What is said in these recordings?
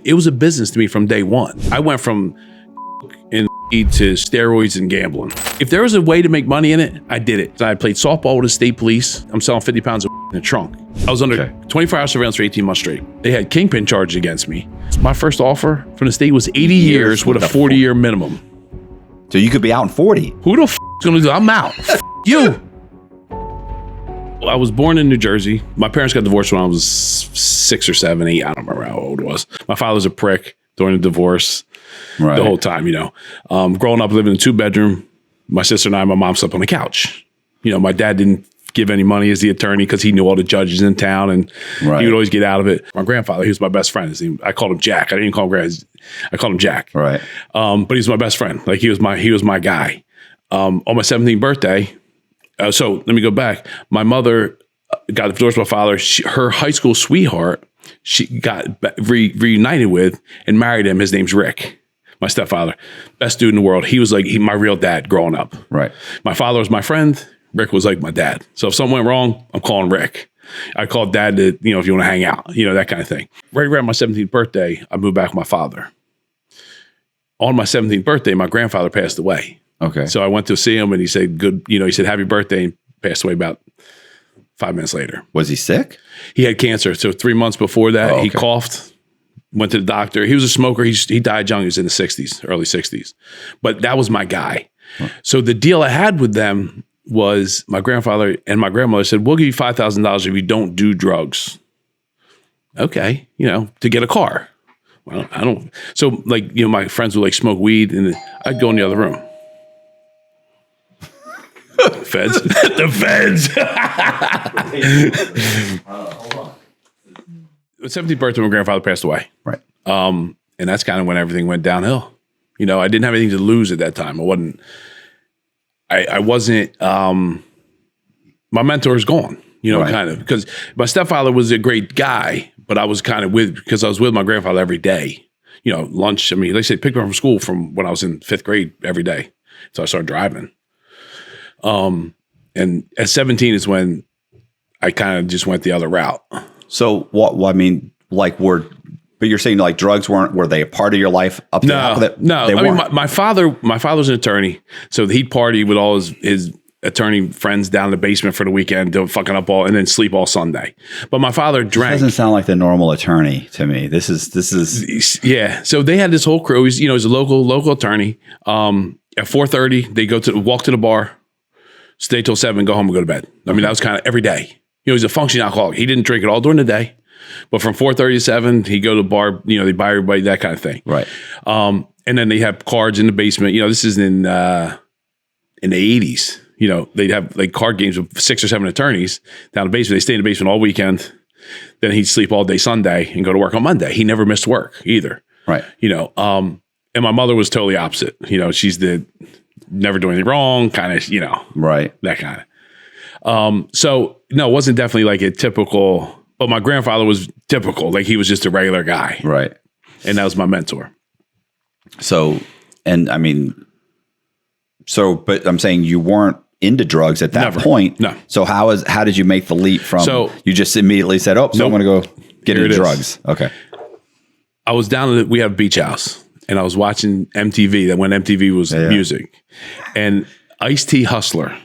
it was a business to me from day one. I went from to steroids and gambling. If there was a way to make money in it, I did it. I played softball with the state police. I'm selling 50 pounds of in a trunk. I was under 24-hour surveillance for 18 months straight. They had kingpin charges against me. My first offer from the state was 80 years with a 40-year minimum. So you could be out in 40. Who the f is gonna do that? I'm out. You. I was born in New Jersey. My parents got divorced when I was 6 or 7, 8. I don't remember how old it was. My father was a prick during the divorce. Right. The whole time, growing up living in a 2-bedroom, my sister and I, my mom slept on the couch. My dad didn't give any money as the attorney because he knew all the judges in town and he would always get out of it. My grandfather, he was my best friend. I called him Jack. I didn't call him Grand. I called him Jack. Right. But he's my best friend. Like he was my guy. On my 17th birthday. So let me go back. My mother got divorced with my father. Her high school sweetheart, she got reunited with and married him. His name's Rick. My stepfather, best dude in the world. He was like my real dad growing up. Right. My father was my friend. Rick was like my dad. So if something went wrong, I'm calling Rick. I called dad to, if you want to hang out, that kind of thing. Right around my 17th birthday, I moved back with my father. On my 17th birthday, my grandfather passed away. Okay. So I went to see him and he said, he said, happy birthday, and passed away about 5 minutes later. Was he sick? He had cancer. So 3 months before that, he coughed. Went to the doctor. He was a smoker. He died young. He was in the 60s, early 60s. But that was my guy. Huh. So the deal I had with them was my grandfather and my grandmother said, we'll give you $5,000 if you don't do drugs. Okay. To get a car. Well, I don't. So my friends would smoke weed and I'd go in the other room. Feds. The feds. Hold on. 70th birthday, my grandfather passed away. Right. And that's kind of when everything went downhill. I didn't have anything to lose at that time. I wasn't, my mentor is gone, kind of, because my stepfather was a great guy, but I was kind of because I was with my grandfather every day, lunch. I mean, they say pick me up from school from when I was in 5th grade every day. So I started driving. And at 17 is when I kind of just went the other route. So what, but you're saying drugs were they a part of your life up to that? No. I mean, my father was an attorney, so he'd party with all his attorney friends down in the basement for the weekend, doing fucking up and then sleep all Sunday. But my father drank. This doesn't sound like the normal attorney to me. This is. Yeah. So they had this whole crew. He's a local attorney. At 4:30, they walk to the bar, stay till 7, go home and go to bed. I mean, that was kind of every day. He's a functioning alcoholic. He didn't drink it all during the day, but from 4:30 to 7, he'd go to the bar, they buy everybody, that kind of thing. Right. And then they have cards in the basement. This is in the 80s. They'd have card games with 6 or 7 attorneys down the basement. They stay in the basement all weekend. Then he'd sleep all day Sunday and go to work on Monday. He never missed work either. Right. And my mother was totally opposite. She's the never do anything wrong, kind of, right. That kind of. So no, it wasn't definitely a typical, but my grandfather was typical. He was just a regular guy. Right. And that was my mentor. So, but I'm saying you weren't into drugs at that point. No. So how did you make the leap from, you just immediately said, so I'm going to go get into drugs. Okay. I was down we have a beach house and I was watching MTV, that when MTV was music, and Ice-T Hustler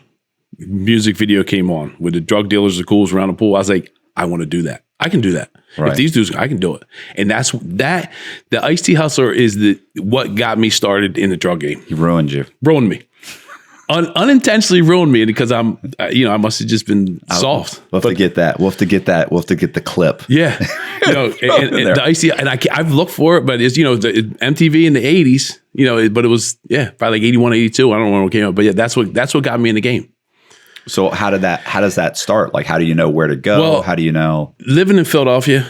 music video came on with the drug dealers, the cools around the pool. I was like, I want to do that. I can do that. Right. If these dudes, I can do it. And that's that. The Ice-T Hustler is what got me started in the drug game. He ruined you. Ruined me. Unintentionally ruined me because I must have just been soft. We'll have to get that. We'll have to get that. We'll have to get the clip. Yeah. And the Ice-T, and I've looked for it, but it's, the MTV in the 80s, but it was, probably 81, 82. I don't know when it came out, but that's what got me in the game. So how does that start? How do you know where to go? Well, how do you know? Living in Philadelphia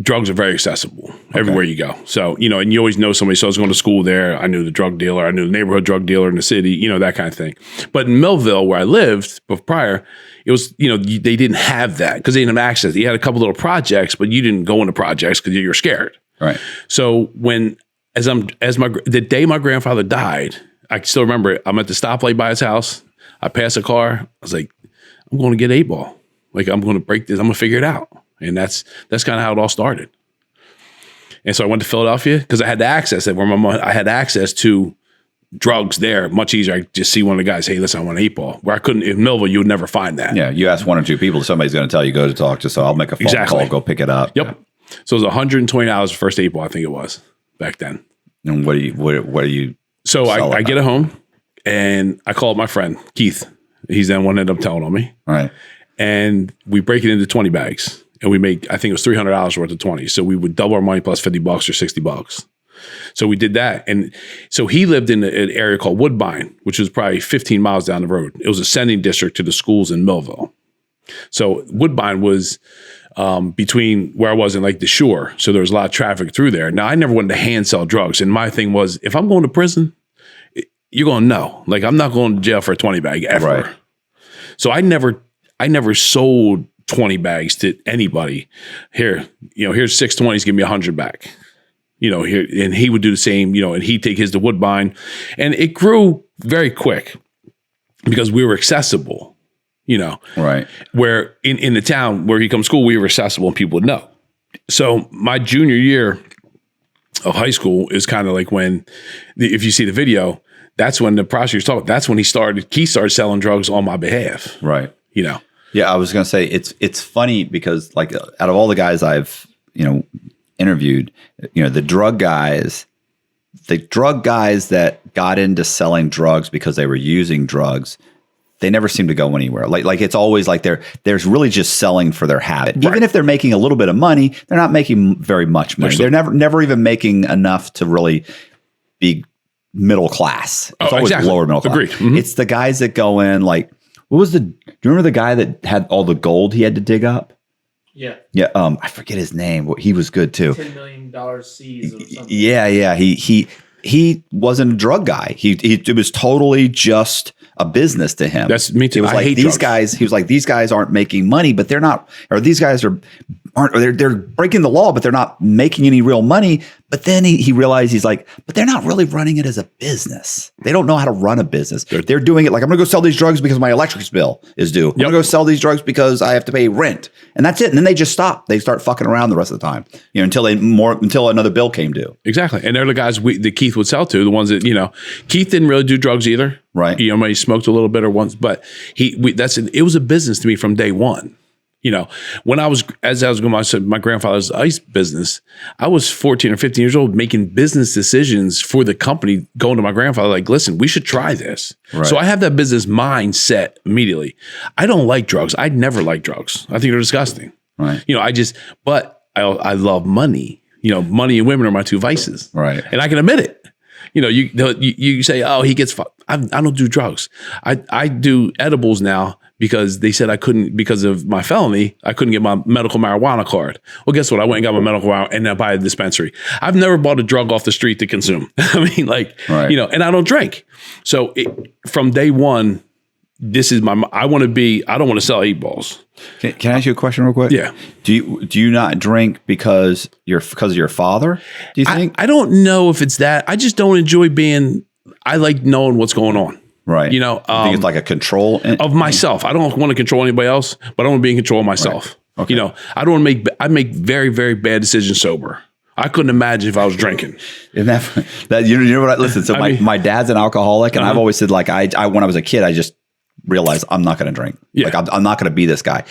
drugs are very accessible everywhere you go. So, and you always know somebody. So I was going to school there. I knew the drug dealer. I knew the neighborhood drug dealer in the city, that kind of thing. But in Millville, where I lived prior, it was, they didn't have that because they didn't have access. You had a couple little projects, but you didn't go into projects because you were scared. Right. So the day my grandfather died, I still remember it. I'm at the stoplight by his house. I pass a car. I was like, I'm going to get 8-ball. I'm going to break this. I'm going to figure it out. And that's kind of how it all started. And so I went to Philadelphia because I had to access it. I had access to drugs there much easier. I just see one of the guys, hey, listen, I want an 8-ball. Where I couldn't in Millville, you would never find that. Yeah, you ask one or two people, somebody's going to tell you go to talk to. So I'll make a phone call, go pick it up. Yep. Yeah. So it was $120 first 8-ball, I think it was back then. And what are you? So I get it home and I call up my friend Keith. He's then one ended up telling on me. Right. And we break it into 20 bags. And we make, I think it was $300 worth of 20. So we would double our money plus $50 or $60. So we did that. And so he lived in an area called Woodbine, which was probably 15 miles down the road. It was a sending district to the schools in Millville. So Woodbine was between where I was and like the shore. So there was a lot of traffic through there. Now, I never wanted to hand sell drugs. And my thing was, if I'm going to prison, you're going to know. Like, I'm not going to jail for a 20 bag ever. Right. So I never sold 20 bags to anybody. Here, here's 620s, give me 100 back. Here, and he would do the same, and he'd take his to Woodbine. And it grew very quick because we were accessible, Right. Where in the town where he comes to school, we were accessible and people would know. So my junior year of high school is kind of like when, if you see the video, that's when the prosecutor's talking. That's when he started selling drugs on my behalf. Right. Yeah, I was going to say it's funny because like out of all the guys I've, interviewed, the drug guys that got into selling drugs because they were using drugs, they never seem to go anywhere. Like it's always like there's really just selling for their habit. Right. Even if they're making a little bit of money, they're not making very much money. They're never even making enough to really be middle class. It's always lower middle class. Agreed. Mm-hmm. It's the guys that go in like, do you remember the guy that had all the gold he had to dig up? Yeah. Yeah. I forget his name. He was good too. $10 million seas or something. Yeah. He wasn't a drug guy. It was totally just a business to him. That's me too. It was like these guys. He was like, these guys aren't making money, but they're not. Or these guys they're breaking the law, but they're not making any real money. But then he realized but they're not really running it as a business. They don't know how to run a business. They're doing it like, I'm going to go sell these drugs because my electric bill is due. I'm going to go sell these drugs because I have to pay rent, and that's it. And then they just stop. They start fucking around the rest of the time, until another bill came due. Exactly, and they're the guys that Keith would sell to. The ones that Keith didn't really do drugs either. Right. He smoked a little bit or once, but it was a business to me from day one. When I was going my grandfather's ice business, I was 14 or 15 years old making business decisions for the company, going to my grandfather like, listen, we should try this. Right. So I have that business mindset immediately. I don't like drugs. I'd never liked drugs. I think they're disgusting. Right. But I love money. Money and women are my two vices. Right. And I can admit it. You say, oh, he gets fucked. I don't do drugs. I do edibles now because they said I couldn't, because of my felony, I couldn't get my medical marijuana card. Well, guess what? I went and got my medical marijuana and I buy a dispensary. I've never bought a drug off the street to consume. And I don't drink. So from day one, this is I don't want to sell 8-balls. Can I ask you a question real quick? Yeah. Do you not drink because of your father? Do you think? I don't know if it's that. I just don't enjoy I like knowing what's going on. Right. I think it's like a control of myself. I don't want to control anybody else, but I want to be in control of myself. Right. Okay. I don't want to I make very, very bad decisions sober. I couldn't imagine if I was drinking. Isn't that you know what? Listen, so my dad's an alcoholic, and I've always said like I when I was a kid, I just realized I'm not going to drink. Yeah. Like I'm not going to be this guy.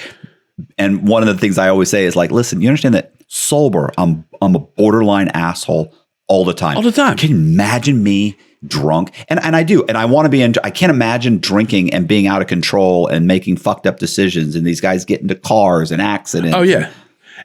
And one of the things I always say is like, listen, you understand that sober, I'm a borderline asshole all the time. All the time. Can you imagine me drunk? And I do. And I want to be I can't imagine drinking and being out of control and making fucked up decisions and these guys get into cars and accidents. Oh yeah.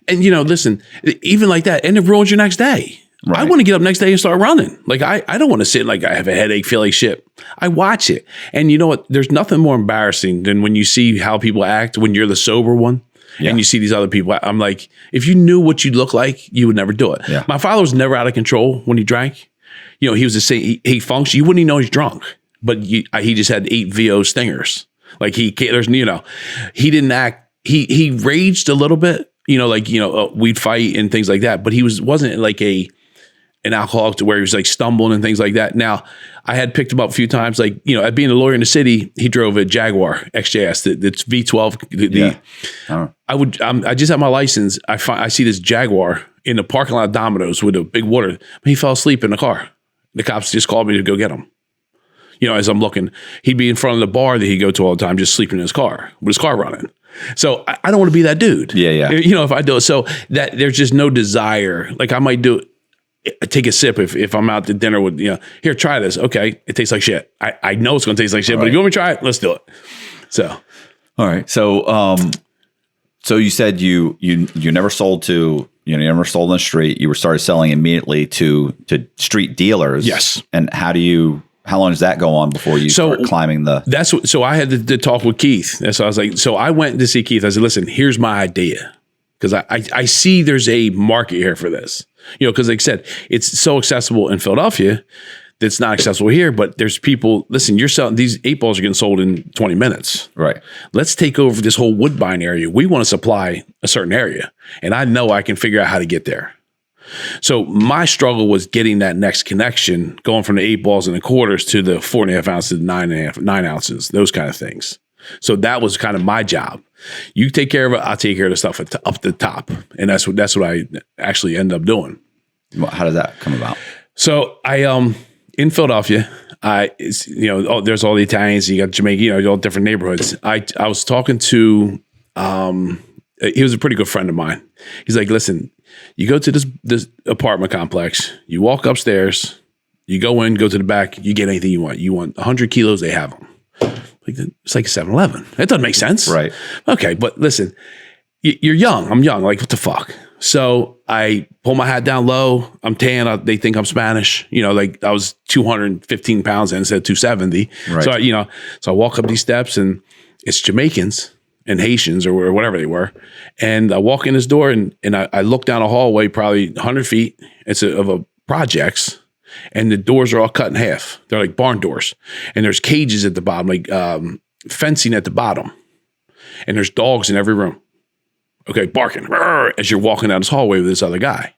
And listen, even like that, and it ruins your next day. Right. I want to get up next day and start running. Like I don't want to sit like I have a headache, feel like shit. I watch it. And you know what? There's nothing more embarrassing than when you see how people act when you're the sober one. Yeah. And you see these other people. I'm like, if you knew what you'd look like, you would never do it. Yeah. My father was never out of control when he drank. He was the same. He functioned. You wouldn't even know he's drunk, but he just had 8 VO stingers. Like he didn't act. He raged a little bit. We'd fight and things like that. But he wasn't like an alcoholic to where he was like stumbling and things like that. Now, I had picked him up a few times, like, you know, being a lawyer in the city, he drove a Jaguar XJS, that's V12. I just had my license. I see this Jaguar in the parking lot of Domino's with a big water. He fell asleep in the car. The cops just called me to go get him. You know, as I'm looking, he'd be in front of the bar that he'd go to all the time, just sleeping in his car with his car running. So I don't want to be that dude. Yeah. You know, if I do it, so that there's just no desire. Like I might take a sip if I'm out to dinner with, you know, here, try this. Okay. It tastes like shit. I know it's going to taste like shit, but if you want me to try it, let's do it. So. All right. So, so you said you never sold to, you never sold on the street. You started selling immediately to street dealers. Yes. And how long does that go on before you start climbing the? So I had to talk with Keith. And so I was like, so I went to see Keith. I said, listen, here's my idea. Because I see there's a market here for this. You know, because like I said, it's so accessible in Philadelphia that's not accessible here. But there's people, listen, you're selling, these 8 balls are getting sold in 20 minutes. Right. Let's take over this whole Woodbine area. We want to supply a certain area. And I know I can figure out how to get there. So my struggle was getting that next connection, going from the 8 balls and the quarters to the 4.5 ounces, 9 ounces, those kind of things. So that was kind of my job. You take care of it, I'll take care of the stuff up the top. And that's what I actually end up doing. How did that come about? So I in Philadelphia, there's all the Italians, you got Jamaica, you know, all different neighborhoods. I was talking to he was a pretty good friend of mine. He's like, listen, you go to this apartment complex, you walk upstairs, you go in, go to the back, you get anything you want. You want 100 kilos, they have them. It's like a 7-Eleven. That doesn't make sense. Right. Okay, but listen, you're young. I'm young. Like, what the fuck? So I pull my hat down low. I'm tan. They think I'm Spanish. You know, like I was 215 pounds instead of 270. Right. So, so I walk up these steps and it's Jamaicans and Haitians or whatever they were. And I walk in this door and I look down a hallway, probably 100 feet. It's of a projects. And the doors are all cut in half. They're like barn doors. And there's cages at the bottom, like fencing at the bottom. And there's dogs in every room. Okay, barking as you're walking down this hallway with this other guy.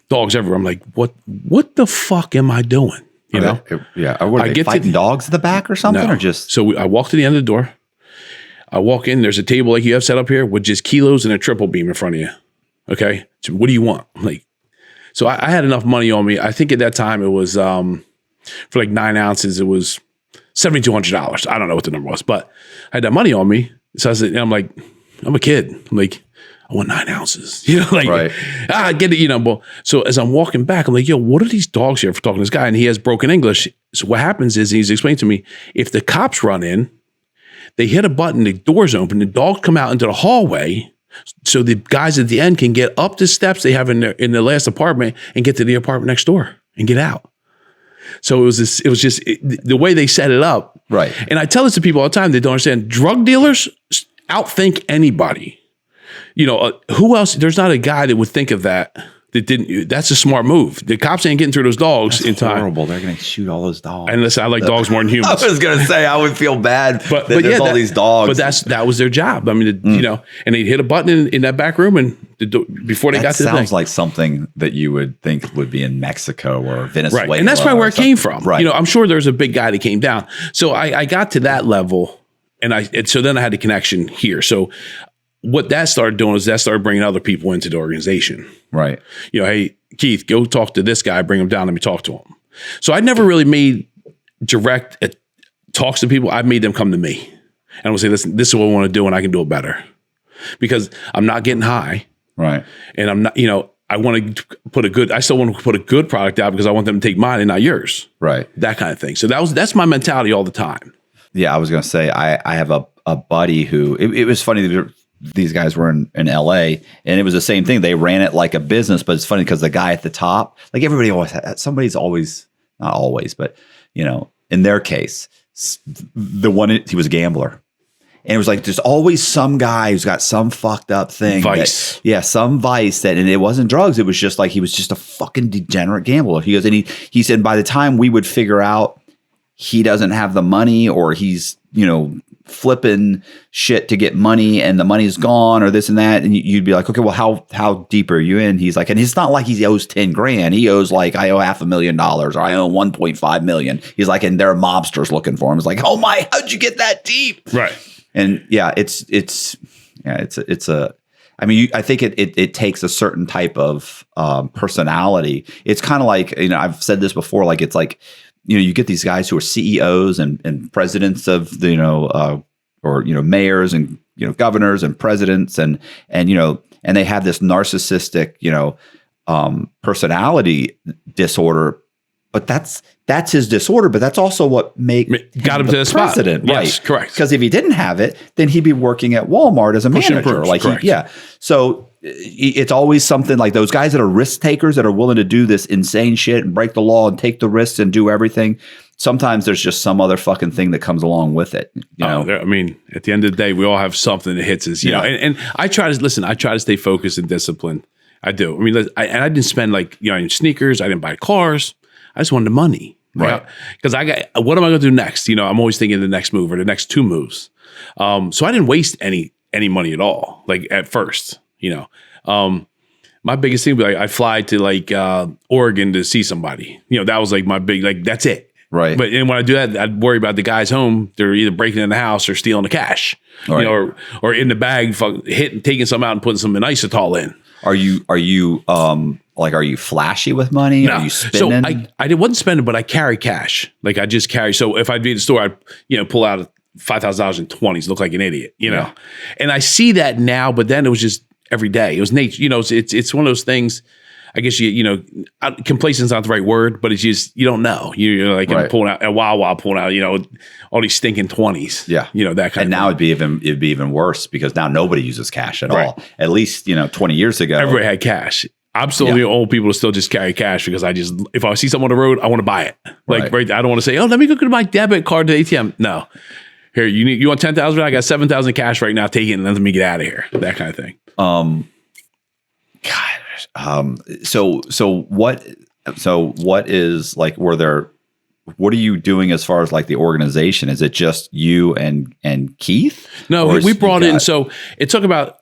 Dogs everywhere. I'm like, what the fuck am I doing? You know? Yeah. Are they fighting dogs at the back or something? No. Or just? So I walk to the end of the door. I walk in. There's a table like you have set up here with just kilos and a triple beam in front of you. Okay, so what do you want? I'm like, so I had enough money on me. I think at that time it was for like 9 ounces, it was $7,200. I don't know what the number was, but I had that money on me. So I said, I'm like, I'm a kid. I'm like, I want 9 ounces. You know, like, right. I get it, you know. But so as I'm walking back, I'm like, yo, what are these dogs here for talking to this guy? And he has broken English. So what happens is he's explained to me, if the cops run in, they hit a button, the doors open, the dogs come out into the hallway. So the guys at the end can get up the steps they have in their last apartment and get to the apartment next door and get out. So it was just the way they set it up. Right. And I tell this to people all the time. They don't understand. Drug dealers outthink anybody. You know, who else? There's not a guy that would think of that didn't. That's a smart move. The cops ain't getting through those dogs in time. Horrible. They're going to shoot all those dogs. And listen, I like dogs more than humans. I was going to say I would feel bad, but there's all these dogs. But that was their job. I mean, you know, and they'd hit a button in that back room, and before they got to the thing. Sounds like something that you would think would be in Mexico or Venezuela. Right, and that's probably where it came from. Right. You know, I'm sure there's a big guy that came down. So I got to that level, and so then I had the connection here. So what that started doing is that started bringing other people into the organization. Right. You know, hey, Keith, go talk to this guy, bring him down, let me talk to him. So I never really made direct talks to people. I made them come to me. And I would say, listen, this is what I want to do and I can do it better. Because I'm not getting high. Right. And I'm not, you know, I still want to put a good product out because I want them to take mine and not yours. Right. That kind of thing. So that's my mentality all the time. Yeah, I was going to say, I have a buddy who, it was funny, these guys were in LA and it was the same thing. They ran it like a business, but it's funny because the guy at the top, like everybody somebody's always, not always, but you know, in their case, he was a gambler. And it was like, there's always some guy who's got some fucked up thing. Vice. Some vice and it wasn't drugs. It was just like, he was just a fucking degenerate gambler. He goes, and he said, by the time we would figure out he doesn't have the money or he's, you know, flipping shit to get money and the money's gone or this and that. And you'd be like, okay, well, how deep are you in? He's like, and it's not like he owes 10 grand. He owes like, I owe $500,000 or I owe 1.5 million. He's like, and there are mobsters looking for him. It's like, oh my, how'd you get that deep? Right. And yeah, it's a, I mean, I think it takes a certain type of personality. It's kind of like, I've said this before, like, it's like, you get these guys who are CEOs and presidents of the, or mayors and, governors and presidents and they have this narcissistic, personality disorder, but that's his disorder, but that's also what got him to the president, spot. right? Yes, correct. Because if he didn't have it, then he'd be working at Walmart as a manager. Correct. So it's always something like those guys that are risk takers that are willing to do this insane shit and break the law and take the risks and do everything. Sometimes there's just some other fucking thing that comes along with it. I mean, at the end of the day, we all have something that hits us, you know. And I try to stay focused and disciplined. I do. I mean, I didn't spend on sneakers. I didn't buy cars. I just wanted the money. Right. Because what am I going to do next? I'm always thinking the next move or the next two moves. So I didn't waste any money at all. Like at first, my biggest thing was I fly to Oregon to see somebody. That was like my big, that's it. Right. But when I do that, I'd worry about the guys home. They're either breaking in the house or stealing the cash, right. Or in the bag, taking some out and putting some isotal in. Are you flashy with money? No. Are you spending? So I wasn't spending, but I carry cash. Like I just carry. So if I'd be at the store, I'd pull out $5,000 in 20s, look like an idiot, know. And I see that now, but then it was just every day. It was nature. It's one of those things. I guess complacent's not the right word, but it's just you don't know. You're like right. pulling out a while pulling out all these stinking 20s. Yeah, that kind. And of now thing. it'd be even worse because now nobody uses cash at Right. all. At least 20 years ago, everybody had cash. I'm still the old people to still just carry cash because if I see someone on the road, I want to buy it. Like right. I don't want to say, oh, let me go to my debit card to the ATM. No, here you want 10,000? I got 7,000 cash right now. Take it and let me get out of here. That kind of thing. So what is like, what are you doing as far as like the organization? Is it just you and Keith? No, we brought in, so it took about,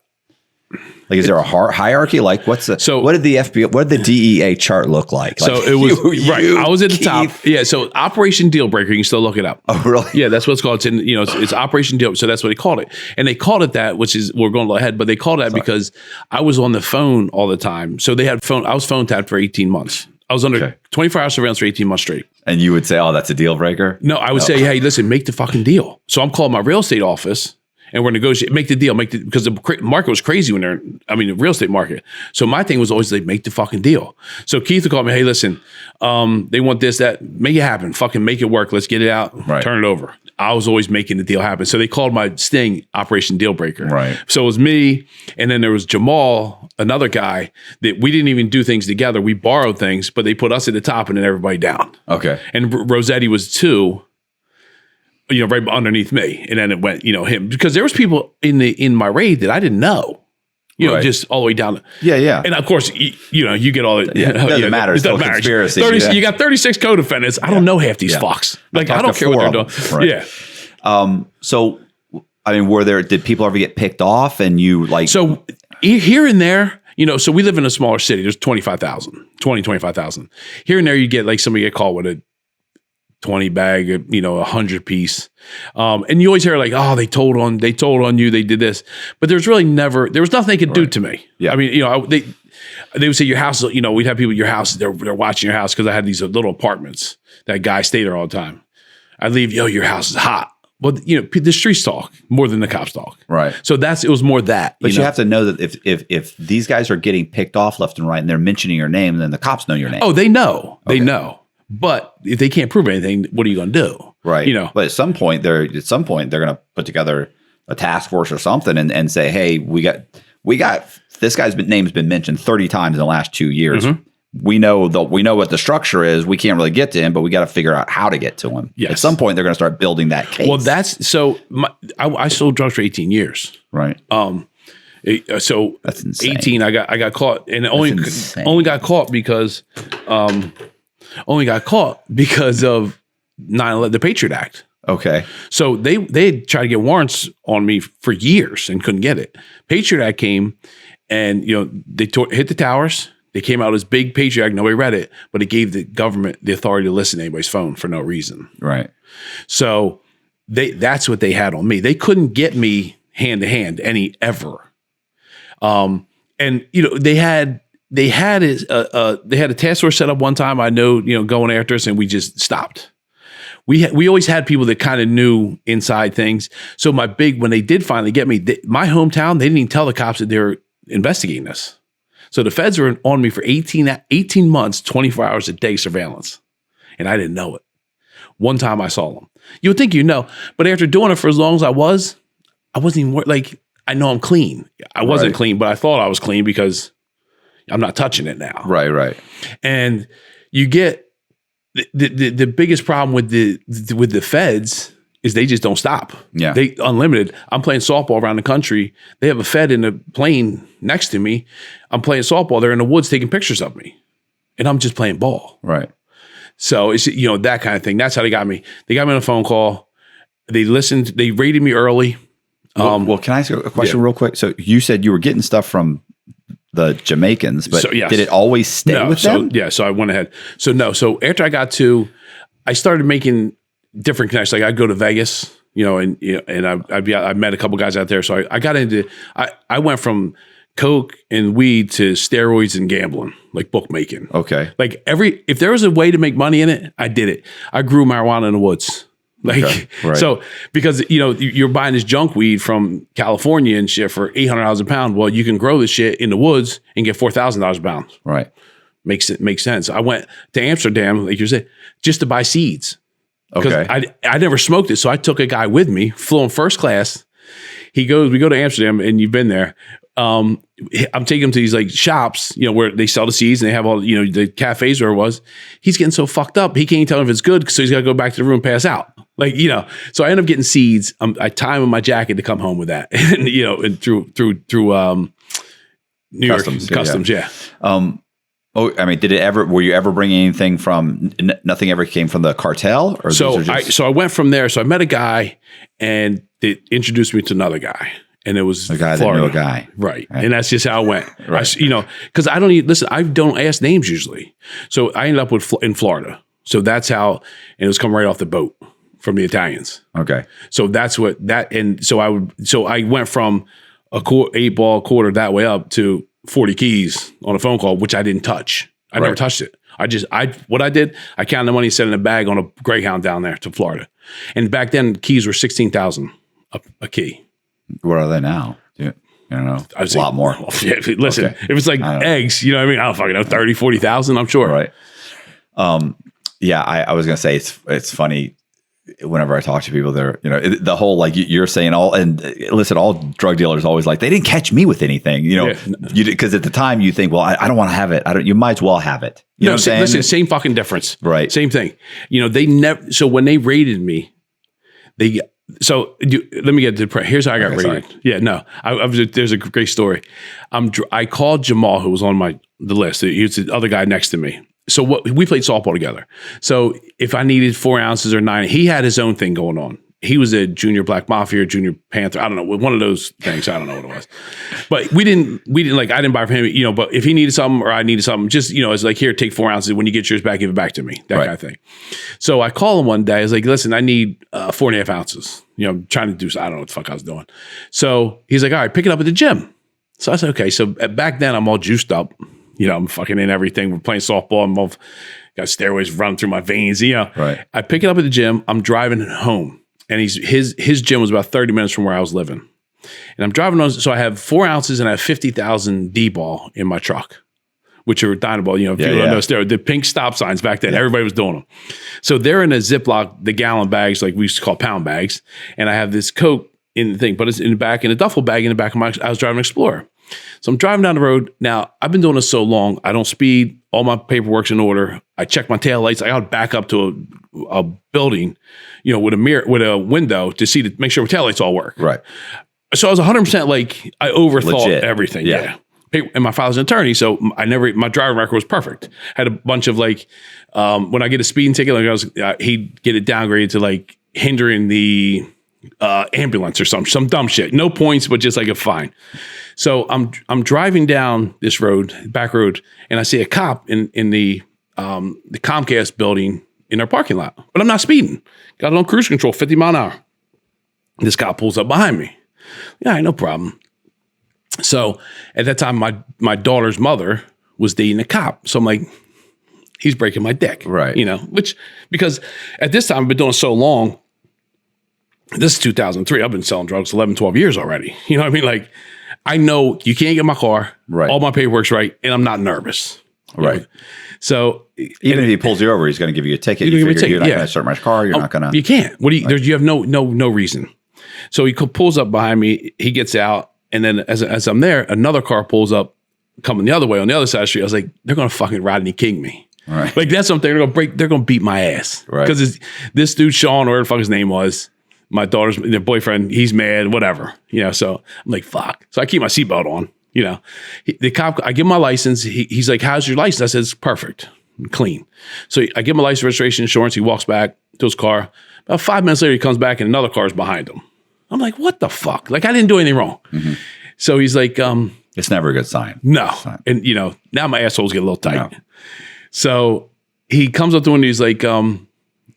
like, is there a hierarchy? Like what did the FBI, what did the DEA chart look like? So it was, right. I was at the top. Yeah. So Operation Deal Breaker, you can still look it up. Oh, really? Yeah. That's what it's called. It's Operation Deal. So that's what they called it. And they called it that, which is, we're going a little ahead, but they called it that because I was on the phone all the time. So I was phone tapped for 18 months. I was under 24-hour surveillance for 18 months straight. And you would say, oh, that's a deal breaker? No, I would say, hey, listen, make the fucking deal. So I'm calling my real estate office and we're negotiating, make the deal, because the market was crazy the real estate market. So my thing was always like, make the fucking deal. So Keith would call me, hey, listen, they want this, that, make it happen, fucking make it work. Let's get it out, turn it over. I was always making the deal happen. So they called my sting Operation Deal Breaker. Right. So it was me, and then there was Jamal, another guy that we didn't even do things together. We borrowed things, but they put us at the top and then everybody down. Okay. And Rossetti was 2. Right underneath me, and then it went, him, because there was people in my raid that I didn't know, just all the way down. Yeah. And of course, you get all the, it doesn't matter. It's still conspiracy. You got 36 codefendants. I don't know half these fucks. Like, I don't care what they're doing. Right. Yeah. So, I mean, did people ever get picked off and you like? So here and there, so we live in a smaller city. There's 25,000. Here and there, you get like somebody get caught with a 20 bag, 100 piece. And you always hear like, oh, they told on you, they did this, but there was nothing they could do to me. Yeah. I mean, they would say your house, we'd have people at your house, they're watching your house. Cause I had these little apartments that guy stayed there all the time. I'd leave, your house is hot. Well, the streets talk more than the cops talk. Right. So it was more that. But you have to know that if these guys are getting picked off left and right and they're mentioning your name, then the cops know your name. Oh, they know. Okay. They know. But if they can't prove anything, what are you going to do? Right. But at some point they're going to put together a task force or something and say, hey, we got this guy's name's been mentioned 30 times in the last 2 years. Mm-hmm. We know what the structure is. We can't really get to him, but we got to figure out how to get to him. Yes. At some point, they're going to start building that case. Well, I sold drugs for 18 years. Right. So that's insane. 18, I got caught, and only got caught because of 9/11, the Patriot Act. Okay. So they had tried to get warrants on me for years and couldn't get it. Patriot Act came, and they hit the towers. They came out as big Patriot Act. Nobody read it, but it gave the government the authority to listen to anybody's phone for no reason. Right. So that's what they had on me. They couldn't get me hand to hand ever. And they had a task force set up one time. I know, going after us, and we just stopped. We always had people that kind of knew inside things. So when they did finally get me, my hometown, they didn't even tell the cops that they were investigating this. So the feds were on me for 18 months, 24 hours a day surveillance. And I didn't know it. One time I saw them. You would think but after doing it for as long as I wasn't even I know I'm clean. I wasn't clean, but I thought I was clean because I'm not touching it now. Right. And you get the biggest problem with the feds is they just don't stop. Yeah. They unlimited. I'm playing softball around the country. They have a fed in a plane next to me. I'm playing softball. They're in the woods taking pictures of me. And I'm just playing ball. Right. So it's, that kind of thing. That's how they got me. They got me on a phone call. They listened. They rated me early. Well, can I ask you a question real quick? So you said you were getting stuff from the Jamaicans, but did it always stay with them? So I went ahead. So after I started making different connections. Like I'd go to Vegas, and I met a couple guys out there. So I got into, I went from coke and weed to steroids and gambling, like bookmaking. Okay. Like if there was a way to make money in it, I did it. I grew marijuana in the woods. So because you're buying this junk weed from California and shit for $800 a pound. Well, you can grow this shit in the woods and get $4,000 a pound. Right. Makes sense. I went to Amsterdam, like you said, just to buy seeds. Because I never smoked it. So I took a guy with me, flew in first class. We go to Amsterdam, and you've been there. I'm taking him to these like shops, where they sell the seeds and they have all, the cafes where it was. He's getting so fucked up. He can't tell if it's good. So he's got to go back to the room and pass out. So I end up getting seeds. I tie him in my jacket to come home with that. And through New York Customs. Yeah. Were you ever bringing anything from, nothing ever came from the cartel? Or so I went from there. So I met a guy, and they introduced me to another guy. And it was a guy Florida. that knew a guy. Right. And that's just how it went. Right. Because I don't ask names usually. So I ended up in Florida. So that's how, and it was coming right off the boat from the Italians. Okay. So that's so I went from a 8-ball quarter that way up to 40 keys on a phone call, which I didn't touch. I never touched it. What I did, I counted the money, set in a bag on a Greyhound down there to Florida. And back then keys were $16,000 a key. What are they now? I don't know. A lot more. Listen, if it's like eggs, you know what I mean? I don't fucking know, 30, 40,000, I'm sure. Right. I was going to say, it's funny whenever I talk to people there, the whole, like you're saying all drug dealers always like, they didn't catch me with anything, because at the time you think, well, I don't want to have it. You might as well have it. You know what I'm saying? Listen, same fucking difference. Right. Same thing. They never, so when they raided me, let me get to here's how I got raided. Sorry. Yeah, no, there's a great story. I called Jamal, who was on the list. He was the other guy next to me. So we played softball together. So if I needed 4 ounces or 9, he had his own thing going on. He was a junior Black Mafia, junior Panther. I don't know, one of those things. I don't know what it was. But we didn't I didn't buy from him, but if he needed something or I needed something, just, it's like, here, take 4 ounces. When you get yours back, give it back to me. That kind of thing. So I call him one day. I was like, listen, I need 4.5 ounces. I'm trying to do, I don't know what the fuck I was doing. So he's like, all right, pick it up at the gym. So I said, okay. So back then I'm all juiced up. I'm fucking in everything. We're playing softball. I'm all, got steroids running through my veins. Right. I pick it up at the gym. I'm driving home. And his gym was about 30 minutes from where I was living. And I'm driving on, so I have 4 ounces and I have 50,000 D-ball in my truck, which are Dynaball, people don't know steroids. The pink stop signs back then, everybody was doing them. So they're in a Ziploc, the gallon bags, like we used to call pound bags. And I have this Coke in the thing, but it's in the back, in a duffel bag in the back of I was driving an Explorer. So I'm driving down the road. Now, I've been doing this so long, I don't speed. All my paperwork's in order. I check my taillights. I got to back up to a building, with a mirror, with a window to make sure my taillights all work. Right. So I was 100% like, I overthought everything. Yeah. And my father's an attorney, so my driving record was perfect. Had a bunch of when I get a speeding ticket, he'd get it downgraded to hindering the ambulance or some dumb shit. No points, but just like a fine. So I'm driving down this back road, and I see a cop in the Comcast building in our parking lot. But I'm not speeding. Got it on cruise control, 50 mile an hour. This cop pulls up behind me. Yeah, no problem. So at that time, my daughter's mother was dating a cop. So I'm like, he's breaking my dick. Right. Which, because at this time, I've been doing it so long. This is 2003. I've been selling drugs 11, 12 years already. You know what I mean? Like, I know you can't get my car. Right. All my paperwork's right. And I'm not nervous. Right. So even if he pulls you over, he's going to give you a ticket. You figure you're not going to start my car. You're not going to. You can't. What do you? You have no reason. So he pulls up behind me. He gets out, and then as I'm there, another car pulls up, coming the other way on the other side of the street. I was like, they're going to fucking Rodney King me. Right. Like that's something they're going to break. They're going to beat my ass. Right. Because this dude Sean, or whatever the fuck his name was, my daughter's their boyfriend. He's mad. Whatever. So I'm like, fuck. So I keep my seatbelt on. The cop, I give him my license. He's like, how's your license? I said, it's perfect, clean. So I give him my license, registration, insurance. He walks back to his car. About 5 minutes later, he comes back and another car's behind him. I'm like, what the fuck? Like, I didn't do anything wrong. Mm-hmm. So he's like, it's never a good sign. No. And, now my assholes get a little tight. No. So he comes up to him and he's like,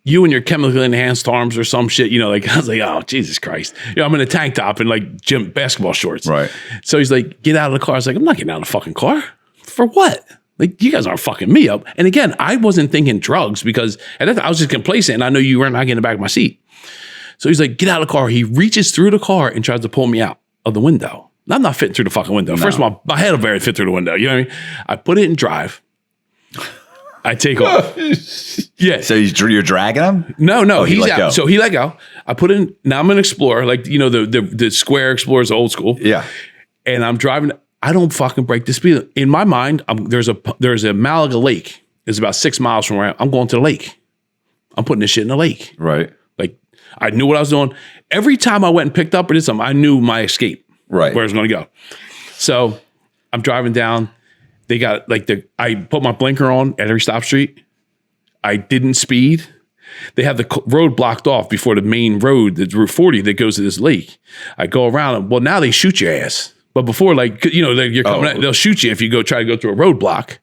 you and your chemically enhanced arms or some shit, I was like, oh, Jesus Christ. I'm in a tank top and like gym basketball shorts. Right. So he's like, get out of the car. I was like, I'm not getting out of the fucking car. For what? Like, you guys aren't fucking me up. And again, I wasn't thinking drugs because at that time I was just complacent and I know you were not getting back of my seat. So he's like, get out of the car. He reaches through the car and tries to pull me out of the window. I'm not fitting through the fucking window. No. First of all, my head will barely fit through the window. You know what I mean? I put it in drive. I take off. Yeah. So you're dragging him? No. Oh, he's out. Go. So he let go. I put in. Now I'm an Explorer, like the square Explorers, old school. Yeah. And I'm driving. I don't fucking break the speed. In my mind, there's a Malaga lake. It's about 6 miles from where I'm going to the lake. I'm putting this shit in the lake. Right. Like I knew what I was doing. Every time I went and picked up or did something, I knew my escape. Right. Where I was going to go. So I'm driving down. They got I put my blinker on at every stop street. I didn't speed. They have the road blocked off before the main road, the Route 40 that goes to this lake. I go around them. Well, now they shoot your ass. But before, you're coming out, they'll shoot you if you try to go through a roadblock.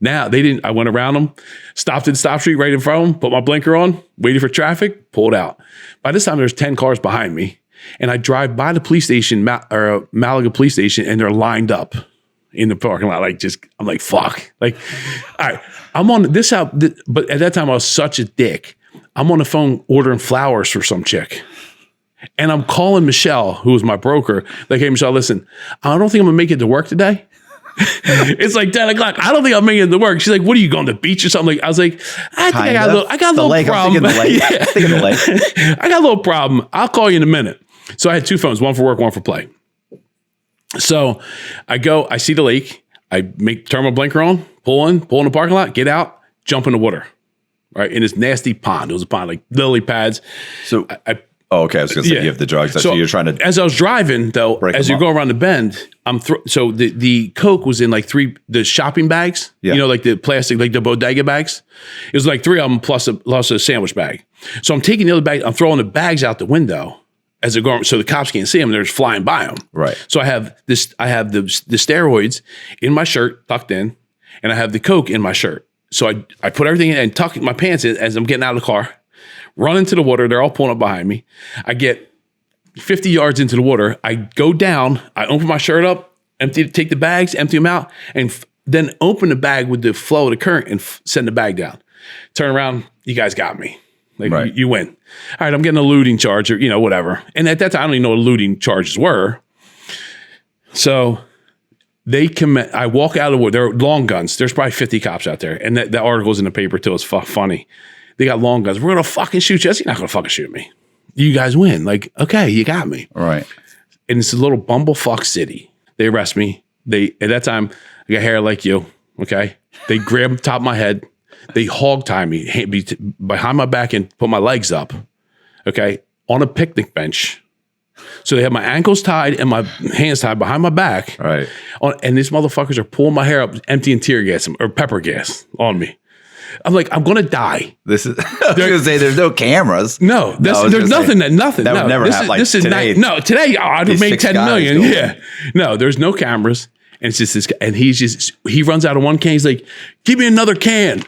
Now they didn't. I went around them, stopped at the stop street right in front of them, put my blinker on, waited for traffic, pulled out. By this time, there's 10 cars behind me. And I drive by the police station, Malaga police station, and they're lined up in the parking lot. I'm like, fuck. Like, all right, I'm on this out. But at that time, I was such a dick. I'm on the phone ordering flowers for some chick. And I'm calling Michelle, who was my broker. Like, hey, Michelle, listen, I don't think I'm going to make it to work today. It's like 10 o'clock. I don't think I'm making it to work. She's like, what are you going to the beach or something? I was like, I think I got a little problem. I'm thinking the lake. I got a little problem. I'll call you in a minute. So I had 2 phones, one for work, one for play. So I see the lake. I turn my blinker on, pull in the parking lot, get out, jump in the water, right? In this nasty pond. It was a pond, like lily pads. So okay. I was going to say, you have the drugs. So you're trying to. As I was driving, though, as you go around the bend, so the Coke was in like the shopping bags, like the plastic, like the bodega bags. It was like 3 of them plus a sandwich bag. So I'm taking the other bag, I'm throwing the bags out the window as they're going, so the cops can't see them. They're just flying by them. Right. So I have the steroids in my shirt tucked in, and I have the Coke in my shirt. So I put everything in and tuck my pants in as I'm getting out of the car, run into the water. They're all pulling up behind me. I get 50 yards into the water. I go down. I open my shirt up, take the bags, empty them out, and then open the bag with the flow of the current and send the bag down. Turn around. You guys got me. Like, right. You win. All right, I'm getting a looting charge or, whatever. And at that time, I don't even know what looting charges were. So I walk out of the wood. They're long guns. There's probably 50 cops out there. And that article's in the paper too. It's funny. They got long guns. We're going to fucking shoot you. You're not going to fucking shoot me. You guys win. Like, okay, you got me. Right. And it's a little bumblefuck city. They arrest me. At that time, I got hair like you. Okay. They grab the top of my head. They hog tie me behind my back and put my legs up, okay, on a picnic bench. So they have my ankles tied and my hands tied behind my back. Right. And these motherfuckers are pulling my hair up, emptying tear gas or pepper gas on me. I'm like, I'm gonna die. This is. I was going to say there's no cameras. No, there's nothing. Nothing. That would no, never this happen. Is, Like this is today, not. No, today I'd have made 10 million. going. Yeah. No, there's no cameras, and it's just this guy, and he runs out of one can. He's like, give me another can.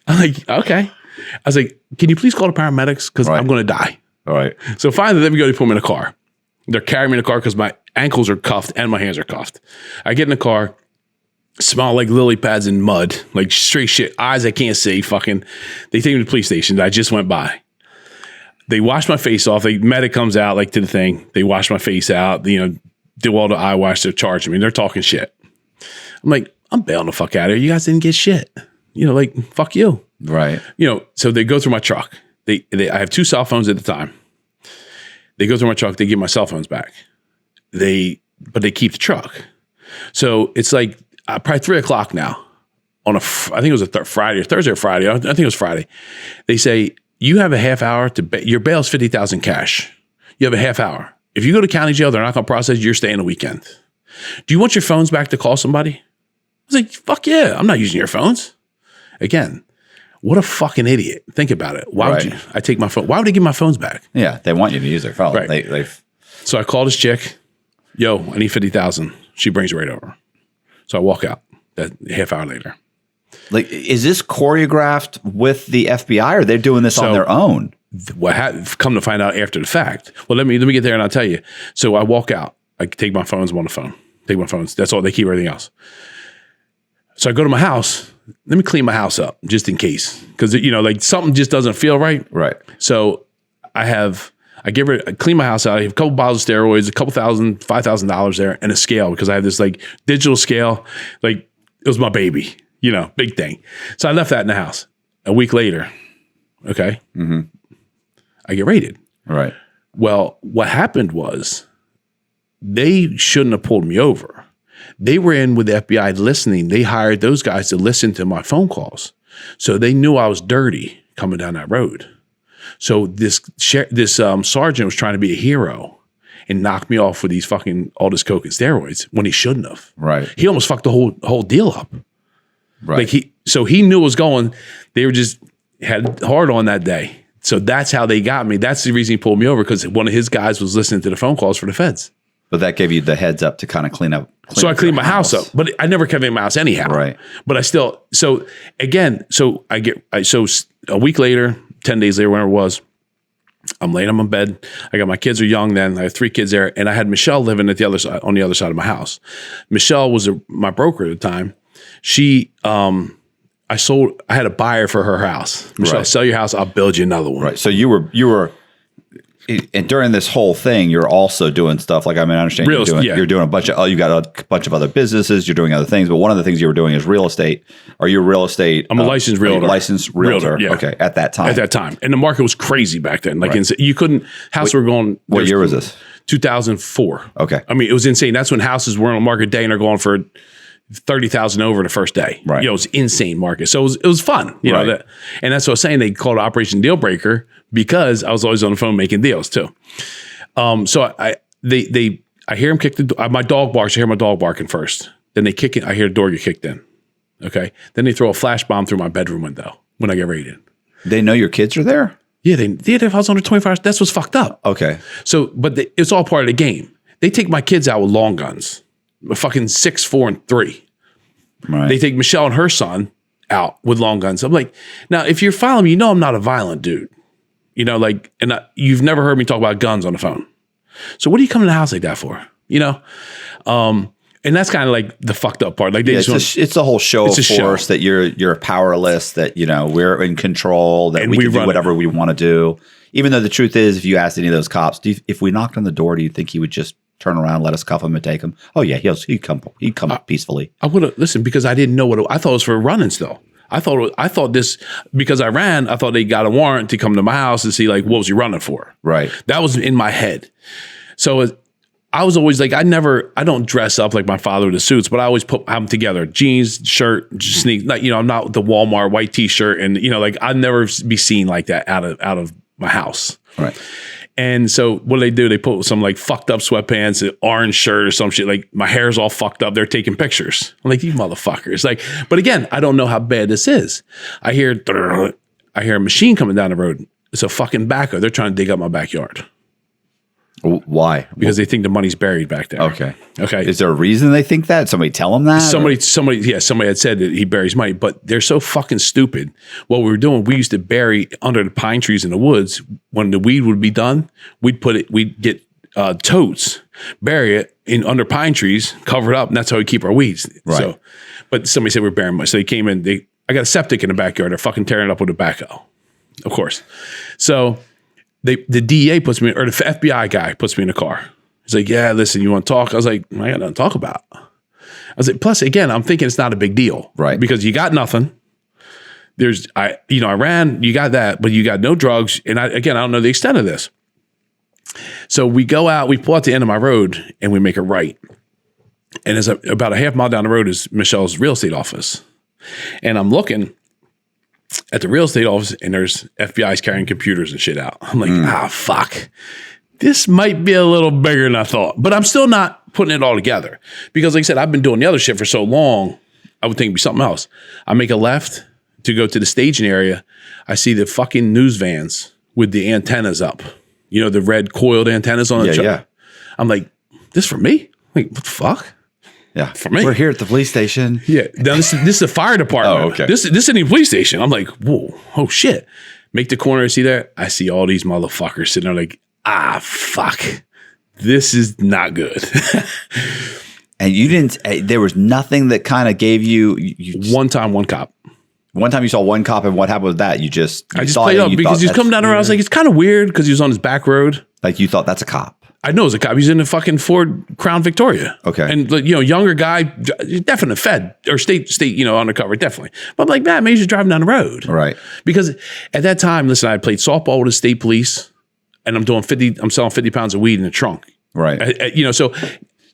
I'm like, okay. I was like, can you please call the paramedics because I'm gonna die. All right. So finally, they put me in a car. They're carrying me in a car because my ankles are cuffed and my hands are cuffed. I get in the car, smell like lily pads and mud, like straight shit, eyes I can't see, fucking. They take me to the police station. I just went by. They wash my face off. The medic comes out like to the thing. They wash my face out, do all the eye wash. They're charging me. They're talking shit. I'm like, I'm bailing the fuck out of here. You guys didn't get shit. Like, fuck you. Right. So they go through my truck. I have 2 cell phones at the time. They go through my truck. They give my cell phones back. But they keep the truck. So it's like probably 3:00 now on I think it was a Friday or Thursday or Friday. I think it was Friday. They say, you have a half hour your bail's $50,000 cash. You have a half hour. If you go to county jail, they're not going to process. You're staying a weekend. Do you want your phones back to call somebody? I was like, fuck yeah. I'm not using your phones. Again, what a fucking idiot. Think about it. Why would I take my phone? Why would they give my phones back? Yeah, they want you to use their phone. Right. So I call this chick. Yo, I need 50,000. She brings it right over. So I walk out that half hour later. Like, is this choreographed with the FBI or they're doing this on their own? Come to find out after the fact. Well, let me get there and I'll tell you. So I walk out. I take my phones. I'm on the phone. Take my phones. That's all. They keep everything else. So I go to my house. Let me clean my house up just in case. Because, like something just doesn't feel right. Right. So I clean my house out. I have a couple bottles of steroids, a couple $5,000 there, and a scale because I have this like digital scale. Like it was my baby, big thing. So I left that in the house. A week later, okay, I get raided. Right. Well, what happened was they shouldn't have pulled me over. They were in with the FBI listening. They hired those guys to listen to my phone calls. So they knew I was dirty coming down that road. So this sergeant was trying to be a hero and knock me off with all this coke and steroids when he shouldn't have. Right. He almost fucked the whole deal up. Right. So he knew it was going. They were just had hard on that day. So that's how they got me. That's the reason he pulled me over because one of his guys was listening to the phone calls for the feds. But that gave you the heads up to kind of clean up. So I cleaned my house up, but I never kept in my house anyhow. Right. But I still, so a week later, 10 days later, whenever it was, I'm laying on my bed. My kids are young then. I have 3 kids there. And I had Michelle living on the other side of my house. Michelle was my broker at the time. She, I had a buyer for her house. Michelle, sell your house. I'll build you another one. Right. So you were, and during this whole thing, you're also doing stuff like, I understand you're doing a bunch of, you got a bunch of other businesses, you're doing other things, but one of the things you were doing is real estate. Are you a real estate? I'm a licensed realtor. Licensed realtor. Yeah. Okay. At that time. And the market was crazy back then. Like you couldn't, houses were going. What year was this? 2004. Okay. It was insane. That's when houses were on the market day and they're going for 30,000 over the first day. Right. It was insane market. So it was fun. You know that, and that's what I was saying. They called it Operation Deal Breaker because I was always on the phone making deals too. So I hear him kick the door. My dog barks. I hear my dog barking first. Then they kick it. I hear the door get kicked in. Okay. Then they throw a flash bomb through my bedroom window when I get raided. They know your kids are there? Yeah. If I was under 25 hours, that's what's fucked up. Okay. So, but it's all part of the game. They take my kids out with long guns. Fucking 6, 4, and 3. Right. They take Michelle and her son out with long guns. I'm like, now if you're following me, I'm not a violent dude. You've never heard me talk about guns on the phone. So what are you coming to the house like that for? And that's kind of like the fucked up part. Like it's a whole show of force that you're powerless, that we're in control, that we can do whatever we want to do. Even though the truth is, if you asked any of those cops, if we knocked on the door, do you think he would just turn around, let us cuff him and take him? Oh yeah, he'd come peacefully. I would have listened because I didn't know I thought it was for running still. I thought this because I ran. I thought they got a warrant to come to my house and see what was he running for. Right. That was in my head. So I was always like, I don't dress up like my father with the suits, but I always put them together: jeans, shirt, sneakers. I'm not the Walmart white T-shirt, and I'd never be seen like that out of my house. Right. And so what do? They put some like fucked up sweatpants, an orange shirt or some shit. Like my hair's all fucked up. They're taking pictures. I'm like, you motherfuckers. Like, but again, I don't know how bad this is. I hear a machine coming down the road. It's a fucking backhoe. They're trying to dig up my backyard. Why? Because they think the money's buried back there. Okay. Okay. Is there a reason they think that? Somebody tell them that? Somebody had said that he buries money, but they're so fucking stupid. What we were doing, we used to bury under the pine trees in the woods. When the weed would be done, we'd get totes, bury it in under pine trees, cover it up, and that's how we keep our weeds. Right. So, but somebody said we're burying money. So they came in, I got a septic in the backyard. They're fucking tearing it up with a backhoe. Of course. So the DEA puts me, or the FBI guy puts me in the car. He's like, yeah, listen, you want to talk? I was like, I got nothing to talk about. I was like, plus, again, I'm thinking it's not a big deal. Right. Because you got nothing. I ran, you got that, but you got no drugs. And I don't know the extent of this. So we go out, we pull out the end of my road and we make a right. And it's about a half mile down the road is Michelle's real estate office. And I'm looking at the real estate office and there's FBI's carrying computers and shit out. I'm like, fuck. This might be a little bigger than I thought, but I'm still not putting it all together because like I said, I've been doing the other shit for so long. I would think it'd be something else. I make a left to go to the staging area. I see the fucking news vans with the antennas up, you know, the red coiled antennas on the truck. Yeah. I'm like, this for me? Like, what the fuck? Yeah. For me. We're here at the police station. Yeah. Now this is the fire department. Oh, okay. This isn't the police station. I'm like, whoa, oh shit. Make the corner, see that? I see all these motherfuckers sitting there like, fuck. This is not good. And you didn't, there was nothing that kind of gave you One time, one cop. One time you saw one cop and what happened with that? I just played up because he was coming down the road. I was like, it's kind of weird because he was on his back road. Like you thought that's a cop. I know it's a cop. He's in a fucking Ford Crown Victoria. Okay. And, younger guy, definitely Fed or state, undercover, definitely. But I'm like, man, maybe he's just driving down the road. Right. Because at that time, listen, I played softball with the state police and I'm selling 50 pounds of weed in the trunk. Right. So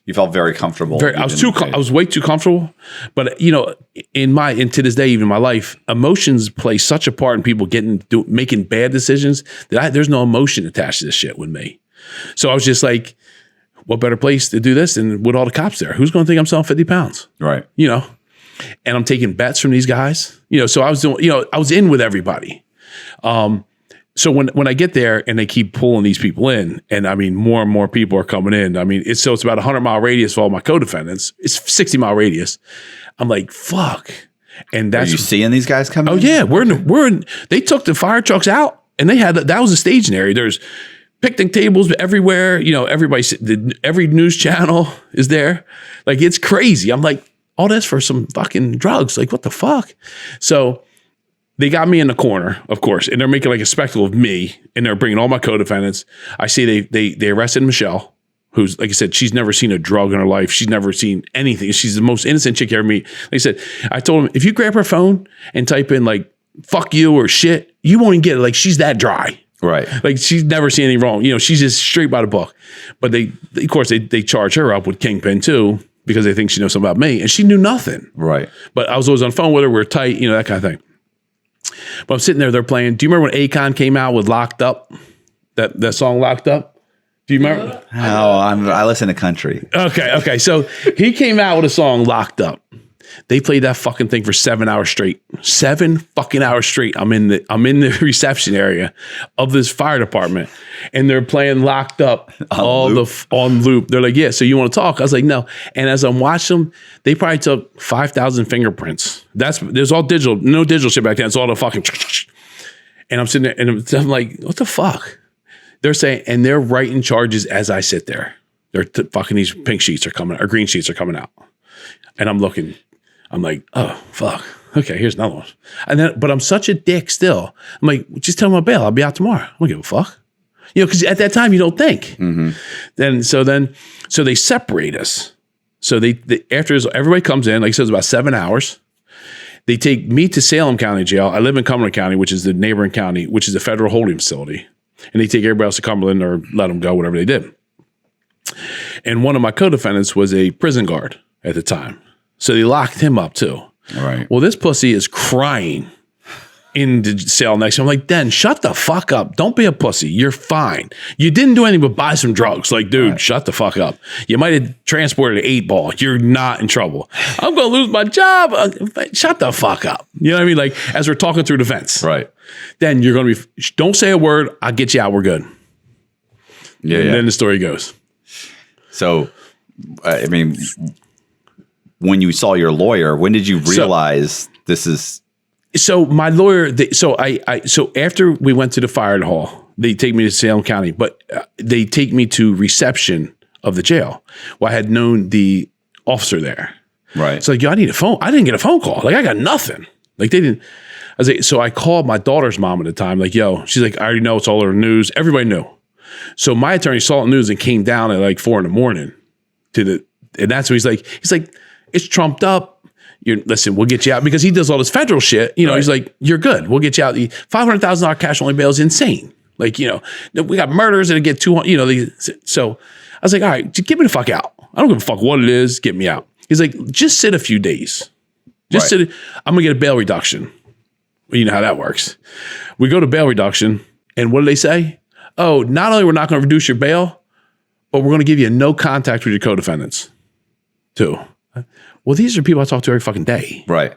you felt very comfortable. I was way too comfortable. But, to this day, even in my life, emotions play such a part in people making bad decisions that there's no emotion attached to this shit with me. So I was just like, what better place to do this than with all the cops there? Who's going to think I'm selling 50 pounds? Right. And I'm taking bets from these guys, so I was doing, I was in with everybody. So when I get there and they keep pulling these people in, and I mean, more and more people are coming in. I mean, it's about 100-mile radius for all my co-defendants. It's 60-mile radius. I'm like, fuck. And that's, are you seeing these guys coming? Oh yeah. They took the fire trucks out and that was a staging area. There's picnic tables everywhere. Every news channel is there. Like, it's crazy. I'm like, all this for some fucking drugs. Like, what the fuck? So they got me in the corner, of course, and they're making like a spectacle of me, and they're bringing all my co-defendants. I see they arrested Michelle, who's, like I said, she's never seen a drug in her life. She's never seen anything. She's the most innocent chick you ever meet. Like I said, I told him, if you grab her phone and type in like, fuck you or shit, you won't even get it. Like, she's that dry. Right. Like, she's never seen anything wrong. She's just straight by the book. But they of course, they charge her up with Kingpin too, because they think she knows something about me. And she knew nothing. Right. But I was always on the phone with her. We were tight, that kind of thing. But I'm sitting there, they're playing. Do you remember when Akon came out with Locked Up? That song Locked Up? Do you remember? I listen to country. Okay. So he came out with a song Locked Up. They played that fucking thing for 7 hours straight. 7 fucking hours straight. I'm in the reception area of this fire department, and they're playing Locked Up on loop. They're like, yeah, so you want to talk? I was like, no. And as I'm watching them, they probably took 5,000 fingerprints. There's all digital, no digital shit back then. It's all the fucking. And I'm sitting there, and I'm like, what the fuck? They're saying, and they're writing charges as I sit there. They're fucking, these pink sheets are coming, or green sheets are coming out, and I'm looking. I'm like, oh, fuck. Okay, here's another one. But I'm such a dick still. I'm like, just tell me my bail. I'll be out tomorrow. I don't give a fuck. Because at that time, you don't think. Mm-hmm. So they separate us. So they after everybody comes in, like I said, it's about 7 hours. They take me to Salem County Jail. I live in Cumberland County, which is the neighboring county, which is a federal holding facility. And they take everybody else to Cumberland or let them go, whatever they did. And one of my co-defendants was a prison guard at the time. So they locked him up too. Right. Well, this pussy is crying in the cell next to him. I'm like, Den, shut the fuck up. Don't be a pussy. You're fine. You didn't do anything but buy some drugs. Like, dude, shut the fuck up. You might have transported an 8-ball. You're not in trouble. I'm going to lose my job. Shut the fuck up. You know what I mean? Like, as we're talking through the fence. Right. Then you're going to be, don't say a word. I'll get you out. We're good. Yeah. And then the story goes. So, I mean, when you saw your lawyer, when did you realize this is... So my lawyer, so after we went to the fire hall, they take me to Salem County, but they take me to reception of the jail. Well, I had known the officer there. Right. It's like, yo, I need a phone. I didn't get a phone call. Like, I got nothing. Like, they didn't. I was like, so I called my daughter's mom at the time. Like, yo, she's like, I already know, it's all over the news. Everybody knew. So my attorney saw the news and came down at like 4 a.m. And that's what he's like, it's trumped up. Listen, we'll get you out, because he does all this federal shit. You know, He's like, you're good. We'll get you out. The $500,000 cash only bail is insane. Like, you know, we got murders that get 200, you know, so I was like, all right, just get me the fuck out. I don't give a fuck what it is. Get me out. He's like, just sit a few days. Just sit. I'm going to get a bail reduction. Well, you know how that works. We go to bail reduction, and what do they say? Oh, not only we're not going to reduce your bail, but we're going to give you no contact with your co-defendants too. Well, these are people I talk to every fucking day. Right.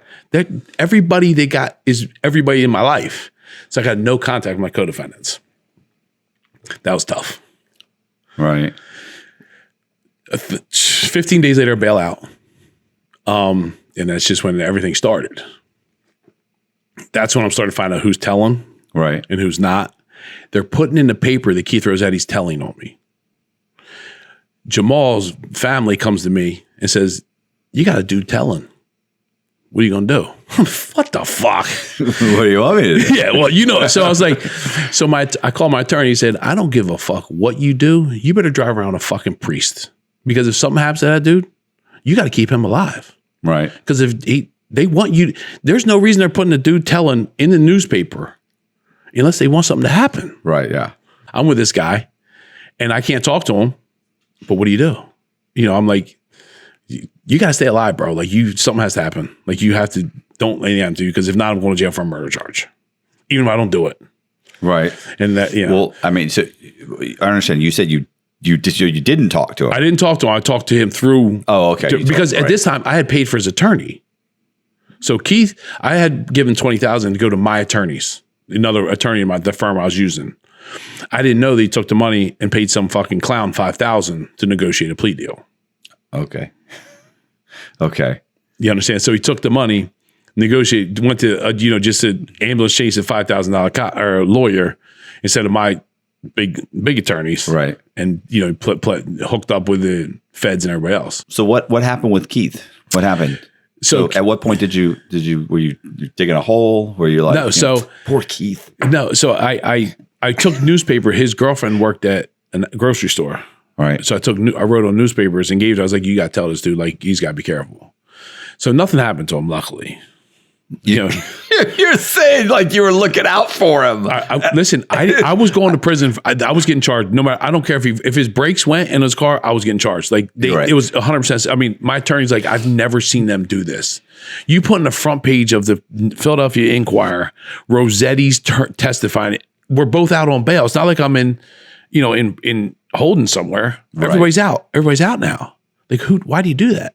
Everybody they got is everybody in my life. So I got no contact with my co-defendants. That was tough. Right. 15 days later, bail out. And that's just when everything started. That's when I'm starting to find out who's telling. Right. And who's not. They're putting in the paper that Keith Rossetti's telling on me. Jamal's family comes to me and says, you got to do telling. What are you going to do? What the fuck? What do you want me to do? Yeah, well, you know. So I was like, I called my attorney. He said, I don't give a fuck what you do. You better drive around a fucking priest. Because if something happens to that dude, you got to keep him alive. Right. Because if they want you, there's no reason they're putting a dude telling in the newspaper unless they want something to happen. Right, yeah. I'm with this guy and I can't talk to him, but what do? You know, I'm like, you got to stay alive, bro. Like, something has to happen. Like, you have to, don't let anything to you, because if not, I'm going to jail for a murder charge, even if I don't do it. Right. And that, you know. Well, I mean, so I understand. You said you didn't talk to him. I didn't talk to him. I talked to him through. Oh, okay. Because at this time I had paid for his attorney. So Keith, I had given $20,000 to go to my attorneys, another attorney in the firm I was using. I didn't know that he took the money and paid some fucking clown $5,000 to negotiate a plea deal. Okay. Okay. You understand? So he took the money, negotiated, went to just an ambulance chase a $5,000 or lawyer instead of my big attorneys, right? And hooked up with the feds and everybody else. So what happened with Keith? What happened? So at what point were you digging a hole? Were you like, no? So poor Keith. No. So I took newspaper. His girlfriend worked at a grocery store. Right. So I wrote on newspapers, engaged. I was like, you got to tell this dude, like, he's got to be careful. So nothing happened to him, luckily. You're saying like you were looking out for him. Listen, I was going to prison. I was getting charged. No matter, I don't care if his brakes went in his car, I was getting charged. Like it was 100%. I mean, my attorney's like, I've never seen them do this. You put in the front page of the Philadelphia Inquirer, Rossetti's testifying. We're both out on bail. It's not like I'm in holding somewhere. Right. Everybody's out. Everybody's out now. Like, why do you do that?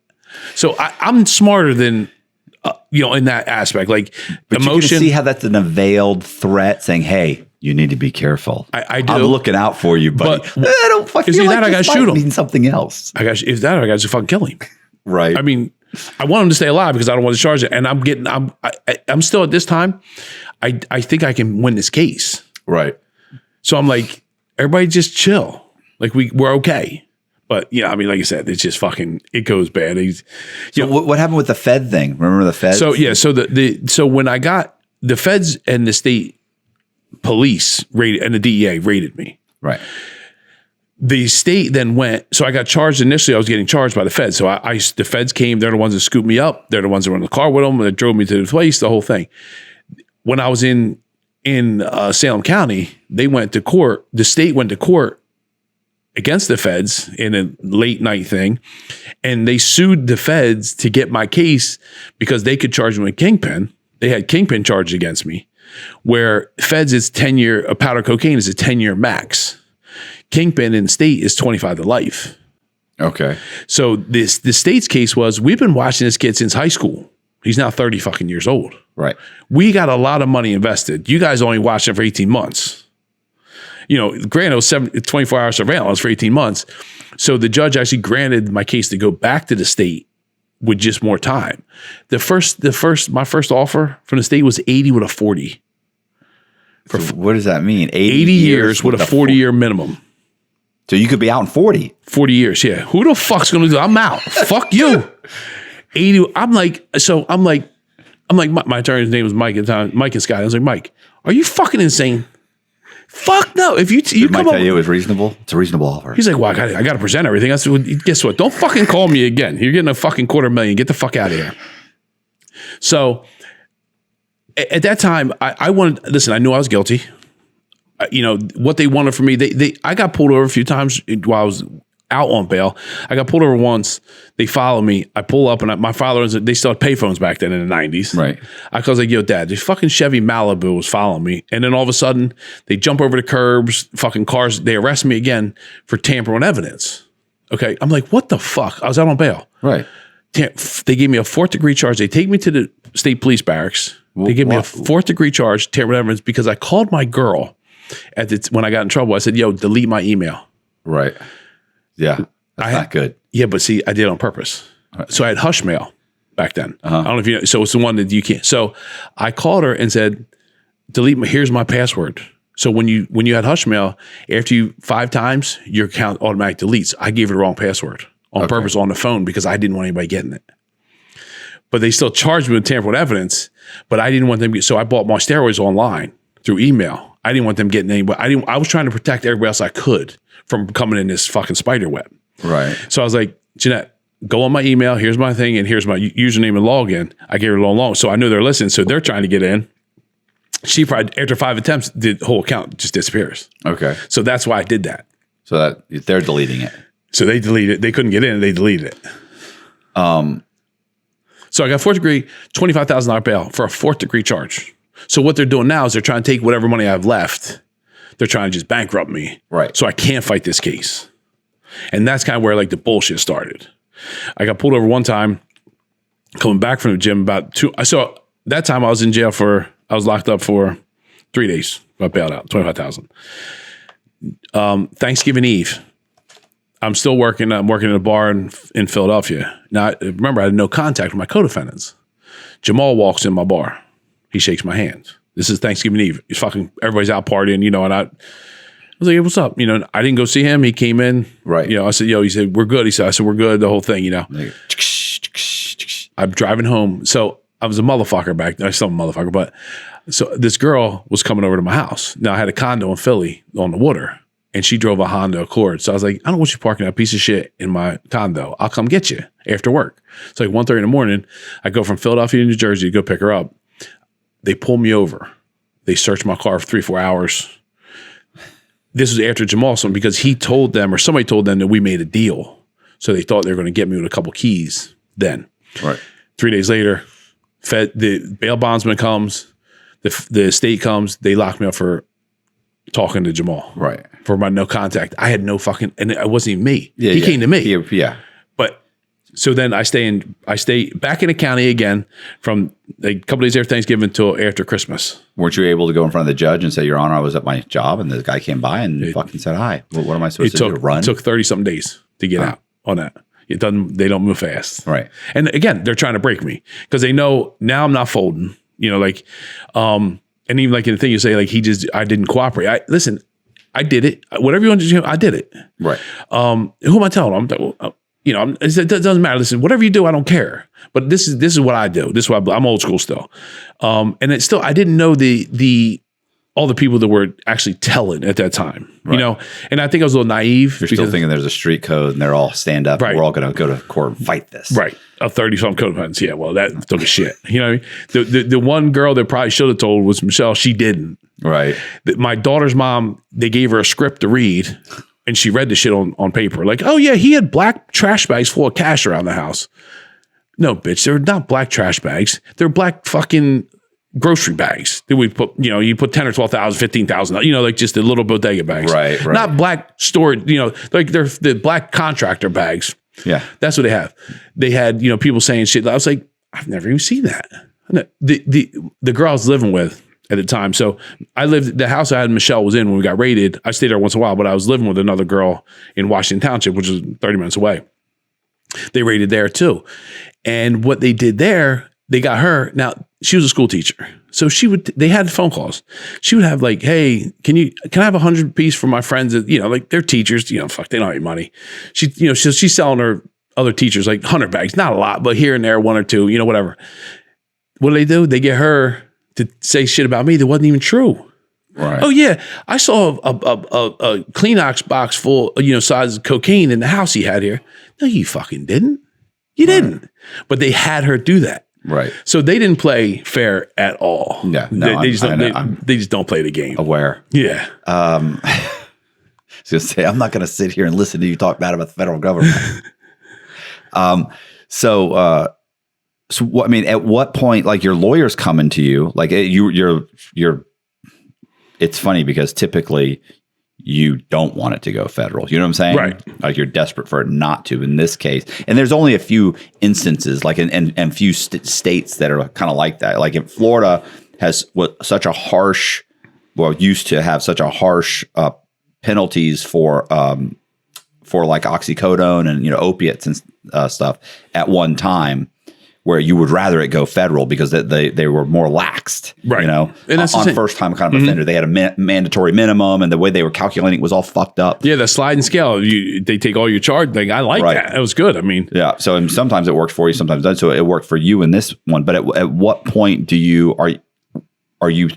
So I'm smarter than, in that aspect, like but emotion. You can see how that's an veiled threat saying, hey, you need to be careful. I do. I'm looking out for you, buddy. But I don't fucking feel like I gotta shoot him. Mean something else. I got to just fucking kill him. Right. I mean, I want him to stay alive because I don't want to charge it. And I'm still at this time. I think I can win this case. Right. So I'm like, everybody just chill. Like we're okay. But I mean, like you said, it's just fucking, it goes bad. What happened with the Fed thing? Remember the Feds? So yeah, so when I got the feds and the state police rated and the DEA rated me. Right. The state then went, so I got charged initially. I was getting charged by the feds. So the feds came, they're the ones that scooped me up. They're the ones that were in the car with them. They drove me to the place, the whole thing. When I was in Salem County, they went to court. The state went to court against the feds in a late night thing. And they sued the feds to get my case because they could charge me with kingpin. they had kingpin charges against me, where feds is 10-year, a powder cocaine is a 10-year max. Kingpin in state is 25 to life. Okay. So the state's case was, we've been watching this kid since high school. He's now 30 fucking years old. Right. We got a lot of money invested. You guys only watched him for 18 months. You know, granted, it was 24-hour surveillance for 18 months. So the judge actually granted my case to go back to the state with just more time. My first offer from the state was 80 with a 40. So what does that mean? 80 years with a 40-year minimum. So you could be out in 40. 40 years, yeah. Who the fuck's going to do that? I'm out. Fuck you. 80. I'm like, my attorney's name was Mike at the time, Mike and Scott. I was like, Mike, are you fucking insane? Fuck no. If you Did Mike come tell up, you it was reasonable? It's a reasonable offer. he's like, well, I got to present everything. I said, well, guess what? Don't fucking call me again. You're getting a fucking $250,000. Get the fuck out of here. So at that time, I wanted, listen, I knew I was guilty. You know, what they wanted from me, I got pulled over a few times while I was out on bail. I got pulled over once. They follow me. I pull up, and my father, they still had payphones back then in the 90s. Right. I was like, yo, Dad, this fucking Chevy Malibu was following me. And then all of a sudden, they jump over the curbs, fucking cars. They arrest me again for tampering evidence. Okay. I'm like, what the fuck? I was out on bail. Right. They gave me a 4th degree charge. They take me to the state police barracks. They gave me a 4th degree charge, tampering evidence, because I called my girl when I got in trouble. I said, yo, delete my email. Right. Yeah. That's not good. Yeah, but see, I did it on purpose. So I had hush mail back then. I don't know if you know. So it's the one that you can't. So I called her and said, delete my, here's my password. So when you had hush mail, after you 5 times, your account automatically deletes. I gave her the wrong password on purpose on the phone because I didn't want anybody getting it. But they still charged me with tampering with evidence, but I didn't want them to get, so I bought my steroids online through email. I didn't want them getting anybody. I was trying to protect everybody else I could from coming in this fucking spider web. Right. So I was like, Jeanette, go on my email. Here's my thing. And here's my username and login. I gave her a long. So I knew they're listening. So they're trying to get in. She probably, after 5 attempts, the whole account just disappears. Okay. So that's why I did that. So that they're deleting it. So they deleted it. They couldn't get in. They deleted it. So I got 4th degree, $25,000 bail for a 4th degree charge. So what they're doing now is they're trying to take whatever money I have left. They're trying to just bankrupt me. Right. So I can't fight this case. And that's kind of where like the bullshit started. I got pulled over one time coming back from the gym about 2. So that time I was in jail I was locked up for 3 days. I bailed out, $25,000. Thanksgiving Eve, I'm still working. I'm working in a bar in Philadelphia. Now, remember, I had no contact with my codefendants. Jamal walks in my bar. He shakes my hand. This is Thanksgiving Eve. He's fucking, everybody's out partying, you know, and I was like, hey, what's up? You know, I didn't go see him. He came in. Right. You know, I said, yo, he said, we're good. I said, we're good. The whole thing, you know. I'm driving home. So I was a motherfucker back then. I'm still a motherfucker. But so this girl was coming over to my house. Now I had a condo in Philly on the water. And she drove a Honda Accord. So I was like, I don't want you parking that piece of shit in my condo. I'll come get you after work. It's like 1:30 in the morning. I go from Philadelphia to New Jersey to go pick her up. They pull me over. They search my car for 3-4 hours. This was after Jamal, because he told them, or somebody told them, that we made a deal. So they thought they were going to get me with a couple keys then. Right. 3 days later, the bail bondsman comes, the state comes, they lock me up for talking to Jamal. Right. For my no contact. I had no fucking, and it wasn't even me. Yeah, he came to me. Yeah. But so then I stay back in the county again from a couple days after Thanksgiving until after Christmas. Weren't you able to go in front of the judge and say, Your Honor, I was at my job and the guy came by and fucking said hi? What am I supposed to do? Run? It took 30 something days to get out on that. They don't move fast. Right. And again, they're trying to break me because they know now I'm not folding, you know, like, and even like in the thing you say, like I didn't cooperate. I did it. Whatever you want to do, I did it. Right. Who am I telling? It doesn't matter. Listen, whatever you do, I don't care. But this is what I do. This is what I'm old school still. And it's still, I didn't know all the people that were actually telling at that time, you know? And I think I was a little naive. You're still thinking there's a street code and they're all stand up. Right. We're all going to go to court and fight this. Right. A 30-something codefendants. Yeah, well, that took a shit. You know what I mean? The one girl that probably should have told was Michelle. She didn't. Right. My daughter's mom, they gave her a script to read and she read the shit on paper. Like, oh yeah, he had black trash bags full of cash around the house. No, bitch, they're not black trash bags. They're black fucking grocery bags that we put, you put 10 or 12,000, 15,000, like just the little bodega bags. Right. Not black stored, like they're the black contractor bags. Yeah. That's what they have. They had, people saying shit. I was like, I've never even seen that. The girl I was living with at the time. So the house I had Michelle was in when we got raided. I stayed there once in a while, but I was living with another girl in Washington Township, which is 30 minutes away. They raided there too. And what they did there, they got her. Now, she was a school teacher. So they had phone calls. She would have like, hey, can I have 100 piece for my friends that, like they're teachers, fuck, they don't have any money. She's selling her other teachers like 100 bags, not a lot, but here and there, one or two, whatever. What do? They get her to say shit about me that wasn't even true. Right. Oh yeah, I saw a Kleenex box full, size of cocaine in the house he had here. No, you fucking didn't. You didn't. But they had her do that. Right. So they didn't play fair at all. Yeah. No, They just don't play the game. aware. Yeah. I was going to say, I'm not going to sit here and listen to you talk bad about the federal government. So what, at what point, like your lawyer's coming to you, like you're, it's funny because typically you don't want it to go federal. You know what I'm saying? Right. Like you're desperate for it not to in this case. And there's only a few instances, like and few states that are kind of like that. Like in Florida has such a harsh, used to have such a harsh penalties for like oxycodone and opiates and stuff at one time, where you would rather it go federal because they were more laxed, right? And on first time kind of offender. They had a mandatory minimum, and the way they were calculating it was all fucked up. Yeah, the sliding scale. They take all your charge. Like I like that. It was good. Yeah. So and sometimes it works for you, sometimes it doesn't. So it worked for you in this one. But at what point are you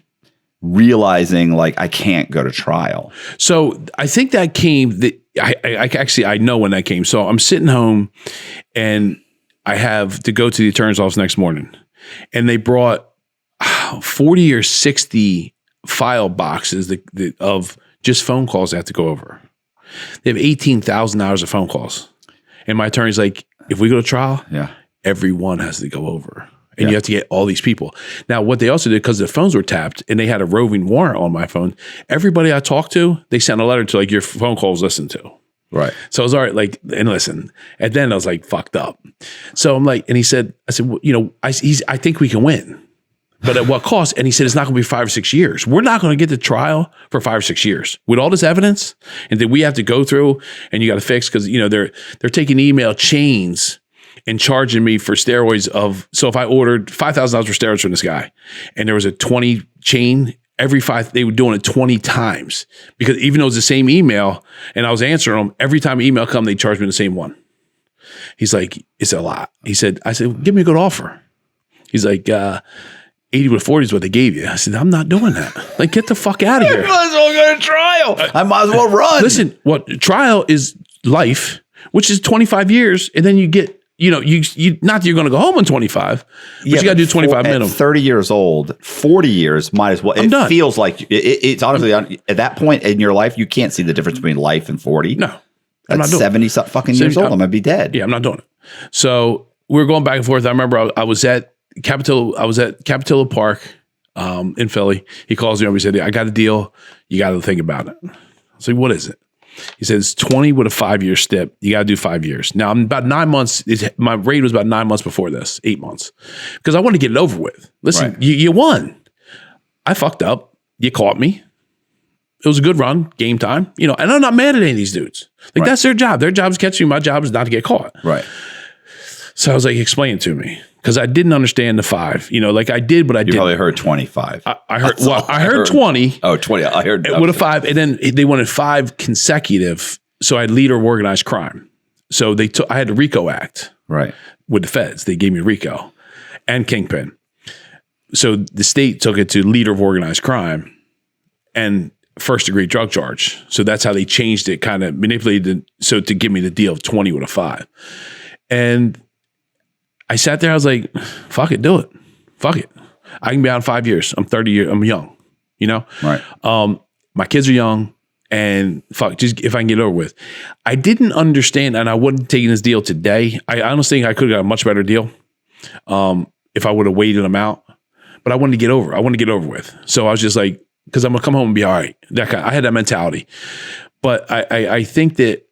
realizing like I can't go to trial? So I think that came. I know when that came. So I'm sitting home, and I have to go to the attorney's office next morning, and they brought 40 or 60 file boxes of just phone calls I have to go over. They have 18,000 hours of phone calls. And my attorney's like, if we go to trial, everyone has to go over. And you have to get all these people. Now, what they also did, because the phones were tapped and they had a roving warrant on my phone, everybody I talked to, they sent a letter to like, your phone call was listened to. Right. So I was all right, like, and listen, and then I was like, fucked up. So I'm like, and I said, well, I think we can win, but at what cost? And he said, it's not going to be 5 or 6 years. We're not going to get to trial for 5 or 6 years with all this evidence, and that we have to go through, and you got to fix, because they're taking email chains and charging me for steroids so if I ordered $5,000 for steroids from this guy, and there was a 20 chain. Every 5, they were doing it 20 times, because even though it was the same email and I was answering them, every time an email come, they charged me the same one. He's like, it's a lot. I said, give me a good offer. He's like, 80 with 40 is what they gave you. I said, I'm not doing that. Like, get the fuck out of here. I might as well go to trial. I might as well run. Listen, trial is life, which is 25 years. And then you get, you not that you're going to go home in 25, but you got to do 25 minimum. At 30 years old, 40 years might as well. It done. Feels like it's honestly at that point in your life, you can't see the difference between life and 40. No, I'm that's not doing 70 fucking years old. I'm gonna be dead. Yeah, I'm not doing it. So we were going back and forth. I remember I was at Capitola Park in Philly. He calls me up. He said, I got a deal. You got to think about it. I was like, what is it? He says 20 with a 5-year stip. You got to do 5 years. Now I'm about 9 months. My raid was about 9 months before this, 8 months, because I wanted to get it over with. Listen, right. You won. I fucked up. You caught me. It was a good run, game time, and I'm not mad at any of these dudes. Like that's their job. Their job is catching you. My job is not to get caught. Right. So I was like, explain it to me, because I didn't understand the 5. Like I did, but I didn't. You probably heard 25. I heard 20. Oh, 20. I heard with a 5, and then they wanted 5 consecutive. So I had leader of organized crime. So I had the RICO Act. Right. With the feds, they gave me RICO and Kingpin. So the state took it to leader of organized crime and first degree drug charge. So that's how they changed it, kind of manipulated it, so to give me the deal of 20 with a 5. And I sat there, I was like, fuck it, do it. Fuck it. I can be out in 5 years. I'm 30 years, I'm young, Right. My kids are young, and fuck, just if I can get it over with. I didn't understand, and I wouldn't have taken this deal today. I honestly think I could have got a much better deal if I would have waited them out. but I wanted to get over. I wanted to get over with. So I was just like, because I'm gonna come home and be all right. I had that mentality. But I think that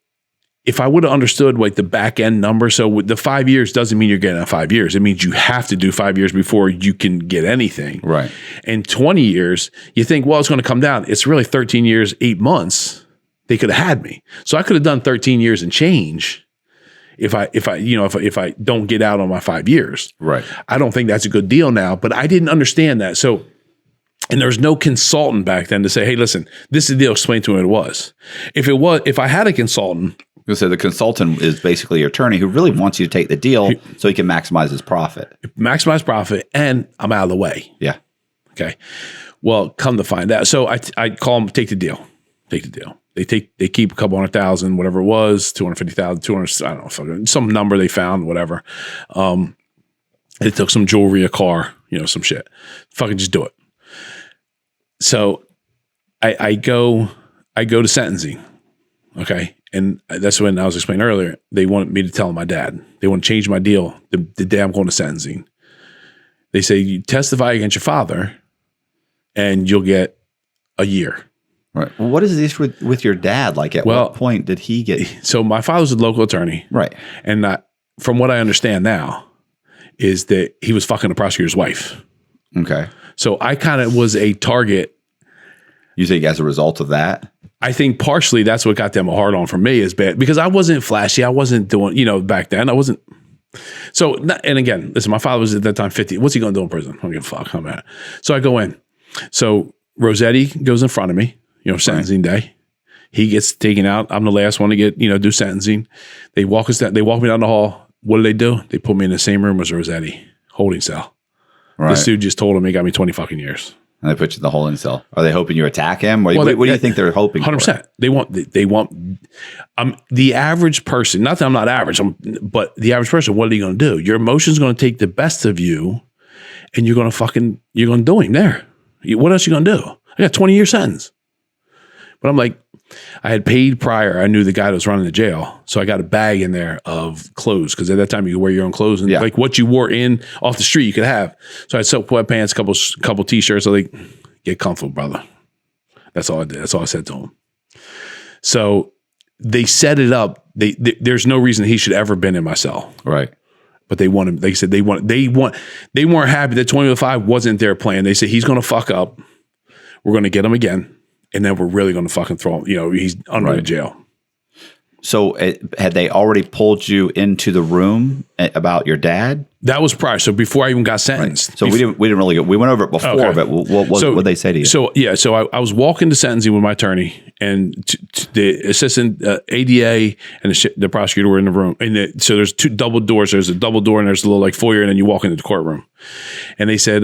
if I would have understood like the back end number, so with the 5 years doesn't mean you're getting out 5 years. It means you have to do 5 years before you can get anything. Right. And 20 years, you think, well, it's going to come down. It's really 13 years, 8 months. They could have had me. So I could have done 13 years and change if I don't get out on my 5 years. Right. I don't think that's a good deal now, but I didn't understand that. So, and there was no consultant back then to say, hey, listen, this is the deal, explain to me what it was. If I had a consultant. So the consultant is basically your attorney who really wants you to take the deal so he can maximize his profit. Maximize profit, and I'm out of the way. Yeah. Okay. Well, come to find out. So I call them, take the deal. Take the deal. They keep a couple $100,000, whatever it was, 250,000, 200, I don't know, some number they found, whatever. They took some jewelry, a car, some shit. Fucking just do it. So I go to sentencing. Okay. And that's when I was explaining earlier, they wanted me to tell my dad. They want to change my deal the day I'm going to sentencing. They say, you testify against your father and you'll get a year. Right. Well, what is this with your dad? Like at what point did he get? So my father's a local attorney. Right. And from what I understand now is that he was fucking the prosecutor's wife. Okay. So I kind of was a target. You think as a result of that? I think partially that's what got them a hard on for me is bad because I wasn't flashy. I wasn't doing, back then I wasn't. So, and again, listen, my father was at that time 50. What's he going to do in prison? I don't give a fuck. I'm at. So I go in. So Rossetti goes in front of me, sentencing day. He gets taken out. I'm the last one to get, do sentencing. They walk us down. They walk me down the hall. What do? They put me in the same room as Rossetti, holding cell. Right. This dude just told him he got me 20 fucking years. And they put you in the holding cell. Are they hoping you attack him? What do you think they're hoping 100%. For? They want the average person, not that I'm not average, but the average person, what are you going to do? Your emotion's going to take the best of you and you're going to do him there. What else are you going to do? I got 20-year sentence. But I'm like, I had paid prior. I knew the guy that was running the jail. So I got a bag in there of clothes because at that time you could wear your own clothes. And like what you wore in off the street, you could have. So I had soaked wet pants, couple T-shirts. I was like, get comfortable, brother. That's all I did. That's all I said to him. So they set it up. There's no reason he should ever been in my cell. Right. But they want him. They said they weren't happy that 20-5 wasn't their plan. They said he's going to fuck up. We're going to get him again. And then we're really going to fucking throw him. He's under the jail. So had they already pulled you into the room about your dad? That was prior. So before I even got sentenced. Right. So we didn't really we went over it before. Okay. But what did they say to you? So I was walking to sentencing with my attorney, and the assistant ADA and the prosecutor were in the room. And so there's two double doors. There's a double door and there's a little like foyer, and then you walk into the courtroom. And they said,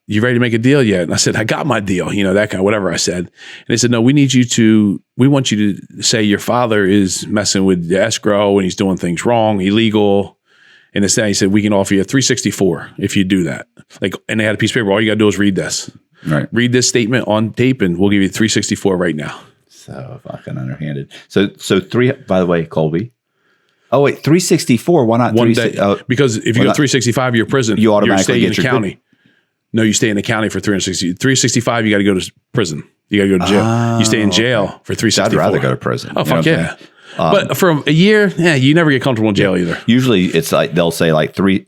"You ready to make a deal yet?" And I said, "I got my deal." That kind of whatever I said. And they said, "No, we want you to say your father is messing with the escrow and he's doing things wrong, illegal." And instead, he said, "We can offer you a 364 if you do that." And they had a piece of paper. All you got to do is read this. Right. Read this statement on tape, and we'll give you 364 right now. So fucking underhanded. So by the way, Colby. Oh wait, 364. Why not 1 day? Because if you go 365, you're in prison. You automatically stay in the county. No, you stay in the county for 365. You got to go to prison. You got to go to jail. You stay in jail for 364. I'd rather go to prison. Oh fuck yeah. But for a year, you never get comfortable in jail either. Usually it's like they'll say like 300,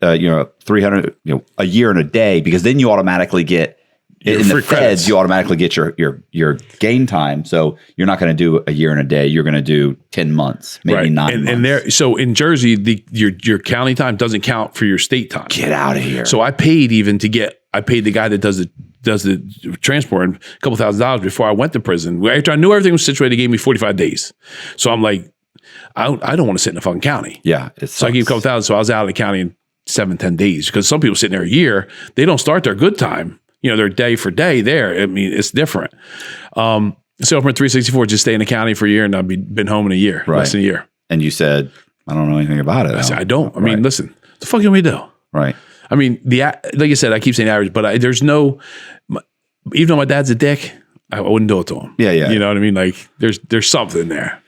a year and a day, because then you automatically get in the feds. You automatically get your gain time. So you're not going to do a year and a day. You're going to do 10 months, maybe 9 months. So in Jersey, your county time doesn't count for your state time. Get out of here. So I paid I paid the guy that does the transport a couple $1,000s before I went to prison. After I knew everything was situated, they gave me 45 days. So I'm like, I don't want to sit in the fucking county. Yeah. So I gave a couple $1,000. So I was out of the county in 7-10 days, because some people sitting there a year, they don't start their good time. They're day for day there. I mean, it's different. So from 364, just stay in the county for a year, and I've been home in a year, less than a year. And you said, I don't know anything about it. I said, I don't. I mean, listen, what the fuck you want me to do? Right. I mean, like I said, I keep saying average, but there's no, even though my dad's a dick, I wouldn't do it to him. Yeah, yeah. You know what I mean? Like there's something there.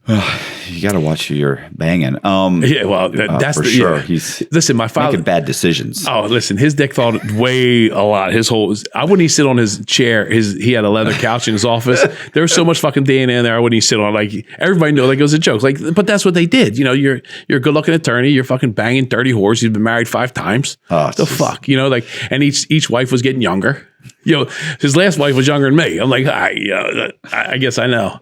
You got to watch who you're banging. Yeah, well, that's for the, sure. yeah. He's Listen, my father making bad decisions. Oh, listen, his dick thought way a lot. His whole, I wouldn't even sit on his chair. He had a leather couch in his office. There was so much fucking DNA in there. I wouldn't even sit on. Like everybody knew, like it was a joke. Like, but that's what they did. You know, you're a good looking attorney. You're fucking banging dirty whores. You've been married 5 times. Oh, the fuck, you know, like, and each wife was getting younger. You know, his last wife was younger than me. I'm like, I guess I know.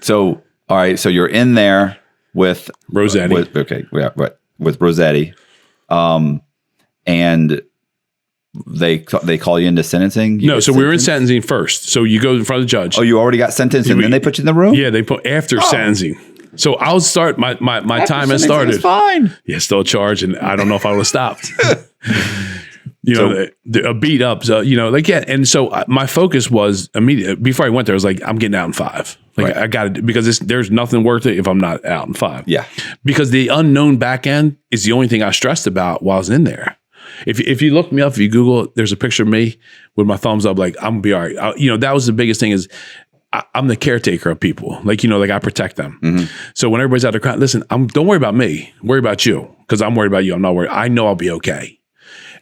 So, all right. So you're in there with Rossetti. With Rossetti. And they call you into sentencing? No, so we were in sentencing first. So you go in front of the judge. Oh, you already got sentenced and then they put you in the room? Yeah, they put after sentencing. So I'll start my time has started. It's fine. Yeah, still charged, and I don't know if I would have stopped. You know, a beat up. So, you know, like, yeah. And so my focus was immediate. Before I went there, I was like, I'm getting out in 5. Like, I got to, because there's nothing worth it if I'm not out in 5. Yeah. Because the unknown back end is the only thing I stressed about while I was in there. If you look me up, if you Google it, there's a picture of me with my thumbs up, like, I'm going to be all right. You know, that was the biggest thing is I'm the caretaker of people. Like, you know, like I protect them. Mm-hmm. So when everybody's out there crying, listen, don't worry about me. Worry about you. Because I'm worried about you. I'm not worried. I know I'll be okay.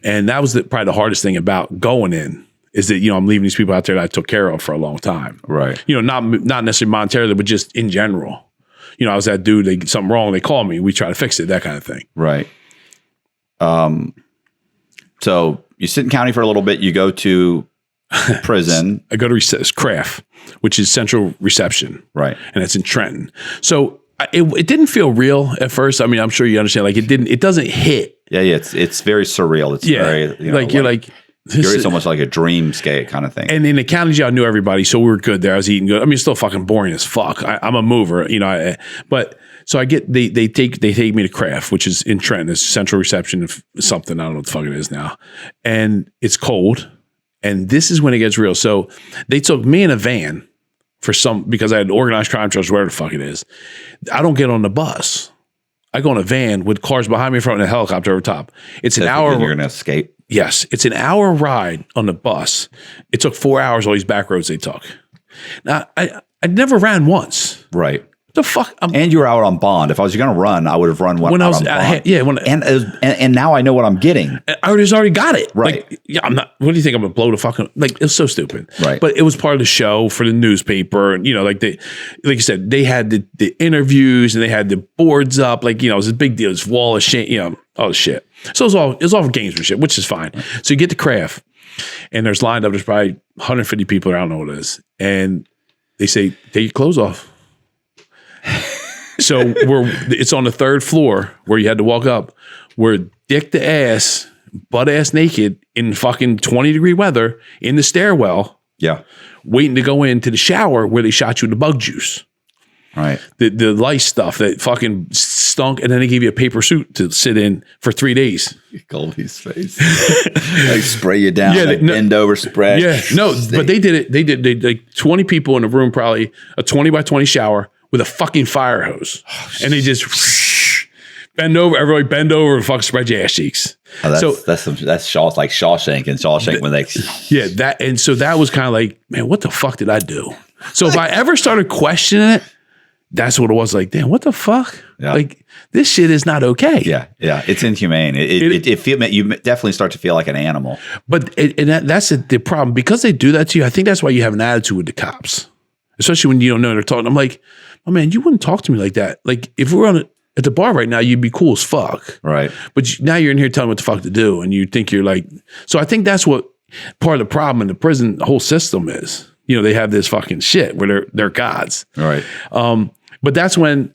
And that was probably the hardest thing about going in is that, you know, I'm leaving these people out there that I took care of for a long time. Right. You know, not necessarily monetarily, but just in general. You know, I was that dude, something wrong, they call me, we try to fix it, that kind of thing. Right. So you sit in county for a little bit, you go to prison. I go to CRAF, which is Central Reception. Right. And it's in Trenton. So it didn't feel real at first. I mean, I'm sure you understand, like it doesn't hit. Yeah, it's very surreal. It's very, you know, you're like, it's almost like a dreamscape kind of thing. And in the county jail, I knew everybody, so we were good there. I was eating good. I mean, it's still fucking boring as fuck. I'm a mover, you know. But so I get they take me to CRAF, which is in Trenton. It's Central Reception of something. I don't know what the fuck it is now. And it's cold. And this is when it gets real. So they took me in a van because I had organized crime charge, whatever the fuck it is. I don't get on the bus. I go in a van with cars behind me in front and a helicopter over top. It's an hour. You're going to escape. Yes. It's an hour ride on the bus. It took 4 hours, all these back roads they took. Now, I never ran once. Right. The fuck? And you were out on bond. If I was going to run, I would have run when I was on bond. And now I know what I'm getting. I already got it. Right. Like, yeah, I'm not. What do you think I'm gonna blow the fucking? Like, it's so stupid. Right. But it was part of the show for the newspaper, and you know, like you said, they had the interviews and they had the boards up. Like, you know, it was a big deal. This wall of shit. You know, all the shit. So it was all for gamesmanship, which is fine. Right. So you get to CRAF, and there's lined up. There's probably 150 people. I don't know what it is, and they say, take your clothes off. So it's on the 3rd floor where you had to walk up. We're dick to ass, butt ass naked in fucking 20-degree weather in the stairwell. Yeah. Waiting to go into the shower where they shot you with the bug juice. Right. The lice stuff that fucking stunk, and then they gave you a paper suit to sit in for 3 days. Goldie's face. Like spray you down, bend over, spread. Yeah. No, but they did it. They did like 20 people in a room, probably a 20 by 20 shower with a fucking fire hose. And they just bend over, everybody bend over and fucking spread your ass cheeks. Oh, that's like Shawshank and Shawshank when they. Yeah, and so that was kind of like, man, what the fuck did I do? So if I ever started questioning it, that's what it was like, damn, what the fuck? Yeah. Like, this shit is not okay. Yeah, it's inhumane. You definitely start to feel like an animal. But that's the problem. Because they do that to you, I think that's why you have an attitude with the cops. Especially when you don't know they're talking. I'm like, oh man, you wouldn't talk to me like that. Like, if we're at the bar right now, you'd be cool as fuck. Right. But now you're in here telling me what the fuck to do. And you think you're like, so I think that's what part of the problem in the prison whole system is. You know, they have this fucking shit where they're gods. Right. But that's when,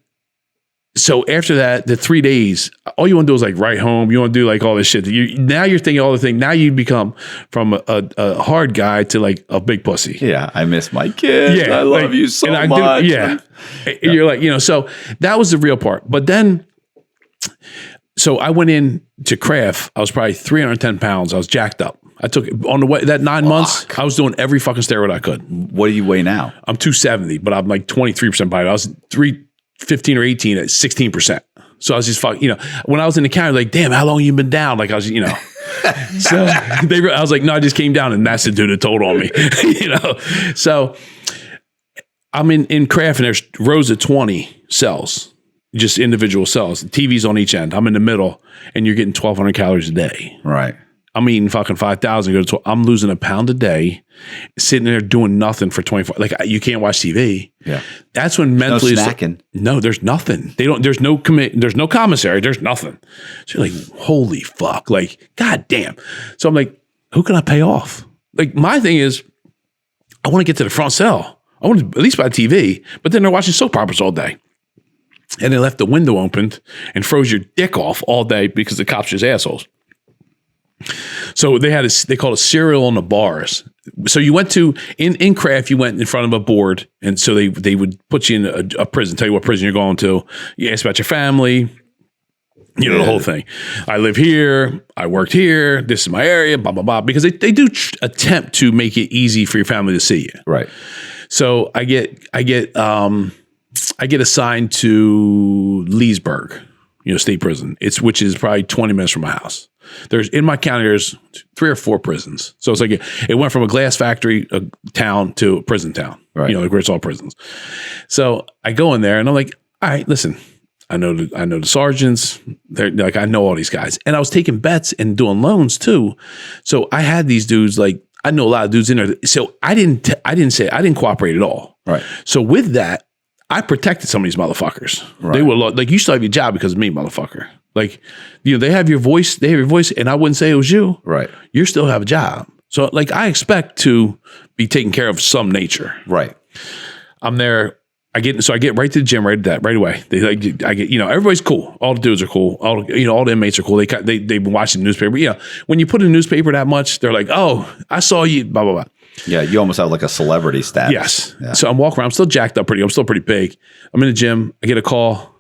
so after that, the 3 days, all you want to do is like write home. You want to do like all this shit. Now you're thinking all the things. Now you become from a hard guy to like a big pussy. Yeah. I miss my kids. Yeah. I love you so much. You're like, you know, so that was the real part. But then, so I went in to CRAF. I was probably 310 pounds. I was jacked up. I took on the way that 9 months. I was doing every fucking steroid I could. What do you weigh now? I'm 270, but I'm like 23% body. I was 315 or 18 at 16%. So I was just fucking, you know, when I was in the county, like, damn, how long you been down? Like I was, you know, so I was like, no, I just came down and that's the dude that told on me, you know? So I'm in craft and there's rows of 20 cells, just individual cells. TV's on each end. I'm in the middle and you're getting 1,200 calories a day. Right. I'm eating fucking 5,000. Go to 12. I'm losing a pound a day, sitting there doing nothing for 24. Like you can't watch TV. Yeah. That's when mentally. No snacking. No, there's nothing. There's no there's no commissary. There's nothing. So you're like, holy fuck. Like, God damn. So I'm like, who can I pay off? Like my thing is, I want to get to the front cell. I want to at least buy TV, but then they're watching soap operas all day. And they left the window opened and froze your dick off all day because the cops are just assholes. So they called it cereal on the bars. So you went to, in craft, you went in front of a board. And so they would put you in a prison, tell you what prison you're going to. You ask about your family, the whole thing. I live here. I worked here. This is my area, blah, blah, blah. Because they do attempt to make it easy for your family to see you. Right. So I get assigned to Leesburg, state prison. Which is probably 20 minutes from my house. In my county, there's 3 or 4 prisons. So it's like it went from a glass factory town to a prison town, right. Like where it's all prisons. So I go in there and I'm like, all right, listen, I know the sergeants. They're like, I know all these guys. And I was taking bets and doing loans too. So I had these dudes, like, I know a lot of dudes in there. So I didn't cooperate at all. Right. So with that, I protected some of these motherfuckers. Right. They were like, you still have your job because of me, motherfucker. Like, they have your voice, and I wouldn't say it was you. Right. You still have a job. So like, I expect to be taken care of some nature. Right. I'm there. I get right to the gym right away. Everybody's cool. All the dudes are cool. All the inmates are cool. They've been watching the newspaper. When you put in the newspaper that much, they're like, oh, I saw you, blah, blah, blah. Yeah, you almost have like a celebrity status. Yes. Yeah. So I'm walking around. I'm still jacked up I'm still pretty big. I'm in the gym. I get a call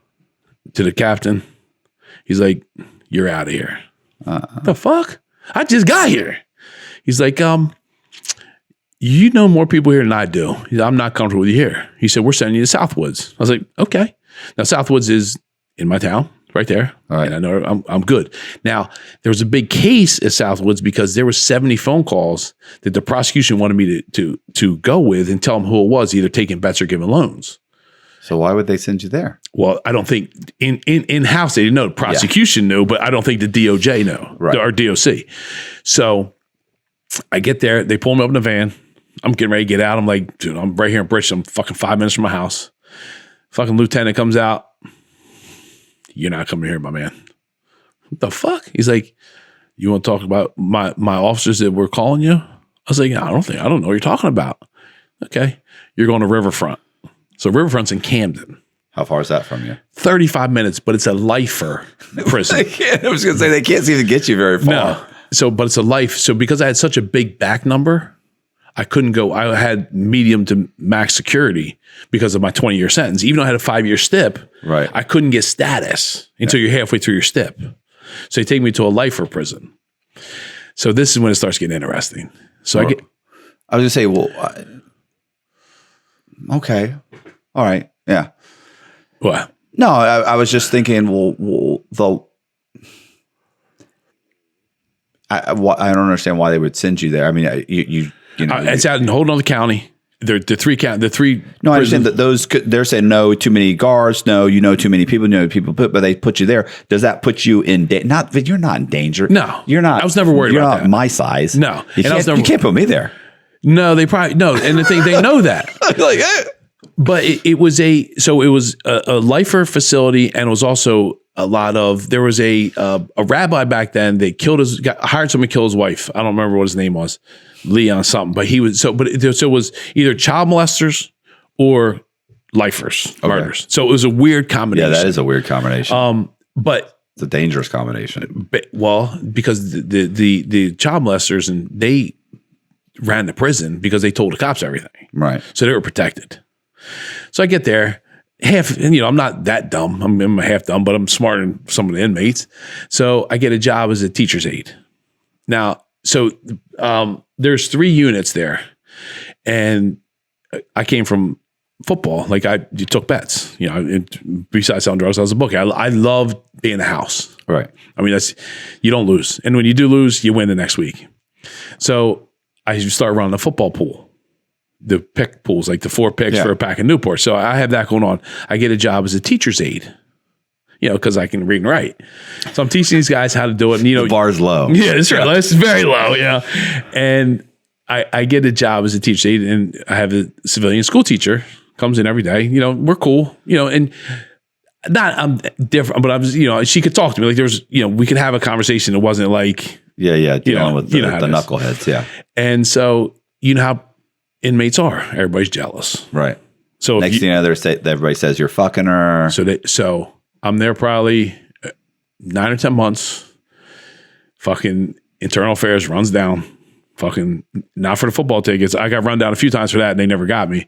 to the captain. He's like, you're out of here. The fuck? I just got here. He's like, you know more people here than I do. He said, I'm not comfortable with you here. He said, we're sending you to Southwoods. I was like, okay. Now, Southwoods is in my town, right there. All right. And I know I'm good. Now, there was a big case at Southwoods because there was 70 phone calls that the prosecution wanted me to go with and tell them who it was, either taking bets or giving loans. So why would they send you there? Well, I don't think in-house they didn't know. The prosecution knew, but I don't think the DOJ knew, right. Or DOC. So I get there. They pull me up in the van. I'm getting ready to get out. I'm like, dude, I'm right here in Bridge. I'm fucking 5 minutes from my house. Fucking lieutenant comes out. You're not coming here, my man. What the fuck? He's like, you want to talk about my officers that were calling you? I was like, I don't know what you're talking about. Okay. You're going to Riverfront. So Riverfront's in Camden. How far is that from you? 35 minutes, but it's a lifer prison. I was going to say, they can't seem to get you very far. No. So, but it's a life. So because I had such a big back number, I couldn't go. I had medium to max security because of my 20-year sentence. Even though I had a 5-year stip, right. I couldn't get status until you're halfway through your stip. So they take me to a lifer prison. So this is when it starts getting interesting. So I was going to say, well, okay. All right. Yeah. What? No, I was just thinking, I don't understand why they would send you there. I mean, you know, it's out in Holden County. The three. No, I understand that they're saying no, too many guards. No, too many people. But they put you there. Does that put you in danger? You're not in danger. No, you're not. I was never worried about that. You're not my size. No, you can't put me there. No, they probably no. And the thing, they know that. Like, but it was a lifer facility, and it was also a lot of, there was a rabbi back then that hired someone to kill his wife. I don't remember what his name was, Leon something, but he was, it was either child molesters or lifers, murders. So it was a weird combination. Yeah, that is a weird combination. But it's a dangerous combination. Well, because the child molesters, and they ran the prison because they told the cops everything. Right. So they were protected. So I get there, I'm not that dumb. I'm half dumb, but I'm smarter than some of the inmates. So I get a job as a teacher's aide. Now, so there's 3 units there, and I came from football. Like you took bets, besides selling drugs, I was a bookie. I loved being in the house. Right. I mean, you don't lose. And when you do lose, you win the next week. So I started running the football pool. the pick pools, like the 4 picks for a pack of Newport. So I have that going on. I get a job as a teacher's aide, because I can read and write. So I'm teaching these guys how to do it. And, The bar's low. Yeah, that's right. It's very low. Yeah. And I get a job as a teacher's aide, and I have a civilian school teacher comes in every day. We're cool, and I'm different, but I'm just, she could talk to me. Like there's, we could have a conversation. It wasn't like, dealing with the knuckleheads. Yeah. And so, how inmates are, everybody's jealous. Right. So next thing you know, everybody says you're fucking her. So I'm there probably 9 or 10 months. Fucking internal affairs runs down. Fucking not for the football tickets. I got run down a few times for that and they never got me.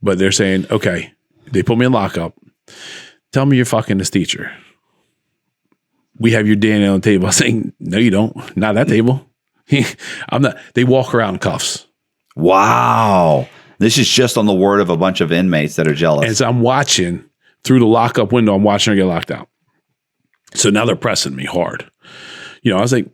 But they're saying, okay, they put me in lockup. Tell me you're fucking this teacher. We have your DNA on the table. I'm saying, no, you don't. Not that table. I'm not. They walk around in cuffs. Wow. This is just on the word of a bunch of inmates that are jealous. And so I'm watching through the lockup window. I'm watching her get locked out. So now they're pressing me hard. I was like,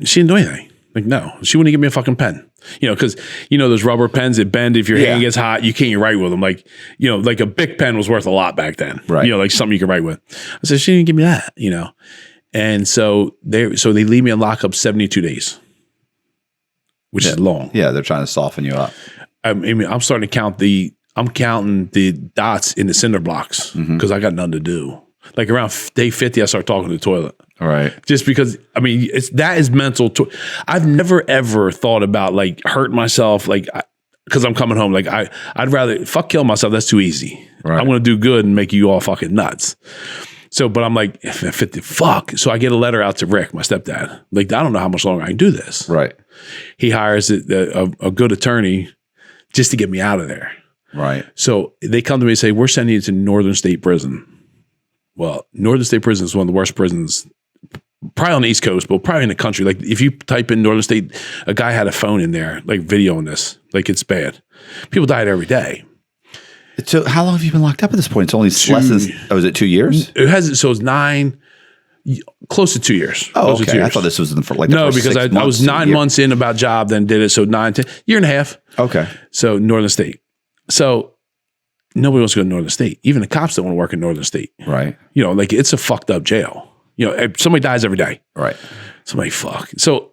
she didn't do anything. Like, no, she wouldn't give me a fucking pen. Because, those rubber pens that bend if your hand gets hot, you can't write with them. Like, like a Bic pen was worth a lot back then. Right. Like something you could write with. I said, she didn't give me that, And so they leave me in lockup 72 days, which is long. Yeah, they're trying to soften you up. I mean, I'm starting to counting the dots in the cinder blocks because I got nothing to do. Like around day 50, I start talking to the toilet. All right. Just because, that is mental. I've never ever thought about like hurting myself, like because I'm coming home. Like I'd rather kill myself. That's too easy. Right. I want to do good and make you all fucking nuts. So, but I'm like, 50, fuck. So I get a letter out to Rick, my stepdad. Like, I don't know how much longer I can do this. Right. He hires a good attorney just to get me out of there. Right. So they come to me and say, we're sending you to Northern State Prison. Well, Northern State Prison is one of the worst prisons, probably on the East Coast, but probably in the country. Like if you type in Northern State, a guy had a phone in there, like videoing this. Like it's bad. People died every day. So how long have you been locked up at this point? It's only less than, is it 2 years? So it's 9, close to 2 years. Oh, okay. 2 years. I thought this was for like no, because I was 9 months in about job, then did it. So 9, 10, year and a half. Okay. So Northern State. So nobody wants to go to Northern State. Even the cops don't want to work in Northern State. Right. Like it's a fucked up jail. Somebody dies every day. Right. Somebody fuck. So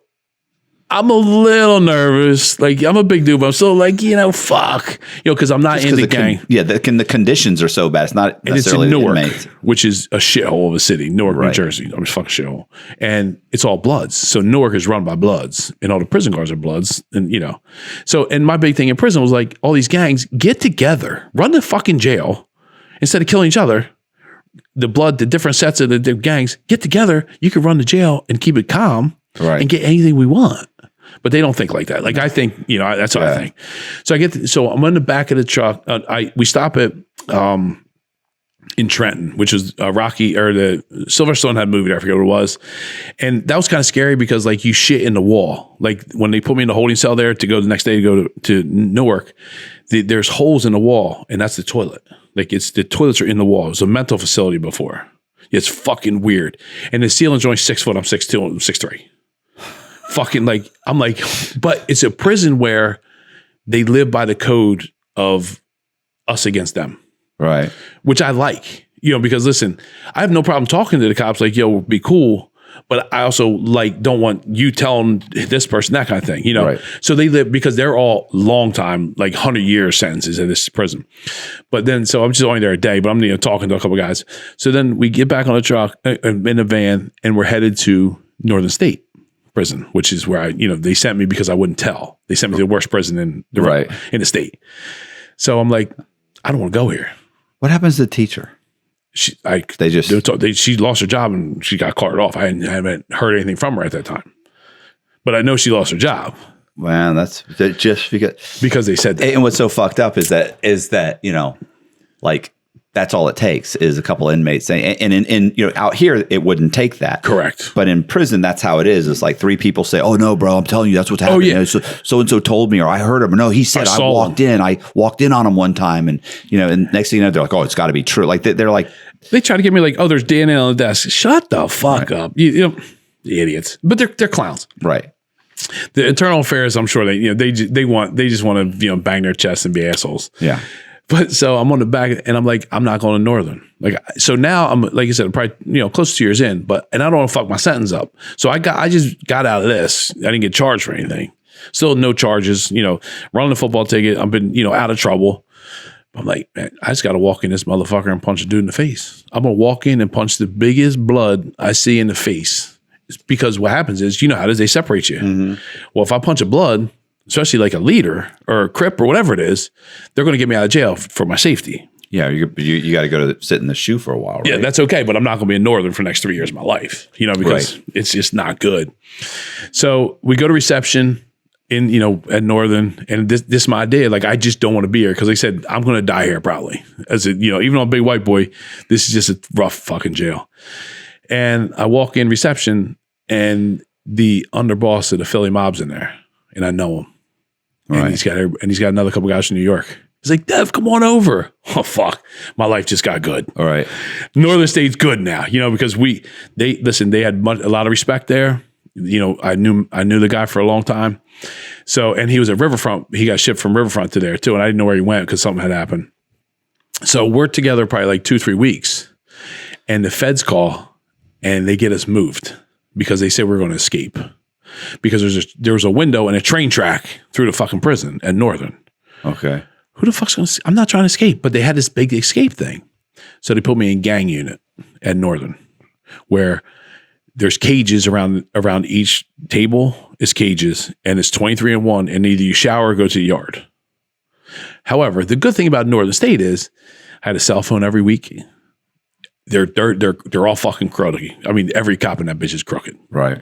I'm a little nervous. Like I'm a big dude, but I'm still like, fuck. Because I'm not in the gang. The conditions are so bad. It's not necessarily and it's in Newark, inmates. which is a shithole of a city. Newark, New Jersey. I'm just fucking shithole. And it's all Bloods. So Newark is run by Bloods, and all the prison guards are Bloods. And and my big thing in prison was like, all these gangs get together, run the fucking jail instead of killing each other. The different sets of the gangs get together. You can run the jail and keep it calm and get anything we want. But they don't think like that. Like I think, that's what I think. So I'm in the back of the truck. We stop at in Trenton, which is Rocky or the Silverstone had a movie there. I forget what it was. And that was kind of scary because like you shit in the wall. Like when they put me in the holding cell there to go the next day to go to Newark, there's holes in the wall and that's the toilet. Like the toilets are in the wall. It was a mental facility before. It's fucking weird. And the ceiling's only 6 foot. I'm 6'2", I'm 6'3". Fucking like, I'm like, but it's a prison where they live by the code of us against them. Right. Which I like, because listen, I have no problem talking to the cops like, yo, be cool. But I also like, don't want you telling this person that kind of thing, Right. So they live because they're all long time, like 100-year sentences in this prison. But then, so I'm just only there a day, but I'm talking to a couple of guys. So then we get back on the truck in a van and we're headed to Northern State Prison, which is where they sent me because I wouldn't tell. They sent me to the worst prison in the state. So I'm like, I don't want to go here. What happens to the teacher? She lost her job and she got carted off. I haven't heard anything from her at that time, but I know she lost her job. Man, that's just because they said that. And what's so fucked up is that like that's all it takes is a couple inmates saying, and in out here it wouldn't take that. Correct. But in prison, that's how it is. It's like 3 people say, "Oh no, bro, I'm telling you, that's what's happening." Oh, yeah. So and so told me, or I heard him. No, he said I walked in on him one time, and and next thing you know, they're like, "Oh, it's got to be true." Like they're like, they try to get me like, "Oh, there's DNA on the desk." Shut the fuck up, you idiots. But they're clowns, right? The internal affairs, I'm sure they just want to bang their chest and be assholes. Yeah. But so I'm on the back and I'm like, I'm not going to Northern. Like, so now I'm, like I said, probably, close to 2 years in, and I don't want to fuck my sentence up. So I just got out of this. I didn't get charged for anything. Still no charges, running the football ticket. I've been, out of trouble. I'm like, man, I just got to walk in this motherfucker and punch a dude in the face. I'm going to walk in and punch the biggest blood I see in the face. It's because what happens is, how it is, they separate you. Mm-hmm. Well, if I punch a blood, especially like a leader or a crip or whatever it is, they're going to get me out of jail for my safety. Yeah, you got to go to sit in the shoe for a while, right? Yeah, that's okay, but I'm not going to be in Northern for the next 3 years of my life, because it's just not good. So we go to reception at Northern, and this is my idea. Like, I just don't want to be here because they said I'm going to die here probably. Even though I'm a big white boy, this is just a rough fucking jail. And I walk in reception, and the underboss of the Philly mob's in there, and I know him. And he's got another couple guys from New York. He's like, Dev, come on over. Oh, fuck. My life just got good. All right. Northern State's good now, because they had a lot of respect there. I knew the guy for a long time. So, and he was at Riverfront. He got shipped from Riverfront to there too. And I didn't know where he went because something had happened. So we're together probably like 2-3 weeks, and the feds call and they get us moved because they say we're going to escape because there was a window and a train track through the fucking prison at Northern. Okay. Who the fuck's going to, I'm not trying to escape, but they had this big escape thing. So they put me in gang unit at Northern, where there's cages around each table is cages, and it's 23-1, and either you shower or go to the yard. However, the good thing about Northern State is I had a cell phone every week. They're all fucking crooked. I mean, every cop in that bitch is crooked. Right.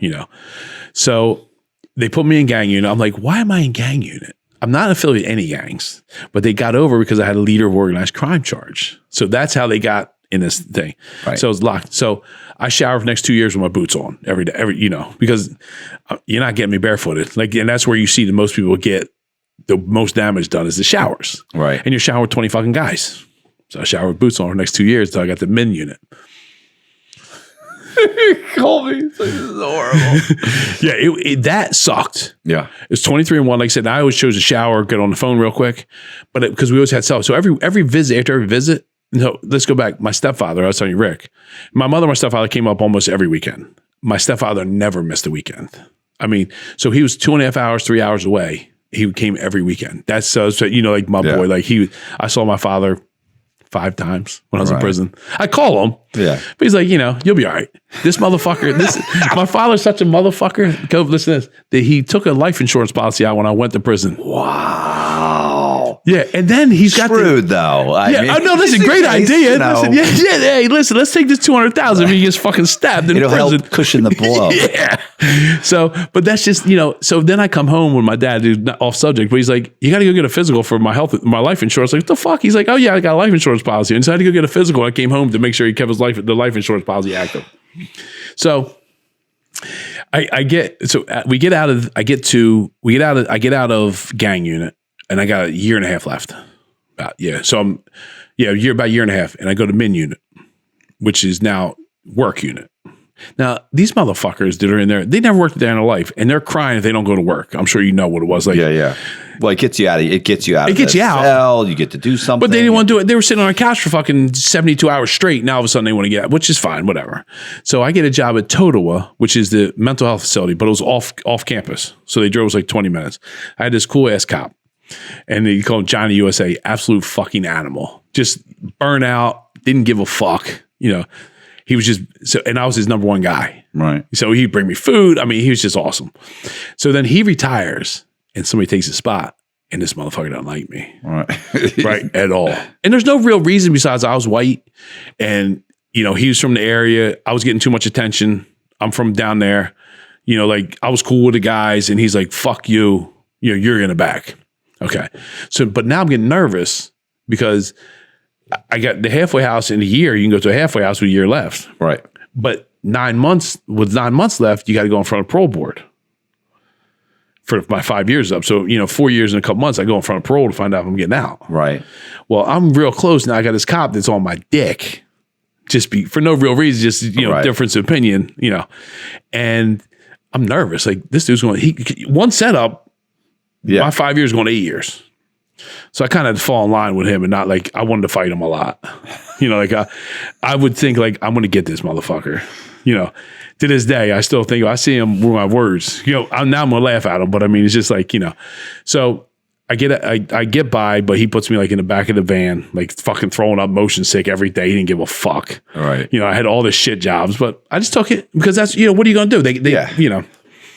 So they put me in gang unit. I'm like, why am I in gang unit? I'm not affiliated with any gangs, but they got over because I had a leader of organized crime charge. So that's how they got in this thing. Right. So it's locked. So I shower for the next 2 years with my boots on every day, because you're not getting me barefooted. And that's where you see the most people get the most damage done is the showers. Right. And you're showering with 20 fucking guys. So I shower with boots on for the next 2 years until I got the men unit. Colby, this is horrible. Yeah, that sucked. Yeah. It's 23-1. Like I said, I always chose to shower, get on the phone real quick, but because we always had cell. So after every visit, let's go back. My stepfather, I was telling you, Rick, my mother and my stepfather came up almost every weekend. My stepfather never missed a weekend. I mean, so he was 2.5 hours, 3 hours away. He came every weekend. That's so like my boy, like I saw my father 5 times when I was in prison. I call him. Yeah. But he's like, you'll be all right. This motherfucker, my father's such a motherfucker. Go listen to this. That he took a life insurance policy out when I went to prison. Wow. Yeah. And then he's got screwed though. Listen, great idea. Listen, listen, let's take this 200,000 if he gets fucking stabbed in It'll prison. help cushion the blow. Yeah. So, but that's just, so then I come home with my dad, who's not off subject, but he's like, you got to go get a physical for my life insurance. Like, what the fuck? He's like, oh yeah, I got a life insurance policy. And so I had to go get a physical. I came home to make sure he kept the life insurance policy active. So I get out of gang unit, and I got a year and a half left. So I'm about a year and a half, and I go to min unit, which is now work unit. Now, these motherfuckers that are in there, they never worked a day in their life, and they're crying if they don't go to work. I'm sure you know what it was like. Yeah. Well, it gets you out. It gets you out. You cell, you get to do something. But they didn't want to do it. They were sitting on a couch for fucking 72 hours straight. Now all of a sudden they want to get out, which is fine, whatever. So I get a job at Totowa, which is the mental health facility, but it was off campus. So they drove us like 20 minutes. I had this cool ass cop, and they called him Johnny USA, absolute fucking animal. Just burn out, didn't give a fuck. He was and I was his number one guy. Right. So he'd bring me food. I mean, he was just awesome. So then he retires, and somebody takes his spot, and this motherfucker doesn't like me. Right. Right, at all. And there's no real reason besides I was white, and, he was from the area. I was getting too much attention. I'm from down there. I was cool with the guys, and he's like, fuck you. You're in the back. Okay. So, but now I'm getting nervous because I got the halfway house in a year. You can go to a halfway house with a year left. Right. But 9 months, with 9 months left, you got to go in front of parole board for my 5 years up. So, 4 years and a couple months, I go in front of parole to find out if I'm getting out. Right. Well, I'm real close now. I got this cop that's on my dick, for no real reason, just, difference of opinion, and I'm nervous. Like this dude's going, one setup, my 5 years going to 8 years. So I kind of fall in line with him and not like, I wanted to fight him a lot. Like I would think like, I'm going to get this motherfucker. To this day, I still think I see him with my words. Now I'm going to laugh at him, but I mean, it's just like, so I get by, but he puts me like in the back of the van, like fucking throwing up motion sick every day. He didn't give a fuck. All right. I had all this shit jobs, but I just took it because that's, what are you going to do? They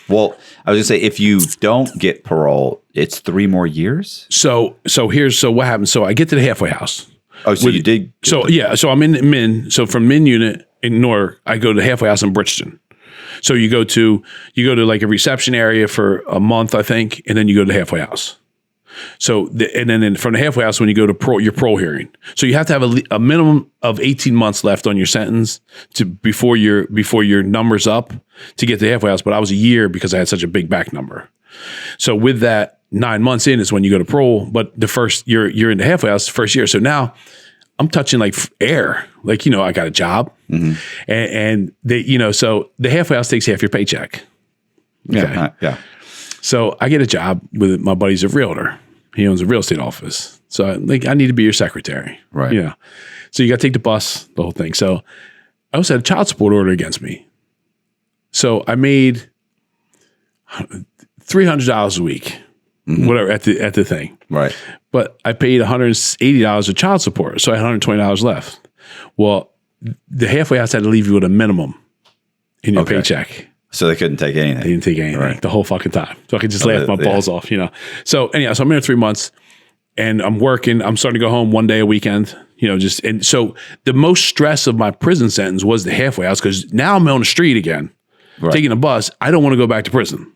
Well, I was gonna say, if you don't get parole, it's 3 more years. So what happens? So I get to the halfway house. Oh, so you did. So I'm in Min. So from Min unit in Newark, I go to the halfway house in Bridgeton. So you go to like a reception area for a month, I think, and then you go to the halfway house. So and then from the halfway house, when you go to your parole hearing, so you have to have a minimum of 18 months left on your sentence before your number's up to get to the halfway house. But I was a year because I had such a big back number. So with that, 9 months in is when you go to parole. But the first you're in the halfway house the first year. So now I'm touching like air. Like I got a job, and they so the halfway house takes half your paycheck. Okay. Yeah. So I get a job with my buddy's a realtor. He owns a real estate office. So I need to be your secretary. Right. So you got to take the bus, the whole thing. So I also had a child support order against me. So I made $300 a week, whatever at the thing. Right. But I paid $180 of child support. So I had $120 left. Well, the halfway house had to leave you with a minimum in your paycheck. So they couldn't take anything. They didn't take anything the whole fucking time. So I could just laugh my balls off, So anyhow, so I'm in 3 months and I'm working. I'm starting to go home one day a weekend, and so the most stress of my prison sentence was the halfway house because now I'm on the street again, taking a bus. I don't want to go back to prison.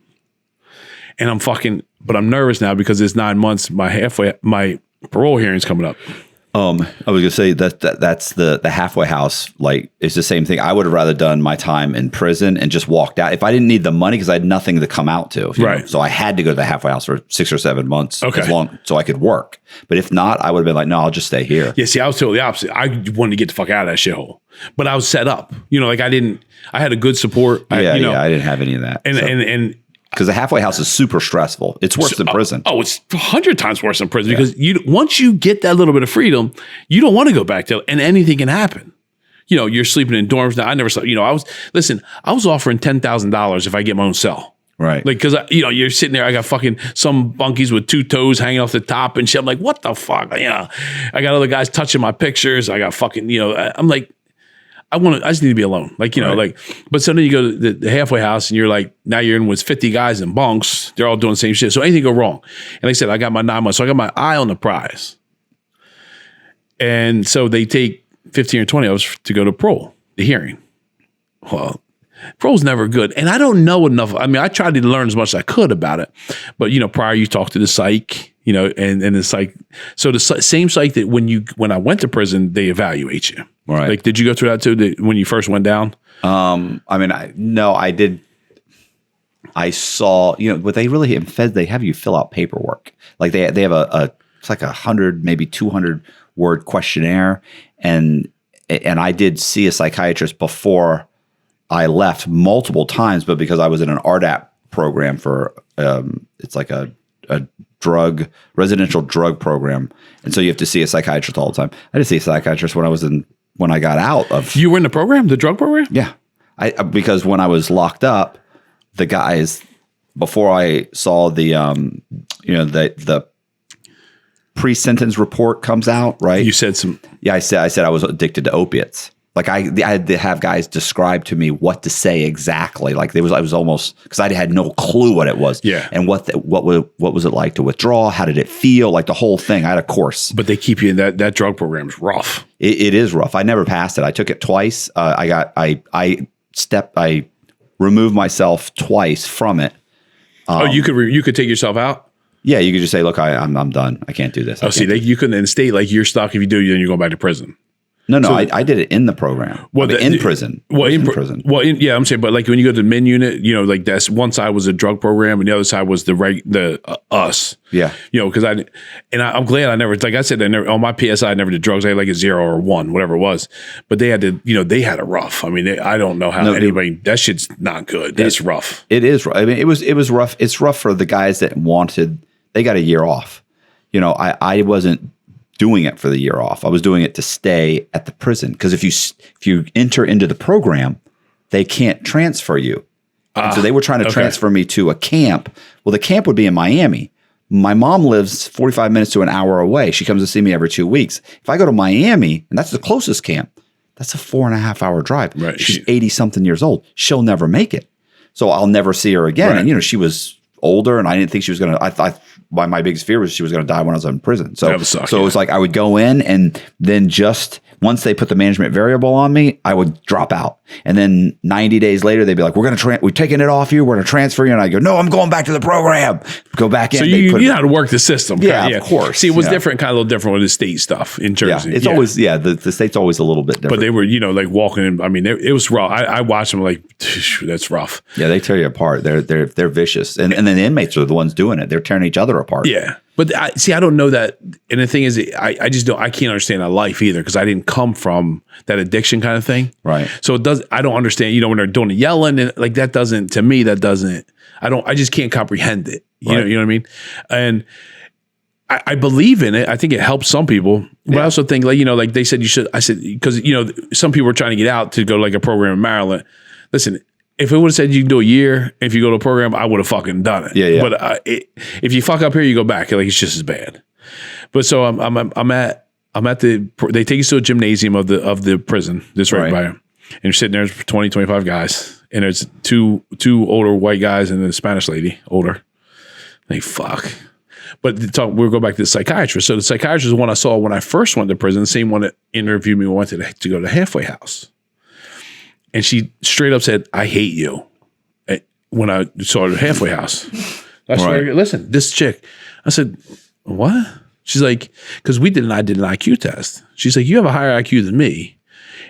And but I'm nervous now because it's 9 months. My parole hearing's coming up. I was gonna say that's the halfway house. Like it's the same thing. I would have rather done my time in prison and just walked out if I didn't need the money because I had nothing to come out to. Right. So I had to go to the halfway house for 6 or 7 months so I could work. But if not, I would have been like, no, I'll just stay here. Yeah. See, I was totally opposite. I wanted to get the fuck out of that shithole, but I was set up. I had a good support. I didn't have any of that. And because the halfway house is super stressful. It's worse than prison. Oh, it's 100 times worse than prison because once you get that little bit of freedom, you don't want to go back to, and anything can happen. You're sleeping in dorms now. I never slept. I was offering $10,000 if I get my own cell. Right. Like, because, you're sitting there, I got fucking some bunkies with 2 toes hanging off the top and shit. I'm like, what the fuck? I got other guys touching my pictures. I got fucking, I'm like, I just need to be alone. Like, but so then you go to the halfway house and you're like, now you're in with 50 guys in bunks. They're all doing the same shit. So anything go wrong. And like I said, I got my 9 months. So I got my eye on the prize. And so they take 15 or 20 hours to go to parole, the hearing. Well, parole's never good. And I don't know enough. I mean, I tried to learn as much as I could about it. But, prior you talk to the psych, and it's like, so the same psych that when I went to prison, they evaluate you. Right. Like, did you go through that too when you first went down? I did. I saw, but they really in Fed, they have you fill out paperwork. Like they have it's like 100, maybe 200 word questionnaire. And I did see a psychiatrist before I left multiple times, but because I was in an RDAP program for, it's like a residential drug program. And so you have to see a psychiatrist all the time. I did see a psychiatrist when I got out of. You were in the program, the drug program? Yeah. Because when I was locked up, the guys, before I saw the pre-sentence report comes out, right? You said some. Yeah, I said I was addicted to opiates. Like I had to have guys describe to me what to say exactly. Like I was almost, because I had no clue what it was. Yeah. And what was it like to withdraw? How did it feel? Like the whole thing. I had a course. But they keep you in that drug program is rough. It is rough. I never passed it. I took it twice. I removed myself twice from it. You could take yourself out? Yeah, you could just say, look, I'm done. I can't do this. You couldn't in state, like you're stuck. If you do, then you're going back to prison. No, I did it in the program. Well, in prison. Well, in prison. Well, I'm saying, but like when you go to the min unit, like that's one side was a drug program and the other side was us. Yeah. Because I'm glad I never, like I said, on my PSI, I never did drugs. I had like a 0 or 1, whatever it was. But they had to, they had it rough. I mean, I don't know how anybody, that shit's not good. That's rough. It is. I mean, it was rough. It's rough for the guys that they got a year off. I wasn't doing it for the year off. I was doing it to stay at the prison because if you enter into the program, they can't transfer you. And so they were trying to transfer me to a camp. Well, the camp would be in Miami. My mom lives 45 minutes to an hour away. She comes to see me every 2 weeks. If I go to Miami, and that's the closest camp, that's a 4.5 hour drive. Right. She's 80 something years old. She'll never make it. So I'll never see her again. Right. And she was older, and I didn't think she was going to. I thought my biggest fear was she was going to die when I was in prison. So, it was like I would go in, and then just once they put the management variable on me, I would drop out. And then 90 days later, they'd be like, we're taking it off you. We're going to transfer you. And I go, no, I'm going back to the program. Go back in. So you know how to work the system. Yeah, of course. See, it was different, kind of a little different with the state stuff in Jersey. Yeah, it's always, the state's always a little bit different. But they were, like walking in. I mean, it was rough. I watched them like, that's rough. Yeah, they tear you apart. They're vicious. And then the inmates are the ones doing it. They're tearing each other apart. Yeah. But I don't know that. And the thing is, I just don't, I can't understand that life either because I didn't come from that addiction kind of thing. Right. So I don't understand, when they're doing the yelling and like that doesn't, to me, I just can't comprehend it. You know what I mean? And I believe in it. I think it helps some people, but I also think like they said you should, I said, because, some people are trying to get out to go to like a program in Maryland. Listen, if it would have said you can do a year, if you go to a program, I would have fucking done it. Yeah. But if you fuck up here, you go back. Like it's just as bad. But so I'm at they take us to a gymnasium of the prison that's right by him, and you're sitting there for 20, 25 guys, and there's two older white guys and a Spanish lady, older. They fuck. But we'll go back to the psychiatrist. So the psychiatrist is the one I saw when I first went to prison, the same one that interviewed me when I went to go to the halfway house. And she straight up said, I hate you when I saw her at the halfway house. I said, listen, this chick. I said, what? She's like, because I did an IQ test. She's like, you have a higher IQ than me.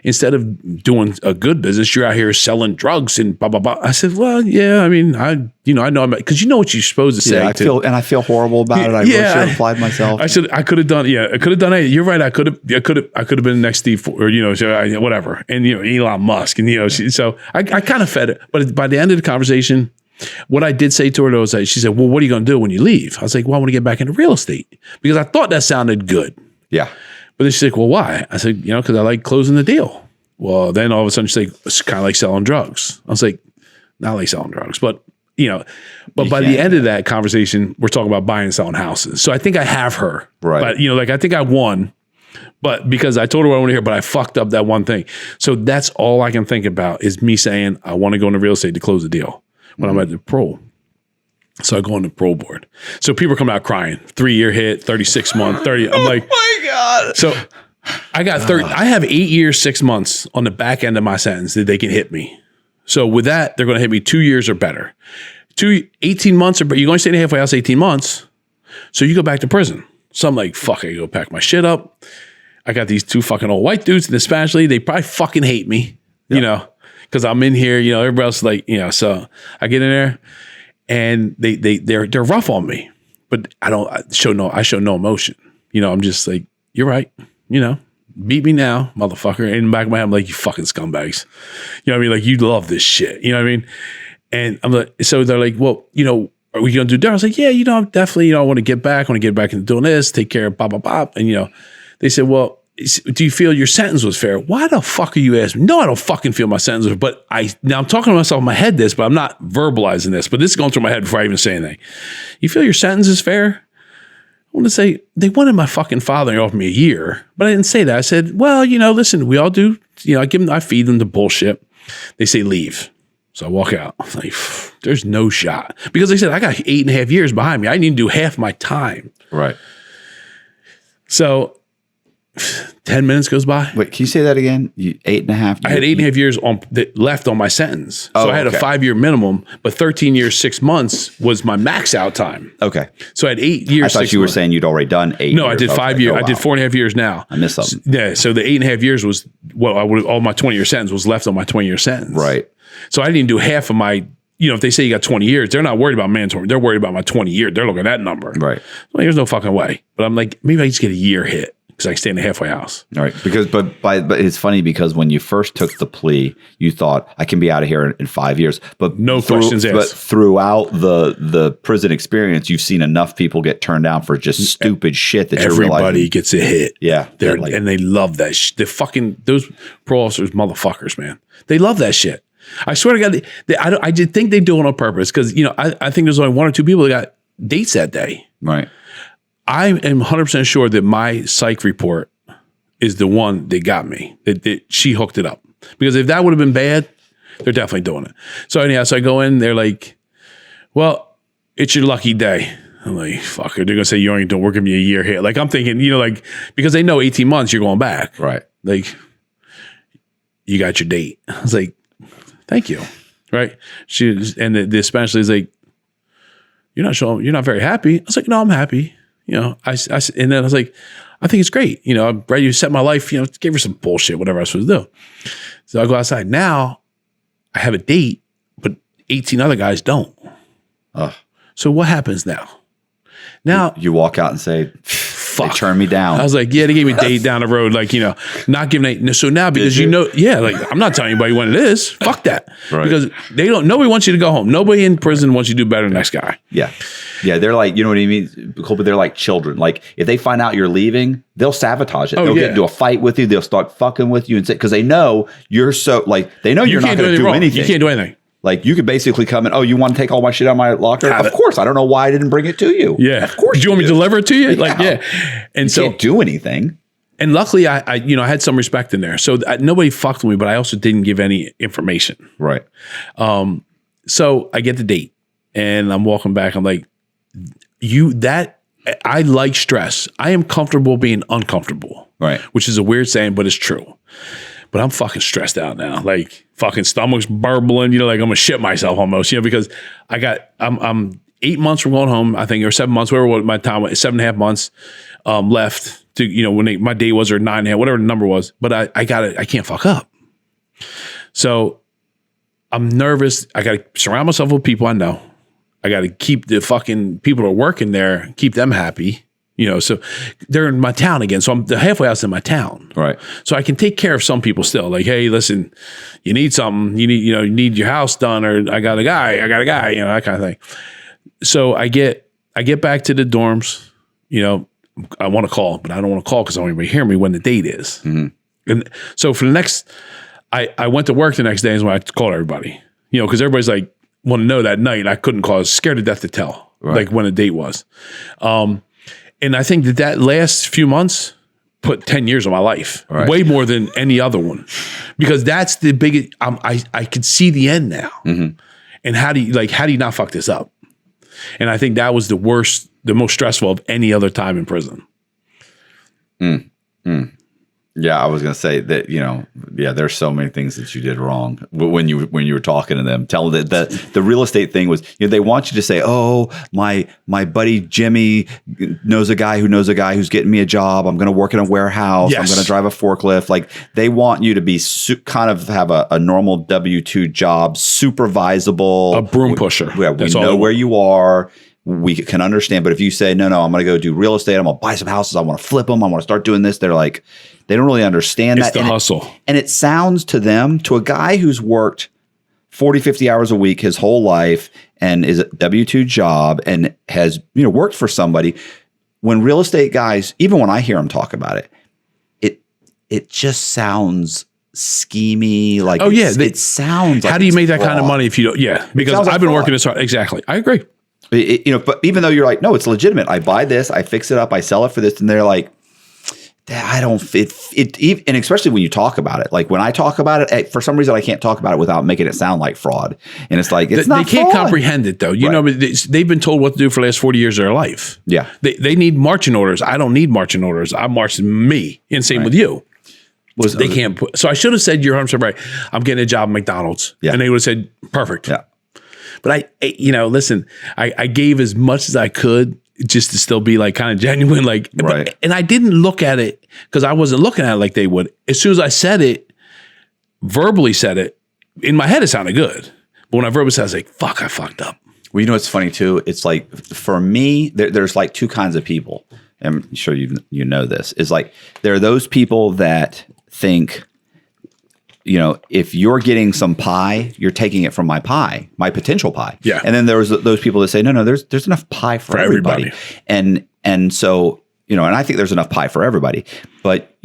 Instead of doing a good business, you're out here selling drugs and blah, blah, blah. I said, well, yeah, I mean, I know, because you know what you're supposed to say. Yeah, I feel horrible about it. I wish I applied myself. I said, I could have done it. You're right. I could have been next Steve, or, whatever. And, Elon Musk. And, so I kind of fed it. But by the end of the conversation, what I did say to her, though, is she said, well, what are you going to do when you leave? I was like, well, I want to get back into real estate because I thought that sounded good. Yeah. But then she's like, well, why? I said, because I like closing the deal. Well, then all of a sudden she's like, it's kind of like selling drugs. I was like, not like selling drugs, but, but by the end of that conversation, we're talking about buying and selling houses. So I think I have her. Right. But, I think I won, but because I told her what I want to hear, but I fucked up that one thing. So that's all I can think about is me saying, I want to go into real estate to close the deal when I'm at the parole. So I go on the parole board. So people are coming out crying, 3-year hit, 36 month, 30. I'm like, oh my God. So I got 30. I have 8 years, 6 months on the back end of my sentence that they can hit me. So with that, they're going to hit me 2 years or better. 18 months or better. You're going to stay in the halfway house 18 months. So you go back to prison. So I'm like, fuck, I go pack my shit up. I got these 2 fucking old white dudes in the Spanish lady. They probably fucking hate me, because I'm in here, everybody else is like, so I get in there and they're rough on me, but I show no emotion. I'm just like, you're right. Beat me now, motherfucker. And in the back of my head, I'm like, you fucking scumbags. You know what I mean? Like, you love this shit. You know what I mean? And I'm like, so they're like, well, are we going to do that? I was like, yeah, I'm definitely, I want to get back into doing this, take care of blah, blah, blah. And, they said, well, do you feel your sentence was fair? Why the fuck are you asking me? No, I don't fucking feel my sentence was fair. But now I'm talking to myself in my head but I'm not verbalizing this, but this is going through my head before I even say anything. You feel your sentence is fair? I want to say they wanted my fucking father to offer me a year, but I didn't say that. I said, well, listen, we all do, I feed them the bullshit. They say leave. So I walk out. I'm like, there's no shot. Because they said, I got 8.5 years behind me. I need to do half my time. Right. So 10 minutes goes by. Wait, can you say that again? 8.5. I had 8.5 years left on my sentence. So I had a 5-year minimum, but 13 years, 6 months was my max out time. Okay. So I had 8 years. I thought you were saying you'd already done 8 No, years. I did 5 years. I did 4.5 years now. I missed something. Yeah. So the 8.5 years was all my 20-year sentence was left on my 20-year sentence. Right. So I didn't even do half of my, if they say you got 20 years, they're not worried about mandatory. They're worried about my 20 years. They're looking at that number. Right. Well, there's no fucking way. But I'm like, maybe I just get a year hit because I stay in the halfway house. All right. But it's funny because when you first took the plea, you thought I can be out of here in 5 years. But questions asked. But throughout the prison experience, you've seen enough people get turned down for just stupid shit that everybody gets a hit. Yeah. And they love that shit. Those parole officers, motherfuckers, man. They love that shit. I swear to God, I did think they do it on purpose because, I think there's only 1 or 2 people that got dates that day. Right. I am 100% sure that my psych report is the one that got me, that she hooked it up. Because if that would have been bad, they're definitely doing it. So anyhow, I go in, they're like, well, it's your lucky day. I'm like, fuck it. They're going to say, you ain't doing, we're giving you a year here. Like, I'm thinking, because they know 18 months, you're going back. Right. Like, you got your date. I was like, thank you. Right. And the Spanish lady's like, you're not very happy. I was like, no, I'm happy. And then I was like, I think it's great. I'm ready to set my life, gave her some bullshit, whatever I was supposed to do. So I go outside. Now I have a date, but 18 other guys don't. So what happens now? Now you walk out and say, fuck, they turned me down. I was like, yeah, they gave me a date down the road. Like, not giving a, so now because I'm not telling anybody when it is. Fuck that. Right. Because nobody wants you to go home. Nobody in prison wants you to do better than the next guy. Yeah. Yeah. They're like, you know what I mean? But they're like children. Like if they find out you're leaving, they'll sabotage it. They'll get into a fight with you. They'll start fucking with you and say, because they know you're so they know you're not going to do anything. You can't do anything. Like you could basically come in, you want to take all my shit out of my locker? Of course. I don't know why I didn't bring it to you. Yeah. Of course. Do you want me to deliver it to you? Yeah. Like, yeah. And you can't do anything. And luckily I had some respect in there. So nobody fucked with me, but I also didn't give any information. Right. So I get the date and I'm walking back. I'm like, I like stress. I am comfortable being uncomfortable. Right. Which is a weird saying, but it's true. But I'm fucking stressed out now. Like fucking stomach's burbling, like I'm gonna shit myself almost, because I'm 8 months from going home, I think, or 7 months, whatever my time was, 7.5 months left to, when my day was, or 9.5, whatever the number was. But I can't fuck up. So I'm nervous. I gotta surround myself with people I know. I gotta keep the fucking people that are working there, keep them happy. So they're in my town again. So I'm the halfway house in my town. Right. So I can take care of some people still. Like, hey, listen, you need something. You need your house done, or I got a guy, that kind of thing. So I get back to the dorms. I want to call, but I don't want to call because I don't want anybody to hear me when the date is. Mm-hmm. And so for the next, I went to work the next day is when I called everybody. Because everybody's like, want to know that night. I couldn't call. I was scared to death to tell, like when the date was. And I think that last few months put 10 years of my life, way more than any other one, because that's the biggest. I could see the end now. Mm-hmm. And how do you not fuck this up? And I think that was the worst, the most stressful of any other time in prison. Yeah, I was going to say that, there's so many things that you did wrong when you were talking to them. Tell them that the real estate thing was, they want you to say, oh, my buddy Jimmy knows a guy who's getting me a job. I'm going to work in a warehouse. Yes. I'm going to drive a forklift. Like they want you to be kind of have a normal W-2 job, supervisable. A broom pusher. We know where you are. We can understand. But if you say, no, I'm going to go do real estate. I'm going to buy some houses. I want to flip them. I want to start doing this. They're like, they don't really understand it's that. The hustle. And it sounds to them, to a guy who's worked 40, 50 hours a week his whole life and is a W-2 job and has, worked for somebody. When real estate guys, even when I hear them talk about it just sounds schemy. Like, it sounds like, how do you make that kind of money if you don't? Yeah, because I've been working this hard. Exactly. I agree. But even though you're like, no, it's legitimate. I buy this, I fix it up, I sell it for this. And they're like, I don't and especially when you talk about it, like when I talk about it, for some reason I can't talk about it without making it sound like fraud. And it's like, it's not they can't fraud. comprehend it though. You know, they've been told what to do for the last 40 years of their life. Yeah. They need marching orders. I don't need marching orders. I march me. And same with you. They can't put, so I should have said, you're 100% right. I'm getting a job at McDonald's. Yeah. And they would have said, perfect. Yeah. But listen, I gave as much as I could just to still be like kind of genuine. Like, right. And I didn't look at it because I wasn't looking at it like they would. As soon as I said it, verbally said it, in my head it sounded good. But when I verbally said it, I was like, fuck, I fucked up. Well, you know what's funny too? It's like, for me, there's like two kinds of people. I'm sure you know this. Is like, there are those people that think, you know, if you're getting some pie, you're taking it from my pie, my potential pie. Yeah. And then there's those people that say, no, there's enough pie for everybody. And so, you know, and I think there's enough pie for everybody. But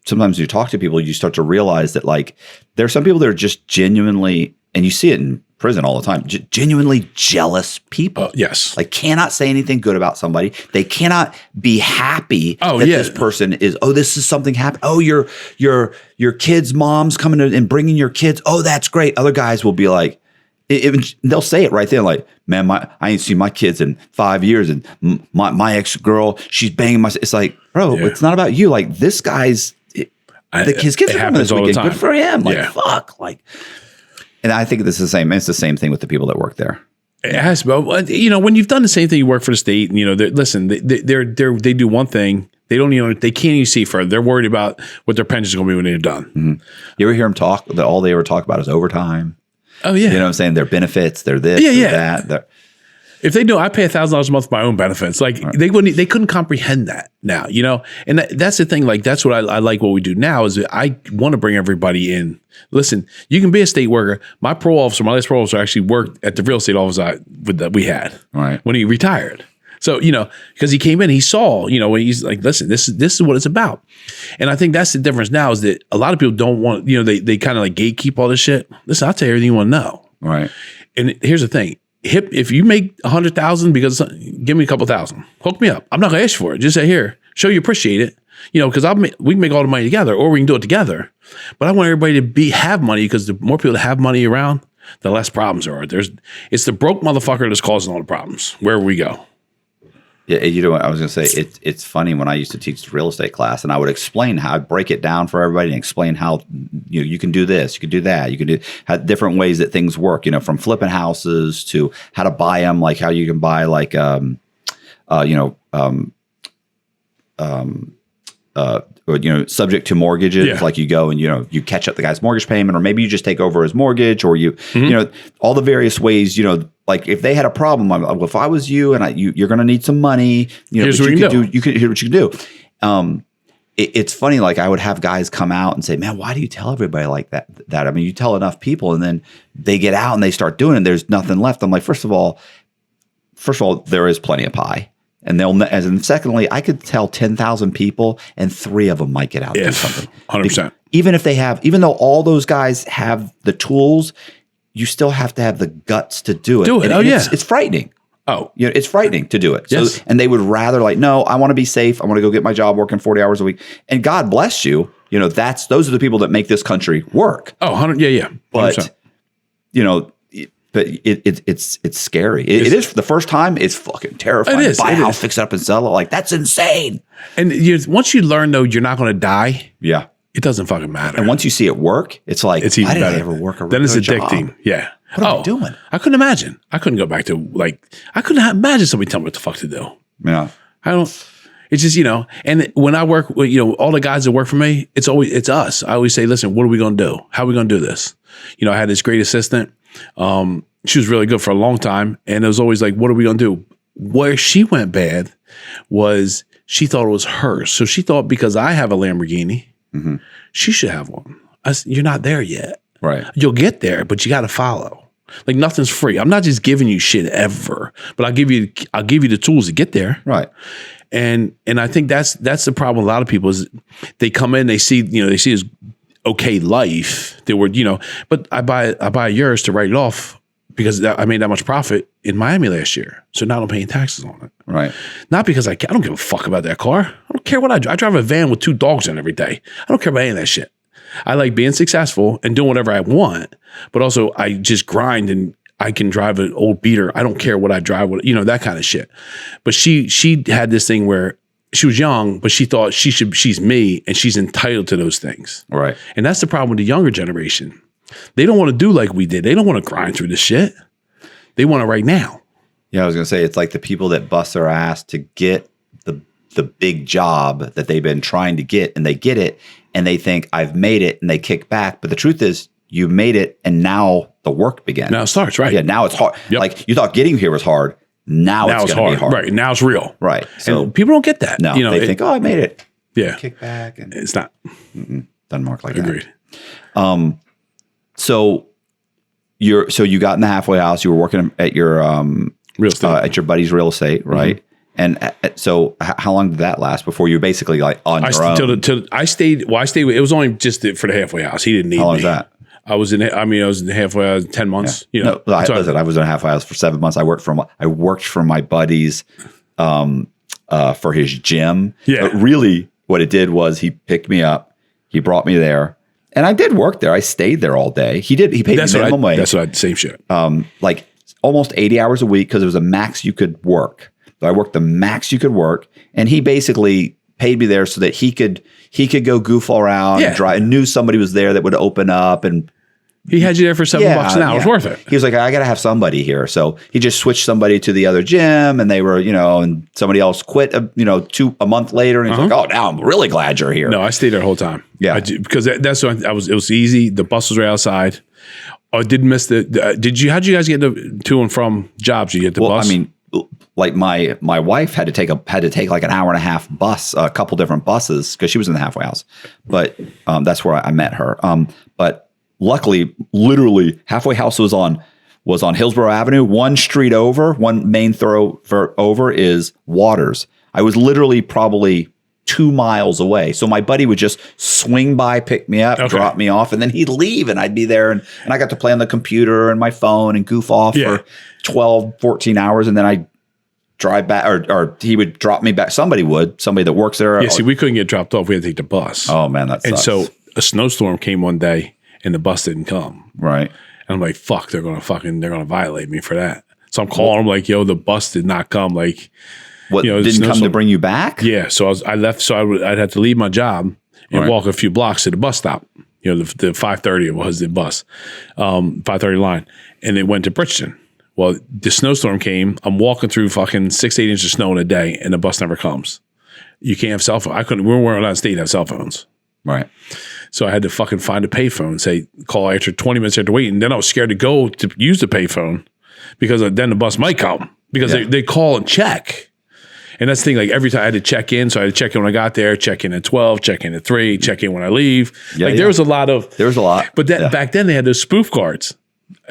sometimes you talk to people, you start to realize that like there are some people that are just genuinely, and you see it in prison all the time, genuinely jealous people. Yes. Like cannot say anything good about somebody. They cannot be happy that this person is, this is something happened. Oh, your kid's mom's coming and bringing your kids. Oh, that's great. Other guys will be like, they'll say it right there. Like, man, I ain't seen my kids in 5 years. And my ex-girl, she's banging my, it's like, bro, it's not about you. Like this guy's, his kids are coming this weekend. Good for him. Like, fuck. Like, and I think this is the same. It's the same thing with the people that work there. It has, but you know, when you've done the same thing, you work for the state, and you know, they do one thing. They don't even, they can't even see further. They're worried about what their pension is going to be when they're done. Mm-hmm. You ever hear them talk that all they ever talk about is overtime? Oh yeah, you know what I'm saying? Their benefits, they're this, that. If they do, I pay $1,000 a month for my own benefits. Like they couldn't comprehend that now, you know. And that's the thing. Like that's what I like. What we do now is that I want to bring everybody in. Listen, you can be a state worker. My last parole officer actually worked at the real estate office that we had when he retired. So you know, because he came in, he saw, you know, when he's like, listen, this is what it's about. And I think that's the difference now is that a lot of people don't want, you know, they kind of like gatekeep all this shit. Listen, I'll tell you everything you want to know. Right. And here's the thing. If you make 100,000 because give me a couple thousand, hook me up. I'm not gonna ask you for it. Just say here, show you appreciate it. You know, because we can make all the money together, or we can do it together. But I want everybody to have money because the more people that have money around, the less problems there are. It's the broke motherfucker that's causing all the problems wherever we go. Yeah, you know what I was going to say? It's funny when I used to teach real estate class, and I would explain how I'd break it down for everybody and explain how you can do this, you can do that, you can do how different ways that things work. You know, from flipping houses to how to buy them, like how you can buy like subject to mortgages, like you go and you catch up the guy's mortgage payment, or maybe you just take over his mortgage, or you know all the various ways. You know, like if they had a problem, I'm like, well, if I was you and you're going to need some money, you know, here's what you could hear what you can do. It's funny. Like I would have guys come out and say, man, why do you tell everybody like that? I mean, you tell enough people and then they get out and they start doing it. There's nothing left. I'm like, first of all, there is plenty of pie. And secondly, I could tell 10,000 people and 3 of them might get out and do something. 100%. Even though all those guys have the tools, you still have to have the guts to do it. It's frightening. Oh, you know, it's frightening to do it. Yes. So, and they would rather like, no, I want to be safe. I want to go get my job working 40 hours a week. And God bless you. You know, those are the people that make this country work. Oh, 100. Yeah. 100%. But, you know, it's scary. It is for the first time. It's fucking terrifying. It is. Buy a house, fix it up, and sell it. Like that's insane. And once you learn though, you're not going to die. Yeah, it doesn't fucking matter. And once you see it work, it's like, it's even better. I ever work a then it's addicting. Job? Yeah. What am I doing? I couldn't imagine. I couldn't go back to I couldn't imagine somebody telling me what the fuck to do. Yeah. I don't. It's just, you know, and when I work with, you know, all the guys that work for me, it's us. I always say, listen, what are we going to do? How are we going to do this? You know, I had this great assistant. She was really good for a long time. And it was always like, what are we going to do? Where she went bad was she thought it was hers. So she thought because I have a Lamborghini, she should have one. You're not there yet. Right. You'll get there, but you got to follow. Like nothing's free. I'm not just giving you shit ever, but I'll give you the tools to get there. Right. And I think that's the problem. A lot of people is they come in, they see this okay life. They were, you know, but I buy yours to write it off because I made that much profit in Miami last year. So now I'm paying taxes on it. Right. Not because I don't give a fuck about that car. I don't care what I drive. I drive a van with 2 dogs in every day. I don't care about any of that shit. I like being successful and doing whatever I want, but also I just grind and I can drive an old beater. I don't care what I drive, that kind of shit. But she had this thing where she was young, but she thought she's me and she's entitled to those things. Right. And that's the problem with the younger generation. They don't want to do like we did. They don't want to grind through this shit. They want it right now. Yeah, I was going to say, it's like the people that bust their ass to get the big job that they've been trying to get, and they get it, and they think, I've made it, and they kick back. But the truth is, you made it, and now the work begins. Now it starts, right? Yeah, now it's hard. Yep. Like, you thought getting here was hard. Now it's going to be hard. Right, now it's real. Right. So and people don't get that. no, they think, I made it. Yeah. Kick back. And It's not. doesn't work like Agreed. that. So you got in the halfway house. You were working at your Real estate. at your buddy's real estate, right? And so how long did that last before you were basically like on your own? I stayed. It was only just for the halfway house. He didn't need me. How long was that? I was in the halfway house 10 months. No, listen, I was in a halfway house for 7 months. I worked for my buddy's for his gym. Yeah. But really what it did was he picked me up. He brought me there. And I did work there. I stayed there all day. He paid me minimum wage. That's what I same shit. Like almost 80 hours a week because it was a max you could work. So I worked the max you could work, and he basically paid me there so that he could go goof around and drive, and knew somebody was there that would open up, and he had you there for $7 an hour. It was worth it. He was like, I got to have somebody here. So he just switched somebody to the other gym, and they were, and somebody else quit, a month later. And he's like, oh, now I'm really glad you're here. No, I stayed there the whole time. Yeah. Because that's what it was easy. The bus was right outside. I did miss how'd you guys get to and from jobs? You get the bus? I mean, like my wife had to take like an hour and a half bus, a couple different buses because she was in the halfway house. But that's where I met her. But luckily, literally, halfway house was on Hillsborough Avenue. One street over, one main thoroughfare over is Waters. I was literally probably 2 miles away. So my buddy would just swing by, pick me up, drop me off, and then he'd leave, and I'd be there. And I got to play on the computer and my phone and goof off for 12, 14 hours. And then I'd drive back, or he would drop me back. Somebody that works there. Yeah, see, we couldn't get dropped off. We had to take the bus. Oh, man, that sucks. And so a snowstorm came one day, and the bus didn't come. Right. And I'm like, fuck, they're gonna violate me for that. So I'm calling them like, yo, the bus did not come. Like, what, didn't come to bring you back? Yeah. So I left. So I'd have to leave my job and walk a few blocks to the bus stop. The 5:30 was the bus, 5:30 line, and it went to Bridgeton. Well, the snowstorm came. I'm walking through fucking 6-8 inches of snow in a day, and the bus never comes. You can't have cell phone. We weren't allowed to stay to have cell phones. Right. So I had to fucking find a payphone, say, call after 20 minutes after waiting. Then I was scared to go to use the payphone because then the bus might come because they call and check. And that's the thing, like every time I had to check in. So I had to check in when I got there, check in at 12, check in at 3, check in when I leave. There was a lot. But back then they had those spoof cards.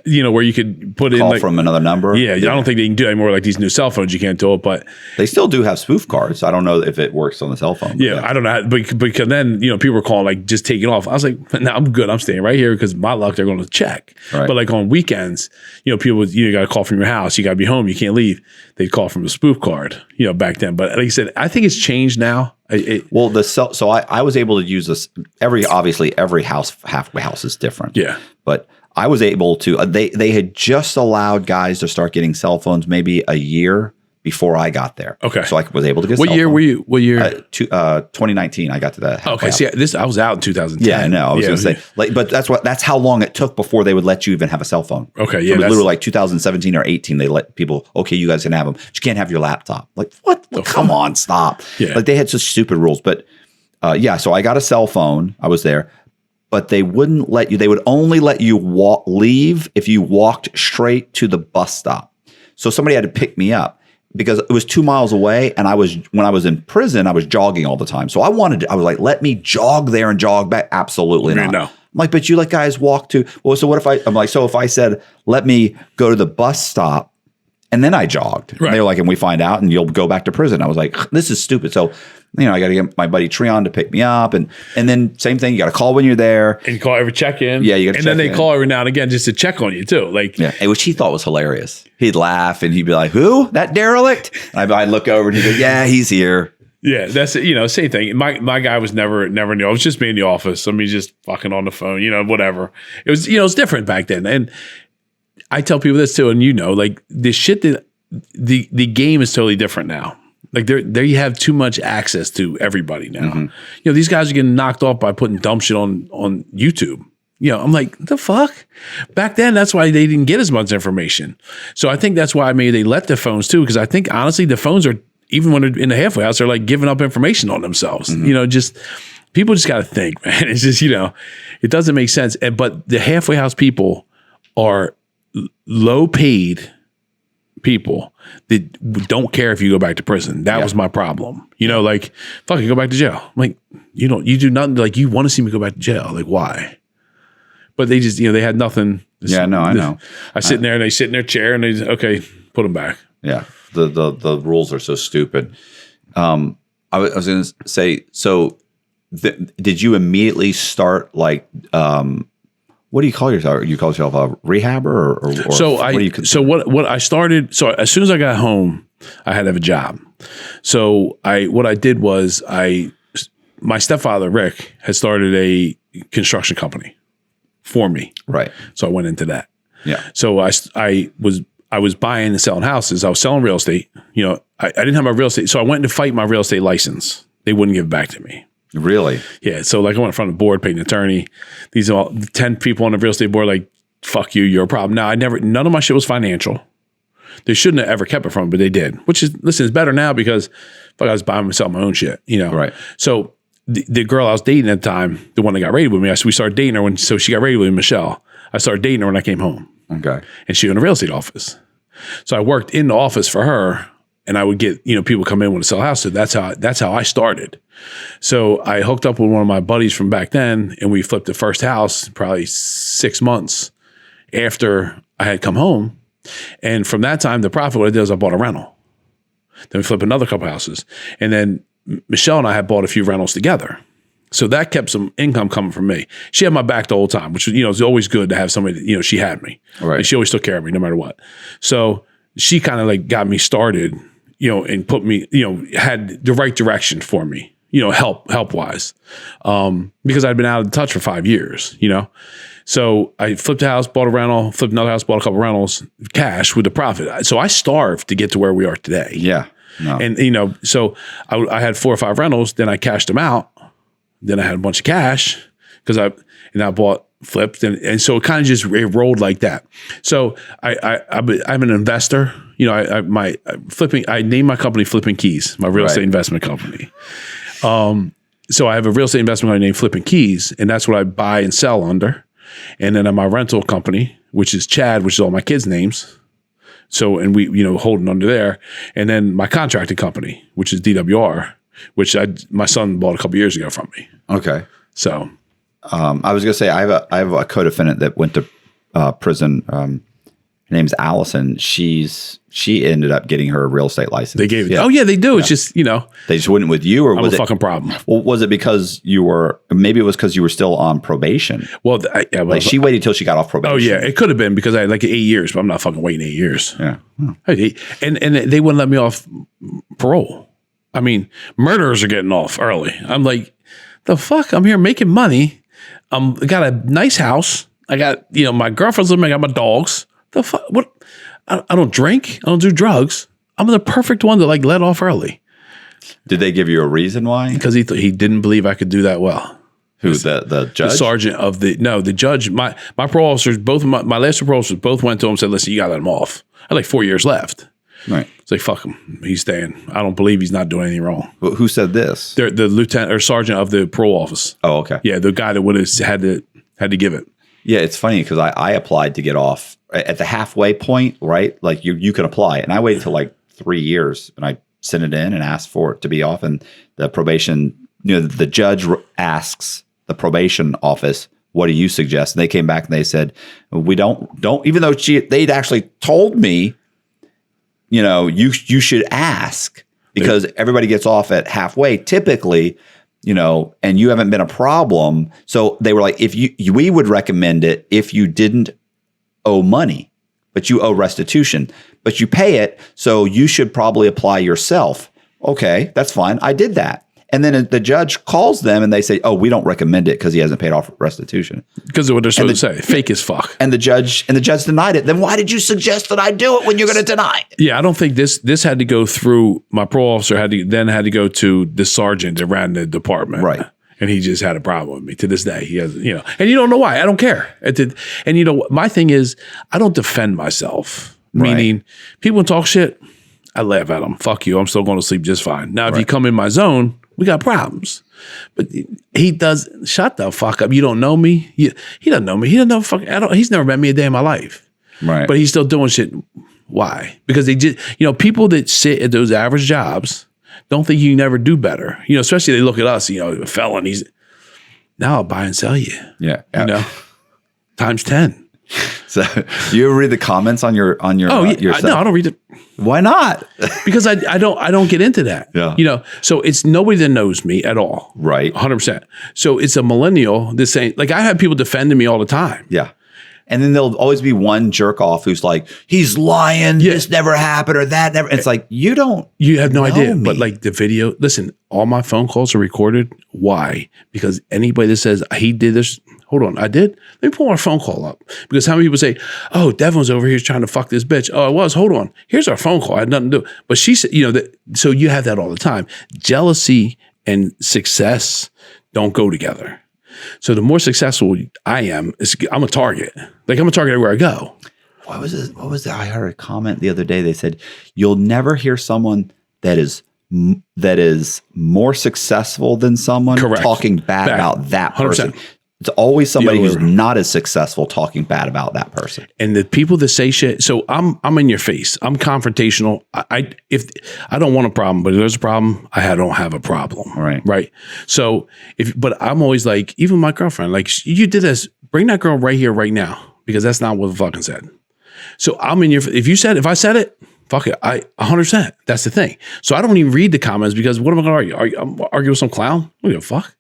Where you could put call in from another number. Yeah, I don't think they can do it anymore. Like these new cell phones, you can't do it, but they still do have spoof cards. I don't know if it works on the cell phone. Yeah, I don't know. Because then people were calling like just taking off. I was like, no, I'm good. I'm staying right here because my luck they're going to check. Right. But like on weekends, people would got to call from your house. You got to be home. You can't leave. They'd call from a spoof card. Back then. But like I said, I think it's changed now. So I was able to use this. Every halfway house is different. Yeah, but I was able to, they had just allowed guys to start getting cell phones maybe a year before I got there. Okay. So I was able to get What year were you? What year? 2019, I got to that. Okay. See, I was out in 2010. Yeah, I know. I was going to say, but that's how long it took before they would let you even have a cell phone. Okay. Yeah. It was literally like 2017 or 18. They let people, okay, you guys can have them. But you can't have your laptop. Like, what? Come on, stop. Yeah. Like they had such stupid rules. But so I got a cell phone. I was there. But they wouldn't let you. They would only let you leave if you walked straight to the bus stop. So somebody had to pick me up because it was 2 miles away. And when I was in prison, I was jogging all the time. So I was like, let me jog there and jog back. Absolutely not. No. I'm like, but you let guys walk to. Well, so what if I'm like, so if I said, let me go to the bus stop And then I jogged. Right. And they were like, and we find out and you'll go back to prison. I was like, this is stupid. So, I got to get my buddy Treon to pick me up. And then same thing, you got to call when you're there. And you call every check-in. Yeah, you got to And check then they in. call every now and again just to check on you too. Like, Yeah, which he thought was hilarious. He'd laugh and he'd be like, who? That derelict? And I'd look over and he'd go, yeah, he's here. yeah, that's same thing. My guy was never new. I was just me in the office. I mean, just fucking on the phone, whatever. It was, it's different back then. And I tell people this too, and like the shit that the game is totally different now. Like there you have too much access to everybody now. Mm-hmm. These guys are getting knocked off by putting dumb shit on YouTube. I'm like, the fuck? Back then, that's why they didn't get as much information. So I think that's why maybe they let the phones too, because I think honestly the phones are, even when they're in the halfway house, they're like giving up information on themselves. Just people just got to think, man. It's just, it doesn't make sense. But the halfway house people are low paid people that don't care if you go back to prison. That was my problem. Like, fuck, you go back to jail. I'm like, you do nothing. Like, you want to see me go back to jail. Like, why? But they just, they had nothing. Yeah, no, I know. I sit in there and they sit in their chair and they okay, put them back. Yeah. The rules are so stupid. I was going to say, so did you immediately start like, what do you call yourself? You call yourself a rehabber or so what do you consider? what I started, so as soon as I got home, I had to have a job. So what I did was my stepfather, Rick, had started a construction company for me. Right. So I went into that. Yeah. So I was buying and selling houses. I was selling real estate. I didn't have my real estate. So I went to fight my real estate license. They wouldn't give it back to me. Really? Yeah. So like I went in front of the board, paid an attorney. These are all 10 people on the real estate board, like, fuck you, you're a problem. Now none of my shit was financial. They shouldn't have ever kept it from me, but they did, which is, listen, it's better now because fuck, I was buying myself my own shit, Right. So the girl I was dating at the time, the one that got rated with me, we started dating her so she got rated with me, Michelle. I started dating her when I came home. Okay. And she was in a real estate office. So I worked in the office for her and I would get, people come in want to sell a house. So that's how I started. So I hooked up with one of my buddies from back then and we flipped the first house probably 6 months after I had come home. And from that time, the profit, what I did was I bought a rental. Then we flipped another couple houses. And then Michelle and I had bought a few rentals together. So that kept some income coming from me. She had my back the whole time, which was, it's always good to have somebody that, she had me. Right. And she always took care of me no matter what. So she kind of like got me started, and put me, had the right direction for me, help wise. Because I'd been out of touch for 5 years, So I flipped a house, bought a rental, flipped another house, bought a couple rentals, cash with the profit. So I starved to get to where we are today. Yeah. No. And, so I had 4 or 5 rentals, then I cashed them out. Then I had a bunch of cash because I bought, flipped, and so it kind of just rolled like that. So I'm an investor. I named my company Flipping Keys, my real estate investment company. So I have a real estate investment company named Flipping Keys, and that's what I buy and sell under. And then my rental company, which is Chad, which is all my kids' names. So, and we, holding under there. And then my contracting company, which is DWR, which my son bought a couple years ago from me. Okay. So, I was going to say, I have a co-defendant that went to prison. Her name's Allison. She ended up getting her real estate license. They gave it. Yeah. Oh yeah, they do. Yeah. It's just, They just went with you, or I'm was a it fucking problem? Well, was it because maybe it was because you were still on probation? Well, she waited till she got off probation. Oh yeah, it could have been because I had like 8 years, but I'm not fucking waiting 8 years. Yeah. And they wouldn't let me off parole. I mean, murderers are getting off early. I'm like, the fuck? I'm here making money. I got a nice house. I got, my girlfriend's living. I got my dogs. The fuck? What? I don't drink. I don't do drugs. I'm the perfect one to like let off early. Did they give you a reason why? Because he didn't believe I could do that well. Who, the judge? The sergeant of the judge. My parole officers, both of my last parole officers both went to him and said, listen, you got to let him off. I had like 4 years left. Right. It's like, fuck him. He's staying. I don't believe he's not doing anything wrong. Who said this? The lieutenant or sergeant of the parole office. Oh, okay. Yeah, the guy that would have had to give it. Yeah, it's funny because I applied to get off at the halfway point, right? Like you can apply. And I waited till like 3 years and I sent it in and asked for it to be off. And the probation, the judge asks the probation office, what do you suggest? And they came back and they said, we don't, even though they'd actually told me you should ask, because everybody gets off at halfway typically, and you haven't been a problem. So they were like, we would recommend it if you didn't owe money, but you owe restitution, but you pay it. So you should probably apply yourself. Okay, that's fine. I did that. And then the judge calls them and they say, oh, we don't recommend it because he hasn't paid off restitution. Because of what they're supposed to say. Fake as fuck. And the judge denied it. Then why did you suggest that I do it when you're going to deny it? Yeah, I don't think this had to go through, my parole officer had to go to the sergeant that ran the department. Right. And he just had a problem with me to this day. He has, and you don't know why. I don't care. And my thing is, I don't defend myself. Right. Meaning, people talk shit, I laugh at them. Fuck you. I'm still going to sleep just fine. Now, if you come in my zone, we got problems. But he does, shut the fuck up. You don't know me. He doesn't know me. He doesn't know he's never met me a day in my life. Right. But he's still doing shit. Why? Because they just, people that sit at those average jobs don't think you never do better. Especially they look at us, felonies. Now I'll buy and sell you. Yeah. Times 10. So you ever read the comments on your No, I don't read it. Why not? Because I don't get into that. Yeah. So it's nobody that knows me at all. Right. 100%. So it's a millennial that's saying, like, I have people defending me all the time. Yeah. And then there'll always be one jerk off who's like, he's lying. Yeah. This never happened or that never. It's like, you have no idea. Me. But like the video, listen, all my phone calls are recorded. Why? Because anybody that says he did this, hold on, I did? Let me pull our phone call up. Because how many people say, oh, Devin was over here trying to fuck this bitch. Oh, I was. Hold on. Here's our phone call. I had nothing to do. But she said, so you have that all the time. Jealousy and success don't go together. So the more successful I am, I'm a target. Like, I'm a target everywhere I go. What was it? I heard a comment the other day. They said, you'll never hear someone that is more successful than someone talking bad about that person. 100%. It's always somebody who's not as successful talking bad about that person. And the people that say shit, so I'm in your face. I'm confrontational. If I don't want a problem, but if there's a problem, I don't have a problem. Right. So but I'm always like, even my girlfriend, like, you did this, bring that girl right here, right now, because that's not what the fucking said. So I'm in your, if I said it, fuck it, 100%. That's the thing. So I don't even read the comments, because what am I going to argue? I'm arguing with some clown? I don't give a fuck.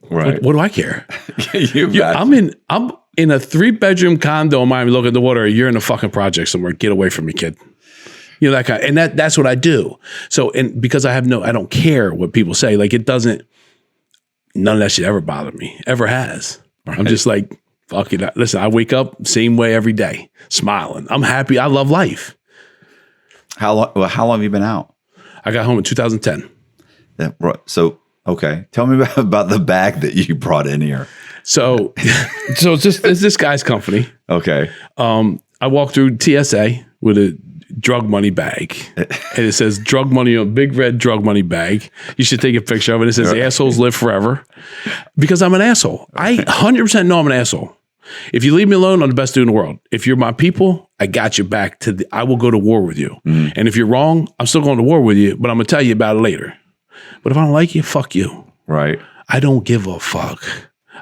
Right. What do I care? I'm in a 3-bedroom condo in Miami looking at the water. You're in a fucking project somewhere. Get away from me, kid. That kind of, and that's what I do. So, and because I don't care what people say. Like, none of that shit ever bothered me. Ever has. Right. I'm just like, fuck it. Listen, I wake up same way every day, smiling. I'm happy. I love life. How long have you been out? I got home in 2010. So, okay. Tell me about the bag that you brought in here. So it's this guy's company. Okay. I walked through TSA with a drug money bag, and it says drug money, a big red drug money bag. You should take a picture of it. It says assholes live forever, because I'm an asshole. I 100% know I'm an asshole. If you leave me alone, I'm the best dude in the world. If you're my people, I got your back. I will go to war with you. Mm. And if you're wrong, I'm still going to war with you, but I'm going to tell you about it later. But if I don't like you, fuck you. Right. I don't give a fuck.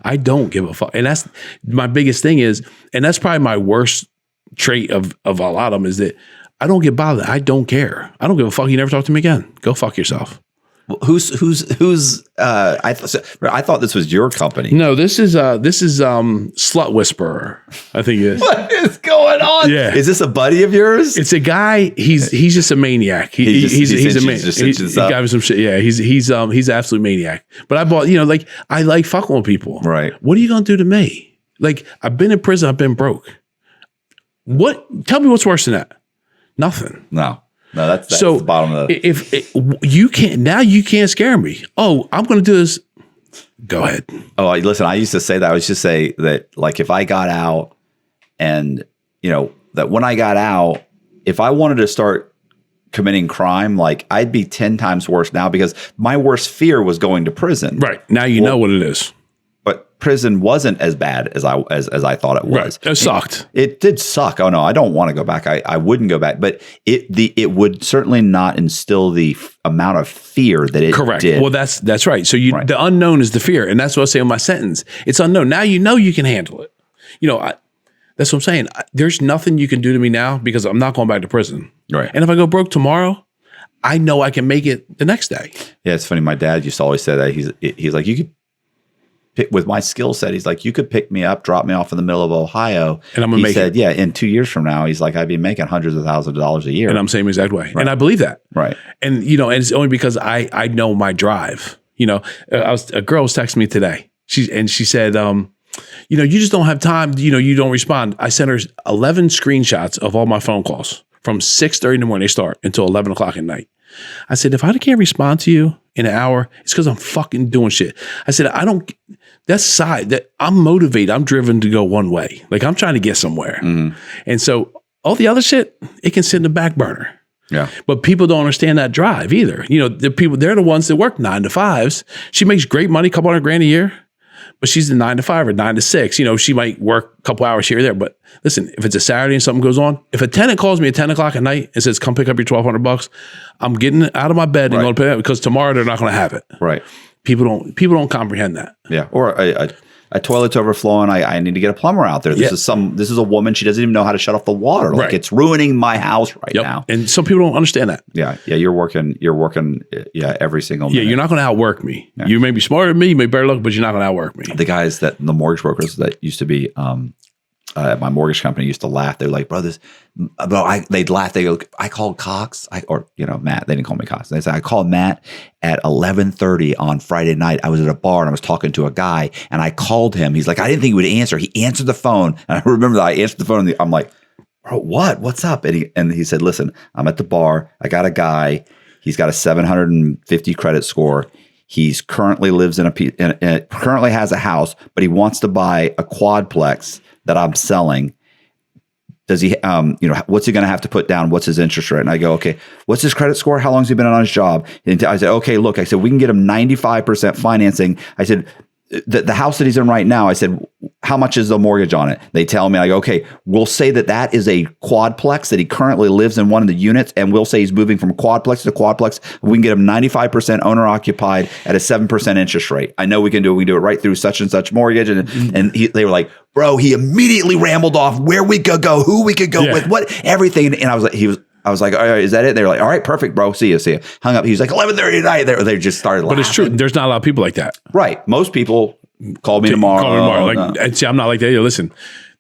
I don't give a fuck. And that's my biggest thing is, and that's probably my worst trait of a lot of them, is that I don't get bothered. I don't care. I don't give a fuck. You never talk to me again. Go fuck yourself. Who's I thought this was your company. No, this is Slut Whisperer, I think it is. What is going on? Yeah. Is this a buddy of yours? It's a guy. He's just a maniac. He's a maniac. He got me some shit. Yeah, he's an absolute maniac. But I bought, like, I like fucking with people. Right. What are you gonna do to me? Like, I've been in prison. I've been broke. Tell me what's worse than that? Nothing. No, that's so the bottom of the. If you can't scare me. Oh, I'm going to do this. Go ahead. Oh, listen, I used to say that. I used to say that, like, if I got out, and that when I got out, if I wanted to start committing crime, like, I'd be 10 times worse now, because my worst fear was going to prison. Right. Now you know what it is. But prison wasn't as bad as I thought it was. Right. It sucked. It did suck. Oh no, I don't want to go back. I wouldn't go back. But it would certainly not instill the amount of fear that it Correct. did. Well, that's right. So the unknown is the fear, and that's what I say in my sentence. It's unknown. Now you know you can handle it. That's what I'm saying. There's nothing you can do to me now because I'm not going back to prison. Right. And if I go broke tomorrow, I know I can make it the next day. Yeah, it's funny. My dad used to always say that. He's like, you could pick with my skill set. He's like, you could pick me up, drop me off in the middle of Ohio. And I'm going to make it. Yeah, in 2 years from now, he's like, I'd be making hundreds of thousands of dollars a year. And I'm the same exact way. Right. And I believe that. Right. And, and it's only because I know my drive. A girl was texting me today. She said, you just don't have time. You don't respond. I sent her 11 screenshots of all my phone calls from 6:30 in the morning. They start until 11 o'clock at night. I said, if I can't respond to you in an hour, it's because I'm fucking doing shit. I said, that I'm motivated. I'm driven to go one way. Like I'm trying to get somewhere. Mm-hmm. And so all the other shit, it can sit in the back burner. Yeah. But people don't understand that drive either. They're the ones that work 9 to 5s. She makes great money, couple $100,000 a year. But she's the 9 to 5 or 9 to 6. She might work a couple hours here or there. But listen, if it's a Saturday and something goes on, if a tenant calls me at 10 o'clock at night and says, come pick up your $1,200, I'm getting out of my bed and going to pay it because tomorrow they're not going to have it. Right. People don't comprehend that. Yeah. Or a toilet's overflowing. I need to get a plumber out there. This is a woman. She doesn't even know how to shut off the water. Like it's ruining my house right now. And some people don't understand that. Yeah. Yeah. You're working. Every single minute. Yeah. You're not going to outwork me. Yeah. You may be smarter than me. You may better look, but you're not going to outwork me. The guys the mortgage brokers that used to be, at my mortgage company used to laugh. They're like, they'd laugh. They go, I called Cox, Matt. They didn't call me Cox. They said, I called Matt at 11:30 on Friday night. I was at a bar and I was talking to a guy and I called him. He's like, I didn't think he would answer. He answered the phone. And I remember that I answered the phone and I'm like, bro, what? What's up? And he said, listen, I'm at the bar. I got a guy. He's got a 750 credit score. He's currently lives currently has a house, but he wants to buy a quadplex that I'm selling. Does he, what's he going to have to put down? What's his interest rate? And I go, okay, what's his credit score? How long's he been on his job? And I said, okay, look, I said, we can get him 95% financing. I said, the house that he's in right now, I said, how much is the mortgage on it? They tell me, I go, okay, we'll say that is a quadplex that he currently lives in one of the units. And we'll say he's moving from quadplex to quadplex. We can get him 95% owner occupied at a 7% interest rate. I know we can do it. We do it right through such and such mortgage. And they were like, bro, he immediately rambled off where we could go, who we could go with, what, everything. And I was like, I was like, all right, is that it? They were like, all right, perfect, bro. See you. Hung up. He was like, 11:30 tonight. They just started laughing. But it's true. There's not a lot of people like that. Right. Most people call me tomorrow. And see, I'm not like that. Listen,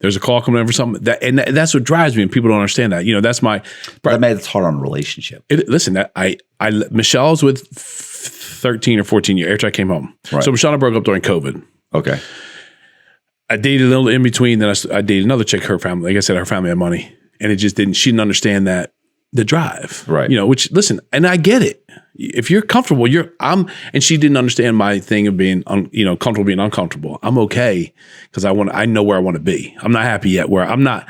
there's a call coming in for something. That's what drives me, and people don't understand that. That's my. It's hard on a relationship. Michelle's with 13 or 14 years after I came home. Right. So Michelle and I broke up during COVID. Okay. I dated a little in between. Then I dated another chick. Her family, like I said, her family had money, and it just didn't. She didn't understand that. The drive, right? Which listen, and I get it. If you're comfortable, and she didn't understand my thing of being, comfortable being uncomfortable. I'm okay because I know where I want to be. I'm not happy yet. Where I'm not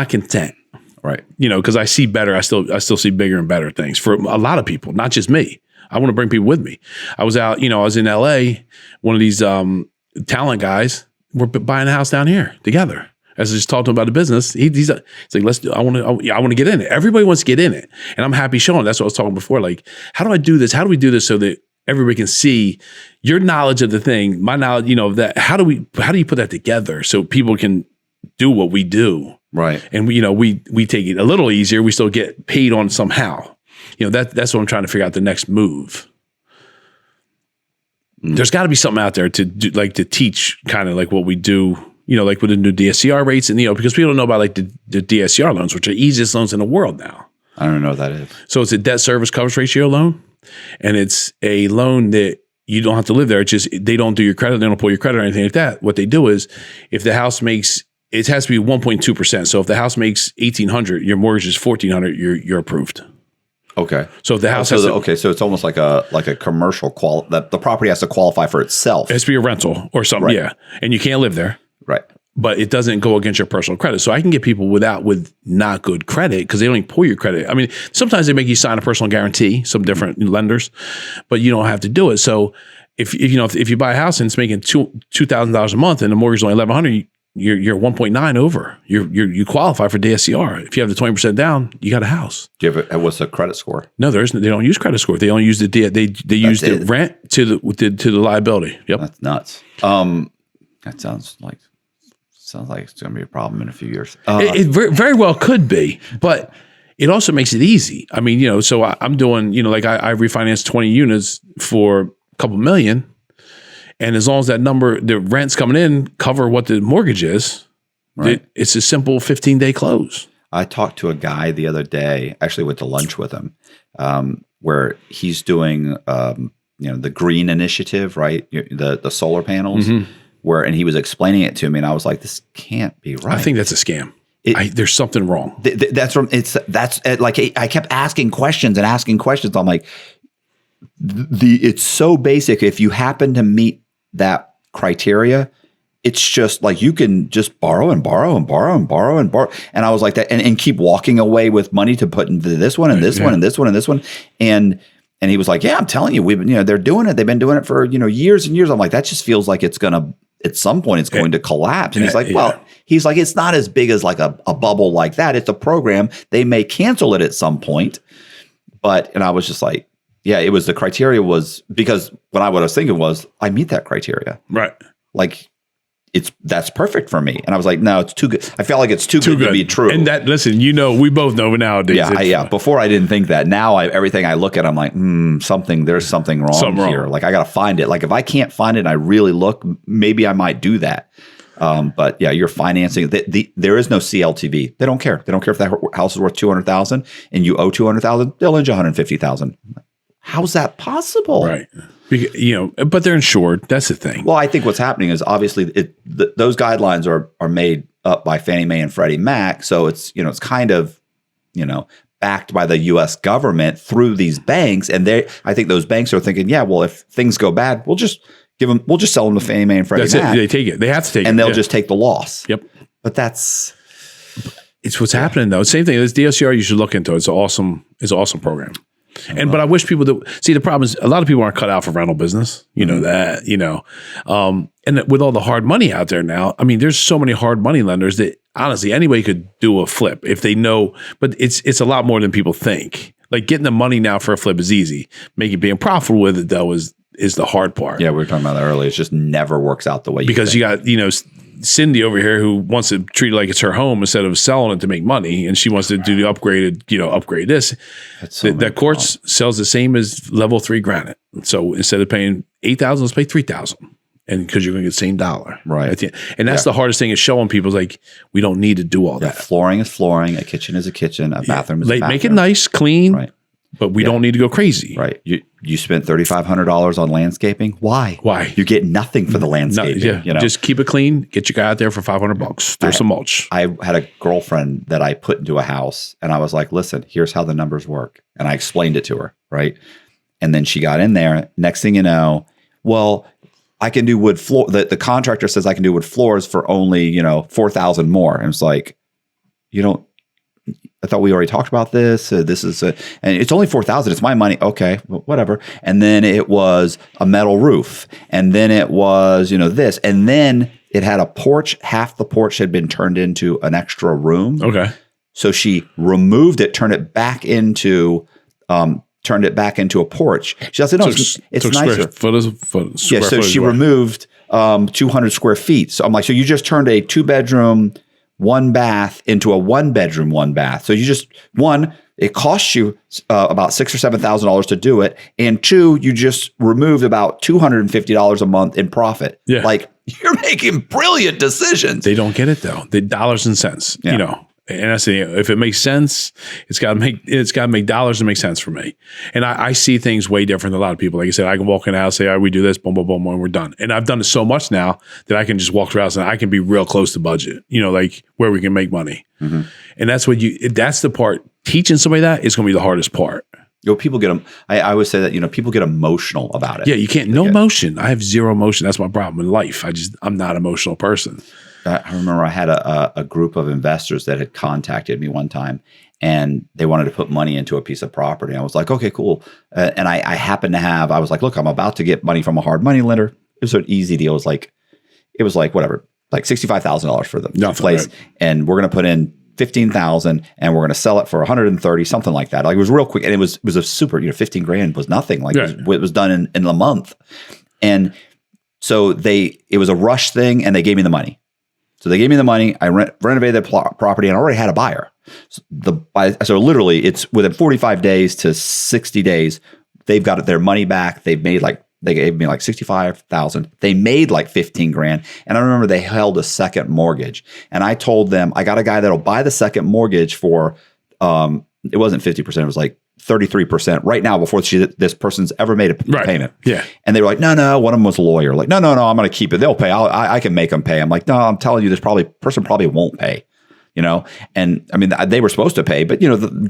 content, right? Because I see better. I still see bigger and better things for a lot of people, not just me. I want to bring people with me. I was out, I was in LA. One of these talent guys. We're buying a house down here together. As I just talked to him about the business, he's like, let's do. I want to get in it. Everybody wants to get in it, and I'm happy showing. That's what I was talking before. Like, how do I do this? How do we do this so that everybody can see your knowledge of the thing, my knowledge, that. How do you put that together so people can do what we do, right? And we take it a little easier. We still get paid on somehow. That's what I'm trying to figure out the next move. There's got to be something out there to do, like to teach kind of like what we do. Like with the new DSCR rates and, because people don't know about like the DSCR loans, which are the easiest loans in the world now. I don't know what that is. So it's a debt service coverage ratio loan. And it's a loan that you don't have to live there. It's just, they don't do your credit. They don't pull your credit or anything like that. What they do is if the house makes, it has to be 1.2%. So if the house makes $1,800, your mortgage is $1,400, you're approved. Okay. So if the house so it's almost like a commercial that the property has to qualify for itself. It has to be a rental or something. Right. Yeah. And you can't live there. Right. But it doesn't go against your personal credit. So I can get people with not good credit because they don't even pull your credit. I mean, sometimes they make you sign a personal guarantee, some different lenders, but you don't have to do it. So if you buy a house and it's making $2,000 a month and the mortgage is only $1,100, you're 1.9 over. You qualify for DSCR. If you have the 20% down, you got a house. Do you have what's the credit score? No, there isn't. They don't use credit score. They only use they use the rent to the liability. Yep. That's nuts. That sounds like Sounds like it's going to be a problem in a few years. It very well could be, but it also makes it easy. I mean, so I'm doing, like I refinanced 20 units for a couple million. And as long as that number, the rents coming in cover what the mortgage is, Right. It's a simple 15-day close. I talked to a guy the other day, actually went to lunch with him, where he's doing, the green initiative, right? The solar panels, and he was explaining it to me, and I was like, this can't be right. I think that's a scam. There's something wrong. I kept asking questions. I'm like, it's so basic. If you happen to meet that criteria, it's just like you can just borrow and borrow and borrow and borrow and borrow. And I was like that and keep walking away with money to put into this one and this one and this one and this one. And he was like, yeah, I'm telling you, they're doing it. They've been doing it for, years and years. I'm like, that just feels like it's going to, at some point it's going to collapse. And he's like, it's not as big as like a bubble like that. It's a program. They may cancel it at some point. And I was just like, yeah, it was the criteria was because what I was thinking was I meet that criteria. Right. Like that's perfect for me. And I was like, no, it's too good. I felt like it's too good to be true. And listen, we both know nowadays. Yeah. Before I didn't think that. Now everything I look at, I'm like, there's something wrong here. Like I got to find it. Like if I can't find it and I really look, maybe I might do that. But yeah, you're financing. There is no CLTV. They don't care. They don't care if that house is worth $200,000 and you owe $200,000. They'll lend you $150,000. How's that possible? Right. But they're insured. That's the thing. Well, I think what's happening is obviously those guidelines are made up by Fannie Mae and Freddie Mac. So it's, it's kind of, backed by the U.S. government through these banks. And I think those banks are thinking, yeah, well, if things go bad, we'll just sell them to Fannie Mae and Freddie Mac. That's it. They take it. They have to take it. And they'll just take the loss. Yep. But it's what's happening though. Same thing. This DSCR you should look into. It's an awesome program. But I wish people see the problem is a lot of people aren't cut out for rental business. That, and with all the hard money out there now, I mean, there's so many hard money lenders that honestly anybody could do a flip if they know, but it's a lot more than people think. Like getting the money now for a flip is easy. Being profitable with it though is the hard part. Yeah. We were talking about that earlier. It just never works out the way because you got, Cindy over here who wants to treat it like it's her home instead of selling it to make money. And she wants to do the upgrade this. That quartz sells the same as level 3 granite. So instead of paying $8,000, let's pay $3,000. And because you're going to get the same dollar. Right. And that's the hardest thing is showing people like, we don't need to do all that. Flooring is flooring. A kitchen is a kitchen. A bathroom is a bathroom. Make it nice, clean. Right. But we don't need to go crazy. Right. You spent $3,500 on landscaping. Why? You get nothing for the landscaping. Just keep it clean. Get your guy out there for $500. There's some mulch. I had a girlfriend that I put into a house and I was like, listen, here's how the numbers work. And I explained it to her. Right. And then she got in there. Next thing you know, well, I can do wood floor. The contractor says I can do wood floors for only, $4,000 more. And it's like, I thought we already talked about this. And it's only $4,000. It's my money. Okay, whatever. And then it was a metal roof, and then it was this, and then it had a porch. Half the porch had been turned into an extra room. Okay, so she removed it, turned it back into a porch. She said, "No, it's nicer." So she removed 200 square feet. So I'm like, so you just turned a 2-bedroom. 1 bath into a 1-bedroom, 1 bath. So it costs you about $6,000 or $7,000 to do it, and 2, you just removed about $250 a month in profit. Yeah. Like you're making brilliant decisions. They don't get it though. The dollars and cents. And I say, if it makes sense, it's got to make dollars to make sense for me. And I see things way different than a lot of people. Like I said, I can walk in the house, say, all right, we do this, boom, boom, boom, and we're done. And I've done it so much now that I can just walk through the house and I can be real close to budget, like where we can make money. Mm-hmm. And that's the part. Teaching somebody that is going to be the hardest part. People get them. I always say that, people get emotional about it. Yeah, you can't, emotion. I have zero emotion. That's my problem in life. I'm not an emotional person. I remember I had a group of investors that had contacted me one time and they wanted to put money into a piece of property. I was like, okay, cool. And I happened to I was like, look, I'm about to get money from a hard money lender. It was an easy deal. It was like whatever, like $65,000 for the place. Right. And we're going to put in $15,000 and we're going to sell it for $130, something like that. Like it was real quick. And it was a super, $15,000 was nothing. Like it was done in a month. And so it was a rush thing and they gave me the money. So they gave me the money. I renovated the property and I already had a buyer. So literally it's within 45 days to 60 days, they've got their money back. They gave me like 65,000. They made like 15 grand. And I remember they held a second mortgage. And I told them, I got a guy that'll buy the second mortgage for, it wasn't 50%. It was like 33% right now before this person's ever made a payment. Yeah. And they were like, no. One of them was a lawyer. Like, no, I'm going to keep it. They'll pay. I can make them pay. I'm like, no, I'm telling you, person probably won't pay. And I mean, they were supposed to pay, but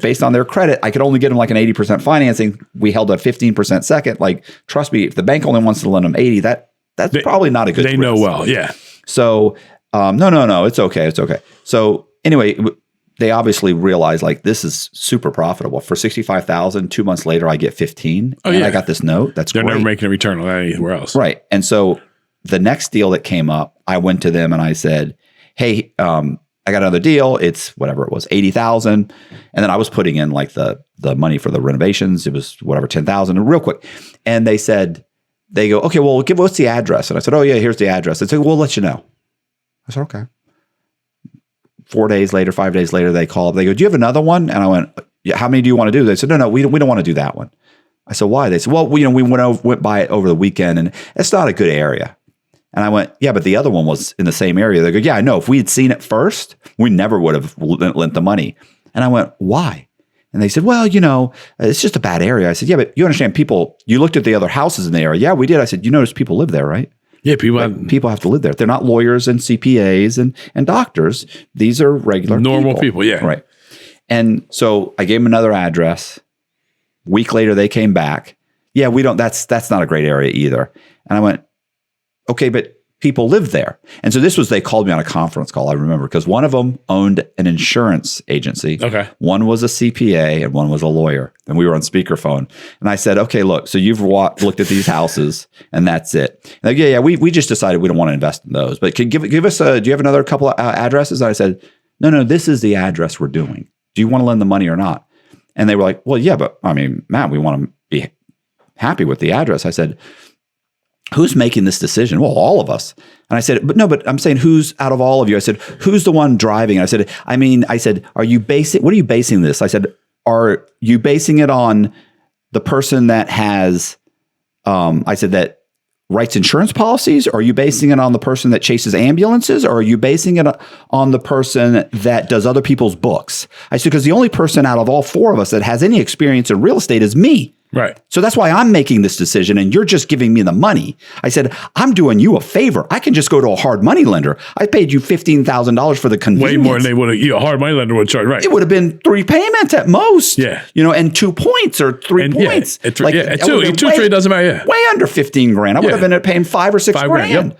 based on their credit, I could only get them like an 80% financing. We held a 15% second. Like, trust me, if the bank only wants to lend them 80, that's probably not a good. They risk. Know well, yeah. So, no, it's okay. So anyway, they obviously realized like this is super profitable. For 65,000, 2 months later, I get 15, and I got this note. They're never making a return on that anywhere else, right? And so the next deal that came up, I went to them and I said, hey, I got another deal. It's whatever it was, 80,000. And then I was putting in like the money for the renovations. It was whatever, 10,000 real quick. And they go, okay, well, what's the address? And I said, oh yeah, here's the address. They said, we'll let you know. I said, okay. 4 days later, 5 days later, they called. They go, do you have another one? And I went, yeah, how many do you want to do? They said, no, we don't want to do that one. I said, why? They said, well, we went by it over the weekend and it's not a good area. And I went, yeah, but the other one was in the same area. They go, yeah, I know. If we had seen it first, we never would have lent the money. And I went, why? And they said, well, it's just a bad area. I said, yeah, but you understand you looked at the other houses in the area. Yeah, we did. I said, you notice people live there, right? Yeah, people have to live there. They're not lawyers and CPAs and doctors. These are regular normal people. Yeah. Right. And so I gave them another address. Week later, they came back. Yeah, that's not a great area either. And I went, okay, but people live there. And so they called me on a conference call, I remember, because one of them owned an insurance agency. Okay. One was a CPA and one was a lawyer. And we were on speakerphone. And I said, okay, look, so you've looked at these houses and that's it. And they go, we just decided we don't want to invest in those. But give us do you have another couple of addresses? And I said, no, this is the address we're doing. Do you want to lend the money or not? And they were like, well, yeah, but I mean, Matt, we want to be happy with the address. I said, who's making this decision? Well, all of us. And I said, but I'm saying who's out of all of you? I said, who's the one driving? And I said, what are you basing this? I said, are you basing it on the person that has, that writes insurance policies? Or are you basing it on the person that chases ambulances? Or are you basing it on the person that does other people's books? I said, because the only person out of all four of us that has any experience in real estate is me. Right. So that's why I'm making this decision and you're just giving me the money. I said, I'm doing you a favor. I can just go to a hard money lender. I paid you $15,000 for the convenience. Way more than they would have, a hard money lender would charge. Right. It would have been 3 payments at most. Yeah. and 2 points or 3 points. Yeah, two trade doesn't matter. Yeah. Way under 15 grand. I would have been paying 5 or 6 grand.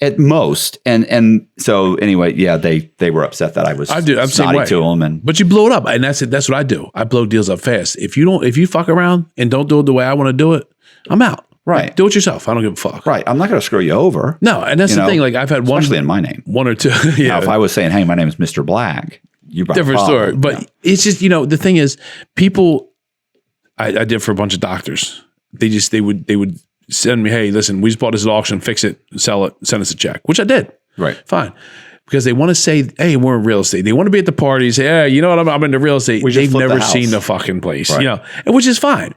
At most. And so anyway, yeah, they were upset that I was snotty to them. But you blow it up. And that's it. That's what I do. I blow deals up fast. If you fuck around and don't do it the way I want to do it, I'm out. Right. Like, do it yourself. I don't give a fuck. Right. I'm not going to screw you over. No. And that's the thing. Like I've had especially in my name. 1 or 2. Yeah. Now, if I was saying, hey, my name is Mr. Black, you brought different story. But it's just, the thing is people, I did for a bunch of doctors. They would send me, hey, listen, we just bought this at auction, fix it, sell it, send us a check, which I did. Right. Fine. Because they want to say, hey, we're in real estate. They want to be at the parties. Say, hey, you know what? I'm into real estate. They've never seen the fucking place, right. Which is fine.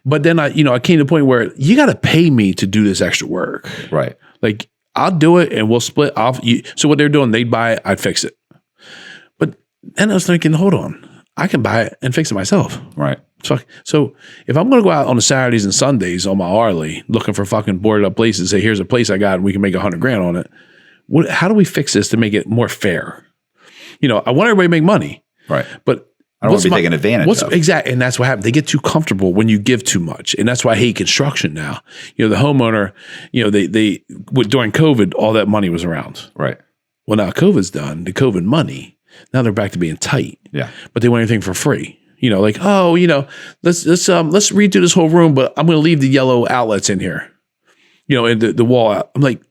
But then I came to the point where you got to pay me to do this extra work. Right. Like I'll do it and we'll split off. So what they're doing, they'd buy it, I'd fix it. But then I was thinking, hold on, I can buy it and fix it myself. Right. So if I'm going to go out on the Saturdays and Sundays on my Harley looking for fucking boarded up places, say, here's a place I got and we can make $100 grand on it. How do we fix this to make it more fair? I want everybody to make money. Right. But I don't want to be taken advantage of. Exactly. And that's what happens. They get too comfortable when you give too much. And that's why I hate construction now. The homeowner, during COVID, all that money was around. Right. Well, now COVID's done, the COVID money, now they're back to being tight. Yeah. But they want everything for free. Let's redo this whole room, but I'm going to leave the yellow outlets in here, and the wall out. I'm like,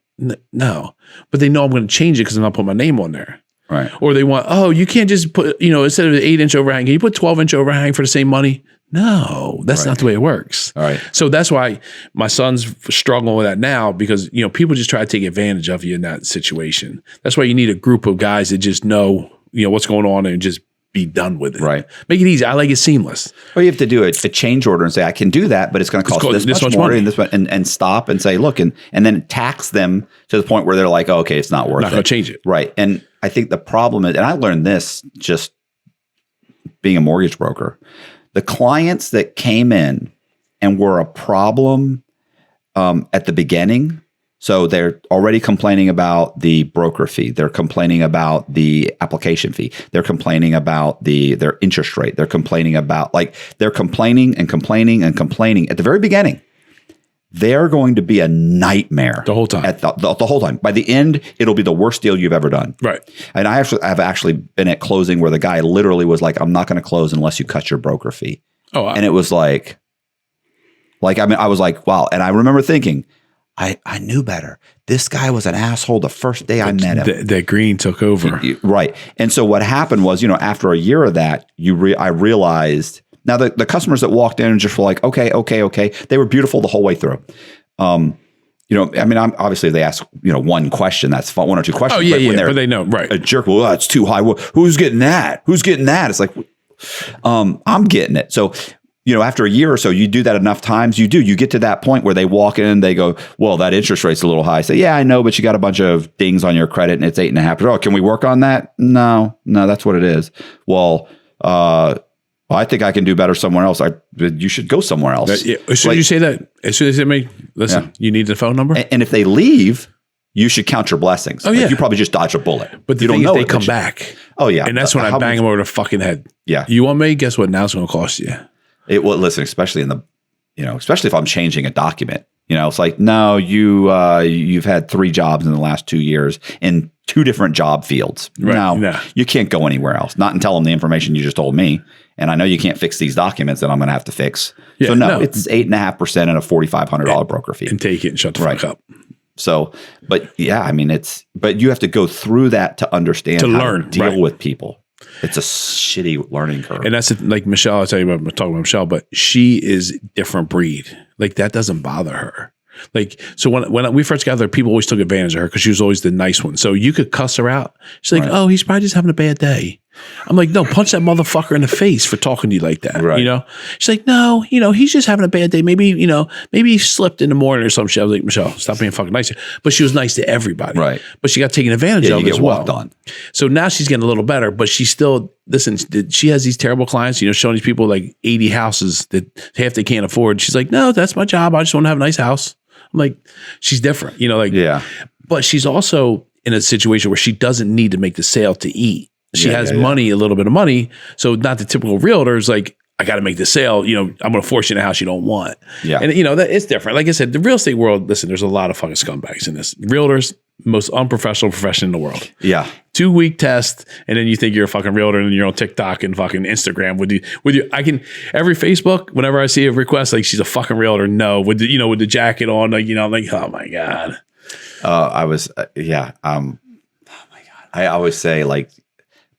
no, but they know I'm going to change it because I'm not putting my name on there. Right. Or they want, you can't just put, instead of an 8-inch overhang, can you put 12-inch overhang for the same money? No, that's not the way it works. All right. So that's why my son's struggling with that now because, people just try to take advantage of you in that situation. That's why you need a group of guys that just know, what's going on and just be done with it. Right. Make it easy. I like it seamless. Or you have to do a change order and say, I can do that, but it's going to cost this much more money. and this much, and stop and say, look, and then tax them to the point where they're like, oh, okay, it's not worth it. Not going to change it. Right. And I think the problem is, and I learned this just being a mortgage broker, the clients that came in and were a problem at the beginning, so they're already complaining about the broker fee. They're complaining about the application fee. They're complaining about their interest rate. They're complaining about they're complaining and complaining and complaining at the very beginning. They're going to be a nightmare the whole time. At the whole time. By the end, it'll be the worst deal you've ever done. Right. And I've actually been at closing where the guy literally was like, I'm not going to close unless you cut your broker fee. Oh, and it was I was like, wow. And I remember thinking, I knew better. This guy was an asshole the first day I met him. That green took over. Right. And so what happened was, after a year of that, I realized now the customers that walked in and just were like, okay. They were beautiful the whole way through. Obviously they ask, one question, that's fine, one or two questions. Oh yeah, but they know, right. A jerk, well, that's too high. Well, who's getting that? Who's getting that? It's like, I'm getting it. So, after a year or so, you do that enough times, you get to that point where they walk in and they go, well, that interest rate's a little high. I say, yeah, I know, but you got a bunch of dings on your credit and it's 8.5%. Oh, can we work on that? No, that's what it is. Well, I think I can do better somewhere else. You should go somewhere else. As soon as you say that, as soon as they make, listen, you need the phone number. And if they leave, you should count your blessings. Oh, yeah. You probably just dodge a bullet. But you the don't thing know is they come back. Oh, yeah. And that's when I bang them over the fucking head. Yeah. You want me? Guess what? Now it's going to cost you. Listen, especially especially if I'm changing a document, it's like, no, you've had 3 jobs in the last 2 years in 2 different job fields. Right. No, you can't go anywhere else. Not and tell them the information you just told me. And I know you can't fix these documents that I'm going to have to fix. Yeah, so no, it's 8.5% and a $4,500 broker fee. And take it and shut the fuck up. So, but yeah, but you have to go through that to understand how to deal with people. It's a shitty learning curve. And that's like Michelle, I'll tell you about, I'm talking about Michelle, but she is different breed. Like that doesn't bother her. Like, so when we first got there, people always took advantage of her because she was always the nice one. So you could cuss her out. She's like, oh, he's probably just having a bad day. I'm like, no, punch that motherfucker in the face for talking to you like that. Right. She's like, no, he's just having a bad day. Maybe he slipped in the morning or some shit. I was like, Michelle, stop being fucking nice. But she was nice to everybody. Right. But she got taken advantage of as well. Walked on. So now she's getting a little better, but she still, listen, she has these terrible clients, showing these people like 80 houses that half they can't afford. She's like, no, that's my job. I just want to have a nice house. I'm like, she's different, but she's also in a situation where she doesn't need to make the sale to eat. She has money, a little bit of money. So not the typical realtor is like, I got to make the sale. I'm going to force you in a house you don't want. Yeah. And that it's different. Like I said, the real estate world, listen, there's a lot of fucking scumbags in this. Realtors, most unprofessional profession in the world. Yeah. 2-week test. And then you think you're a fucking realtor and you're on TikTok and fucking Instagram with you. Every Facebook, whenever I see a request, like she's a fucking realtor. No, with the jacket on, like, like, oh my God. Oh my God. I always say like,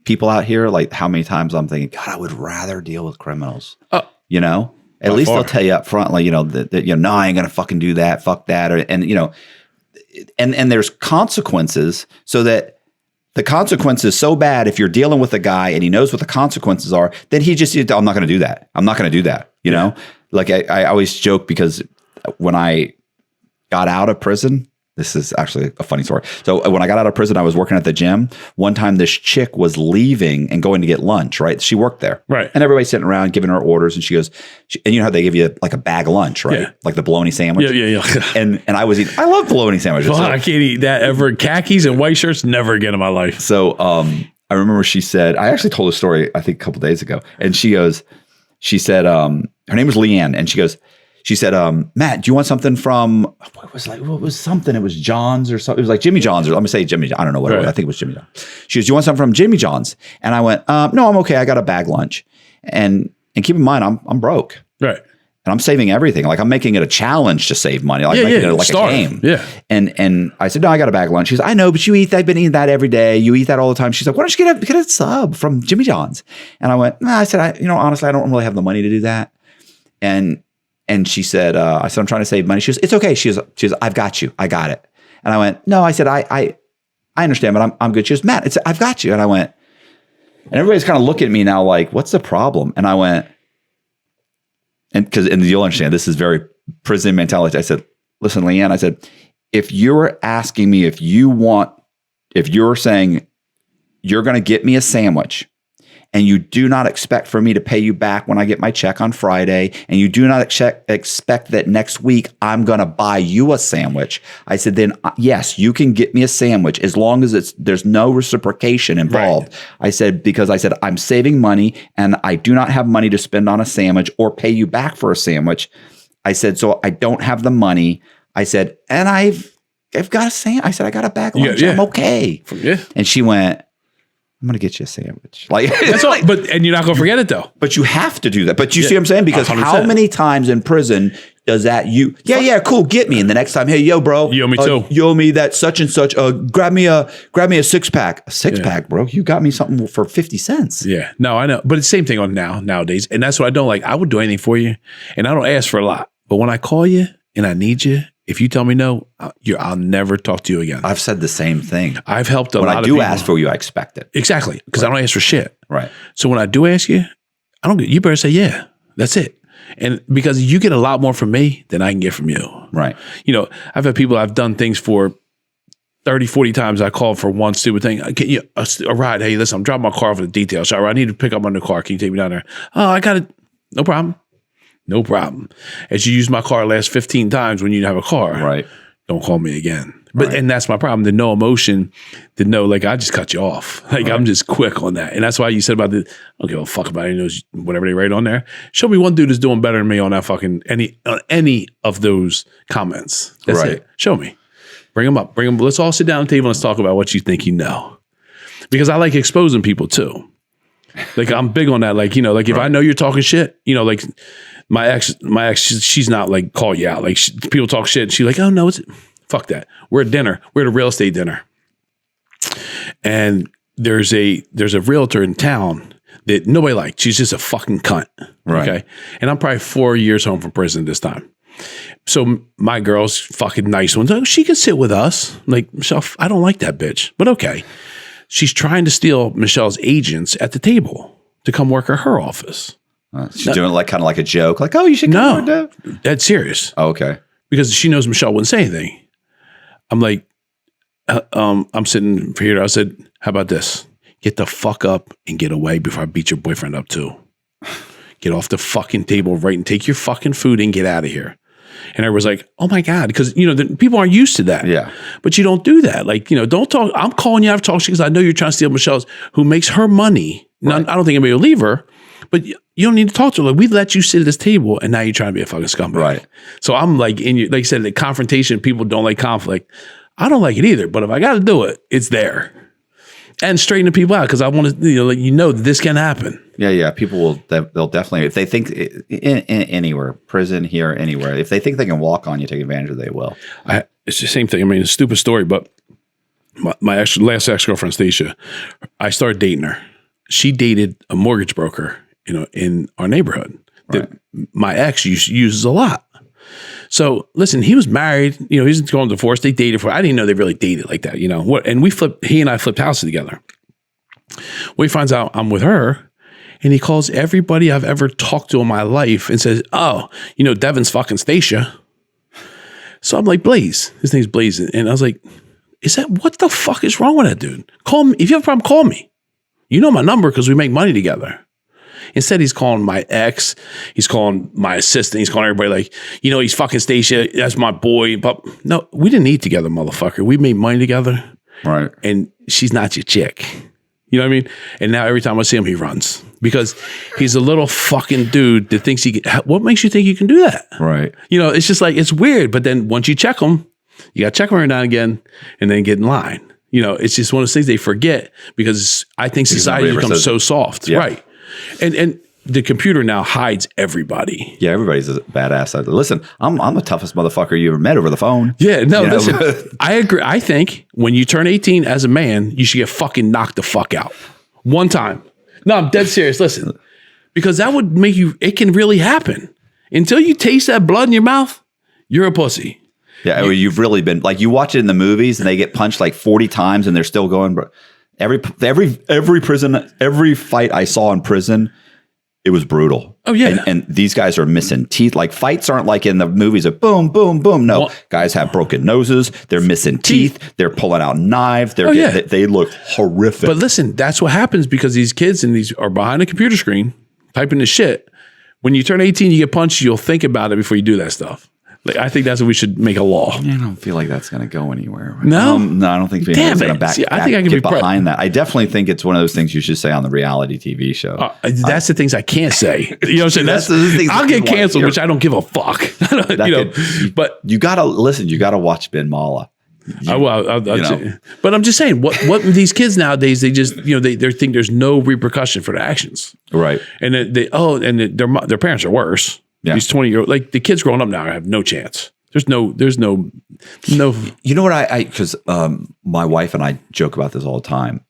people out here, like how many times I'm thinking, God, I would rather deal with criminals. At least they'll tell you up front, like, that no, I ain't going to fucking do that. Fuck that. And there's consequences so that the consequence is so bad. If you're dealing with a guy and he knows what the consequences are, then I'm not going to do that. I'm not going to do that. Like I always joke because when I got out of prison, this is actually a funny story. So when I got out of prison, I was working at the gym. One time this chick was leaving and going to get lunch, right? She worked there. Right. And everybody's sitting around giving her orders. And she goes, and you know how they give you like a bag lunch, right? Yeah. Like the bologna sandwich. Yeah. And I was eating, I love bologna sandwiches. Well, I can't eat that ever. Khakis and white shirts, never again in my life. So I remember she said, I actually told a story, I think a couple days ago. And she said, her name was Leanne. And she said, Matt, do you want something from, what was something? It was John's or something. It was like Jimmy John's, or let me say Jimmy John. I don't know what it was. I think it was Jimmy John. She goes, do you want something from Jimmy John's? And I went, no, I'm okay. I got a bag lunch. And keep in mind, I'm broke. Right. And I'm saving everything. Like I'm making it a challenge to save money. Like making it like a game. Yeah. And I said, no, I got a bag lunch. She said, I know, but I've been eating that every day. You eat that all the time. She's like, why don't you get a sub from Jimmy John's? And I went, I said, honestly, I don't really have the money to do that. And she said, I said, I'm trying to save money. She goes, it's okay. She goes, I've got you. I got it. And I went, no, I said, I understand, but I'm good. She goes, Matt, I've got you. And I went, and everybody's kind of looking at me now like, what's the problem? And I went, and you'll understand, this is very prison mentality. I said, listen, Leanne, I said, if you're asking me if you're saying you're going to get me a sandwich and you do not expect for me to pay you back when I get my check on Friday, and you do not expect that next week I'm going to buy you a sandwich, I said, then yes, you can get me a sandwich as long as there's no reciprocation involved. Right. I said, I'm saving money and I do not have money to spend on a sandwich or pay you back for a sandwich. I said, so I don't have the money. I said, and I've got a sandwich. I said, I got a bag lunch. I'm okay. Yeah. And she went, I'm going to get you a sandwich. Like that's all. And you're not going to forget it though. But you have to do that. But you see what I'm saying? Because 100%. How many times in prison does that cool, get me. And the next time, hey, yo, bro. You owe me too. You owe me that such and such. Grab me a 6-pack. A 6-pack, bro. You got me something for 50 cents. Yeah. No, I know. But it's the same thing on nowadays. And that's what I don't like. I would do anything for you. And I don't ask for a lot. But when I call you and I need you, if you tell me no, I'll never talk to you again. I've said the same thing. I've helped a lot of people. When I do ask for you, I expect it. Exactly. Because I don't ask for shit. Right. So when I do ask you, you better say, yeah, that's it. And because you get a lot more from me than I can get from you. Right. I've had people I've done things for 30, 40 times. I called for one stupid thing. Can you a ride? Hey, listen, I'm dropping my car off at the detail shop. I need to pick up my new car. Can you take me down there? Oh, I got it. No problem. No problem. As you use my car last 15 times when you have a car. Right. Don't call me again. And that's my problem. The no emotion, the no, like I just cut you off. Like I'm just quick on that. And that's why you said about I don't give a fuck about any of those, whatever they write on there. Show me one dude that's doing better than me on that fucking, any of those comments. That's it. Show me. Bring them up. Let's all sit down at the table and let's talk about what you think you know. Because I like exposing people too. Like I'm big on that. Like, if I know you're talking shit, like my ex, she's not like call you out. Like people talk shit. And she's like, oh no, fuck that. We're at dinner. We're at a real estate dinner. And there's a realtor in town that nobody liked. She's just a fucking cunt. Right. Okay. And I'm probably 4 years home from prison this time. So my girl's fucking nice one. So she can sit with us. Like, Michelle, I don't like that bitch, but okay. She's trying to steal Michelle's agents at the table to come work at her office. She's doing it kind of like a joke. Like, oh, you should come No, that's serious. Oh, okay. Because she knows Michelle wouldn't say anything. I'm like, I'm sitting here. I said, how about this? Get the fuck up and get away before I beat your boyfriend up too. Get off the fucking table right and take your fucking food and get out of here. And everyone's like, oh my God. Because, people aren't used to that. Yeah. But you don't do that. Like, don't talk. I'm calling you out of talk shit because I know you're trying to steal Michelle's, who makes her money. Right. Now, I don't think anybody will leave her, but you don't need to talk to her. Like, we let you sit at this table and now you're trying to be a fucking scumbag. Right. So I'm like, like you said, the confrontation, people don't like conflict. I don't like it either. But if I got to do it, it's there. And straighten the people out because I want to, this can happen. Yeah. People they'll definitely, if they think in anywhere, prison here, anywhere, if they think they can walk on you, take advantage of it, they will. It's the same thing. I mean, it's a stupid story, but my last ex-girlfriend, Stacia, I started dating her. She dated a mortgage broker, in our neighborhood that my ex uses a lot. So listen, he was married, he's going to divorce. They dated I didn't know they really dated like that, and he and I flipped houses together. Well, he finds out I'm with her and he calls everybody I've ever talked to in my life and says, oh, Devin's fucking Stacia. So I'm like, Blaze, his name's Blaze. And I was like, what the fuck is wrong with that dude? Call me. If you have a problem, call me. You know my number because we make money together. Instead, he's calling my ex. He's calling my assistant. He's calling everybody like, he's fucking Stacia. That's my boy. But no, we didn't eat together, motherfucker. We made money together. Right. And she's not your chick. You know what I mean? And now every time I see him, he runs because he's a little fucking dude that thinks what makes you think you can do that? Right. It's just like, it's weird. But then once you check him, you got to check him every now and again and then get in line. It's just one of those things they forget because I think society becomes so soft. Yeah. Right. And the computer now hides everybody. Yeah, everybody's a badass. Listen, I'm the toughest motherfucker you ever met over the phone. Yeah, no, listen, I agree. I think when you turn 18 as a man, you should get fucking knocked the fuck out. One time. No, I'm dead serious. Listen, because that would make it can really happen. Until you taste that blood in your mouth, you're a pussy. Yeah, you've really been like you watch it in the movies and they get punched like 40 times and they're still going. Bro, every fight I saw in prison, it was brutal. Oh yeah, and these guys are missing teeth. Like fights aren't like in the movies of boom, boom, boom. No, guys have broken noses. They're missing teeth. They're pulling out knives. They look horrific. But listen, that's what happens because these kids and these are behind a computer screen typing this shit. When you turn 18, you get punched. You'll think about it before you do that stuff. Like, I think that's what we should make a law. I don't feel like that's going to go anywhere. No, no, I don't think anyone's going to I think I can get behind that. I definitely think it's one of those things you should say on the reality TV show. That's the things I can't say. You know what I'm saying? That's the things I'll get canceled, which I don't give a fuck. But you got to listen. You got to watch Ben Mala. But I'm just saying, what these kids nowadays, they just they think there's no repercussion for their actions, right? And their parents are worse. Yeah. These 20-year-old, like the kids growing up now have no chance. There's no. You know what because my wife and I joke about this all the time.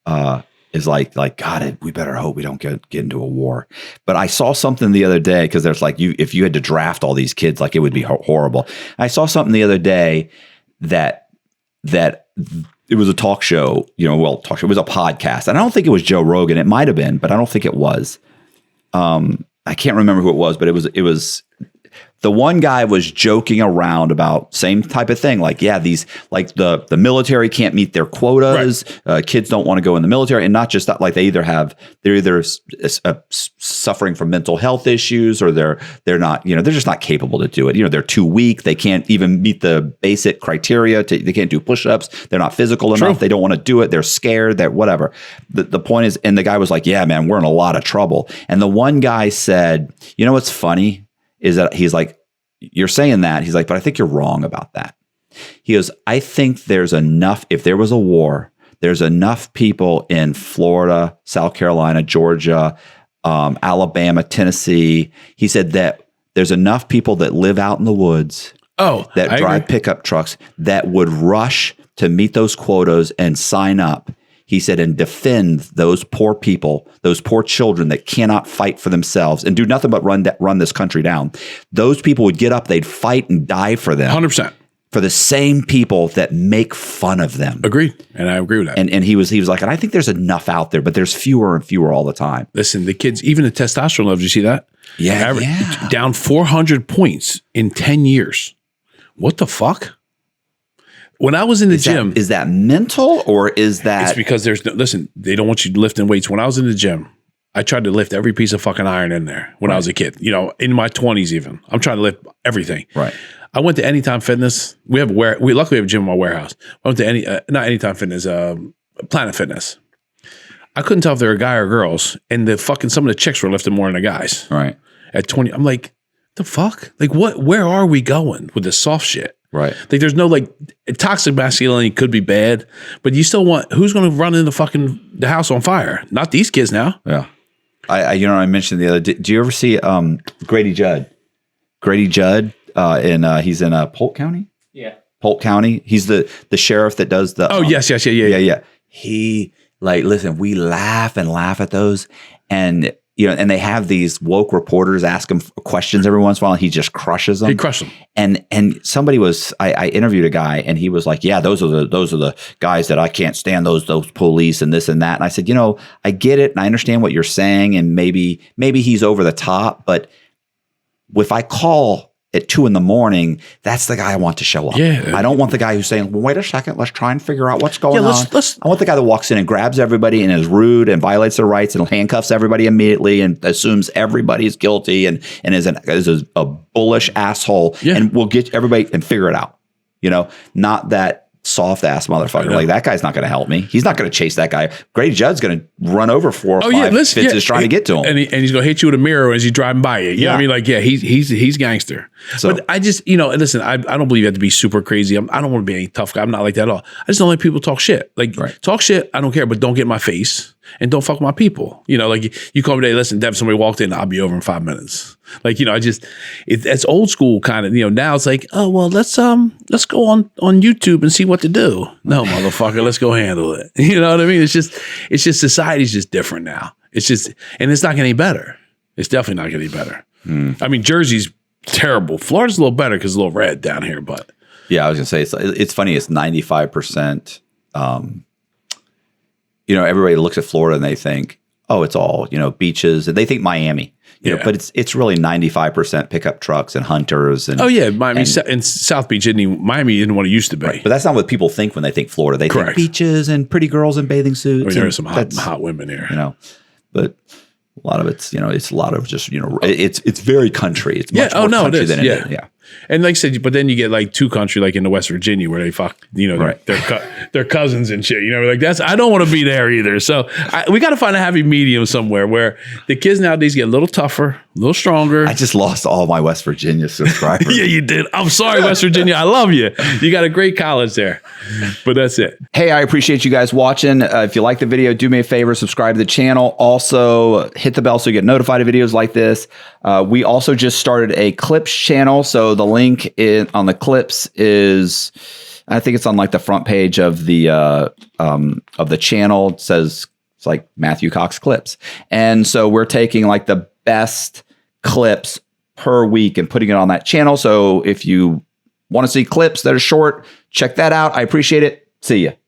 Is like God, we better hope we don't get into a war. But I saw something the other day because there's like if you had to draft all these kids, like it would be horrible. I saw something the other day that it was a talk show. It was a podcast, and I don't think it was Joe Rogan. It might have been, but I don't think it was. I can't remember who it was, but it was the one guy was joking around about same type of thing. Like, yeah, these like the military can't meet their quotas. Right. Kids don't want to go in the military, and not just that. Like they're either suffering from mental health issues, or they're not. They're just not capable to do it. They're too weak. They can't even meet the basic criteria. They can't do push-ups. They're not physical enough. They don't want to do it. They're scared. They're whatever. The point is, and the guy was like, "Yeah, man, we're in a lot of trouble." And the one guy said, "You know what's funny is that he's like, you're saying that." He's like, "But I think you're wrong about that." He goes, "I think there's enough, if there was a war, there's enough people in Florida, South Carolina, Georgia, Alabama, Tennessee." He said that there's enough people that live out in the woods that drive pickup trucks that would rush to meet those quotas and sign up. He said, and defend those poor people, those poor children that cannot fight for themselves and do nothing but run this country down. Those people would get up, they'd fight and die for them. 100%. For the same people that make fun of them. Agreed. And I agree with that. And he was like, and I think there's enough out there, but there's fewer and fewer all the time. Listen, the kids, even the testosterone levels, you see that? Yeah. Down 400 points in 10 years. What the fuck? When I was in the gym. Is that mental or is that? It's because they don't want you lifting weights. When I was in the gym, I tried to lift every piece of fucking iron in there when I was a kid, in my 20s even. I'm trying to lift everything. Right. I went to Anytime Fitness. We luckily have a gym in my warehouse. I went to not Anytime Fitness, Planet Fitness. I couldn't tell if they were a guy or girls, and some of the chicks were lifting more than the guys. Right. At 20, I'm like, the fuck? Like what? Where are we going with this soft shit? Right. Like there's no toxic masculinity could be bad, but you still want, who's going to run in the house on fire? Not these kids now. Yeah. I mentioned the other, do you ever see Grady Judd? Grady Judd he's in Polk County? Yeah. Polk County. He's the sheriff that does the. Oh, yes. Yeah. He listen, we laugh at those, and and they have these woke reporters ask him questions every once in a while, and he just crushes them. He crushed them. And somebody I interviewed a guy, and he was like, "Yeah, those are the guys that I can't stand, those police and this and that." And I said, I get it, and I understand what you're saying, and maybe he's over the top, but if I call at 2 a.m, that's the guy I want to show up. Yeah. I don't want the guy who's saying, well, wait a second, let's try and figure out what's going on. I want the guy that walks in and grabs everybody and is rude and violates their rights and handcuffs everybody immediately and assumes everybody's guilty and is a bullish asshole and will get everybody and figure it out. Not that soft ass motherfucker. Like that guy's not going to help me. He's not going to chase that guy. Grady Judd's going to run over 4 or 5 fences trying to get to him. And he's going to hit you with a mirror as he's driving by you. You know what I mean? Like, he's gangster. So, but I just, listen, I don't believe you have to be super crazy. I don't want to be any tough guy. I'm not like that at all. I just don't like people talk shit. Like talk shit. I don't care, but don't get in my face and don't fuck with my people. Like you call me today, listen, Devin, somebody walked in, I'll be over in 5 minutes. Like, it's old school kind of, now it's like, oh, well, let's go on YouTube and see what to do. No, motherfucker, let's go handle it. You know what I mean? It's just society's just different now. And it's not getting any better. It's definitely not getting any better. I mean, Jersey's terrible. Florida's a little better because it's a little red down here, but Yeah, I was gonna say it's funny. It's 95%. Everybody looks at Florida and they think, oh, it's all beaches, and they think Miami. But it's really 95% pickup trucks and hunters. And oh yeah, Miami and South Beach Miami isn't what it used to be. Right, but that's not what people think when they think Florida. They Correct. think beaches and pretty girls in bathing suits. There's some hot women here. But a lot of it's it's a lot of just it's very country. It's much more country it is. than it is. Yeah. And like I said, but then you get like two country, like in the West Virginia, where they fuck, Right. their cousins and shit. Like I don't want to be there either. So we got to find a happy medium somewhere where the kids nowadays get a little tougher, a little stronger. I just lost all my West Virginia subscribers. Yeah, you did. I'm sorry, West Virginia. I love you. You got a great college there, but that's it. Hey, I appreciate you guys watching. If you like the video, do me a favor, subscribe to the channel. Also, hit the bell so you get notified of videos like this. We also just started a clips channel. So the link on the clips is, I think it's on like the front page of the channel. It says it's like Matthew Cox Clips. And so we're taking like the best clips per week and putting it on that channel. So if you want to see clips that are short, check that out. I appreciate it. See ya.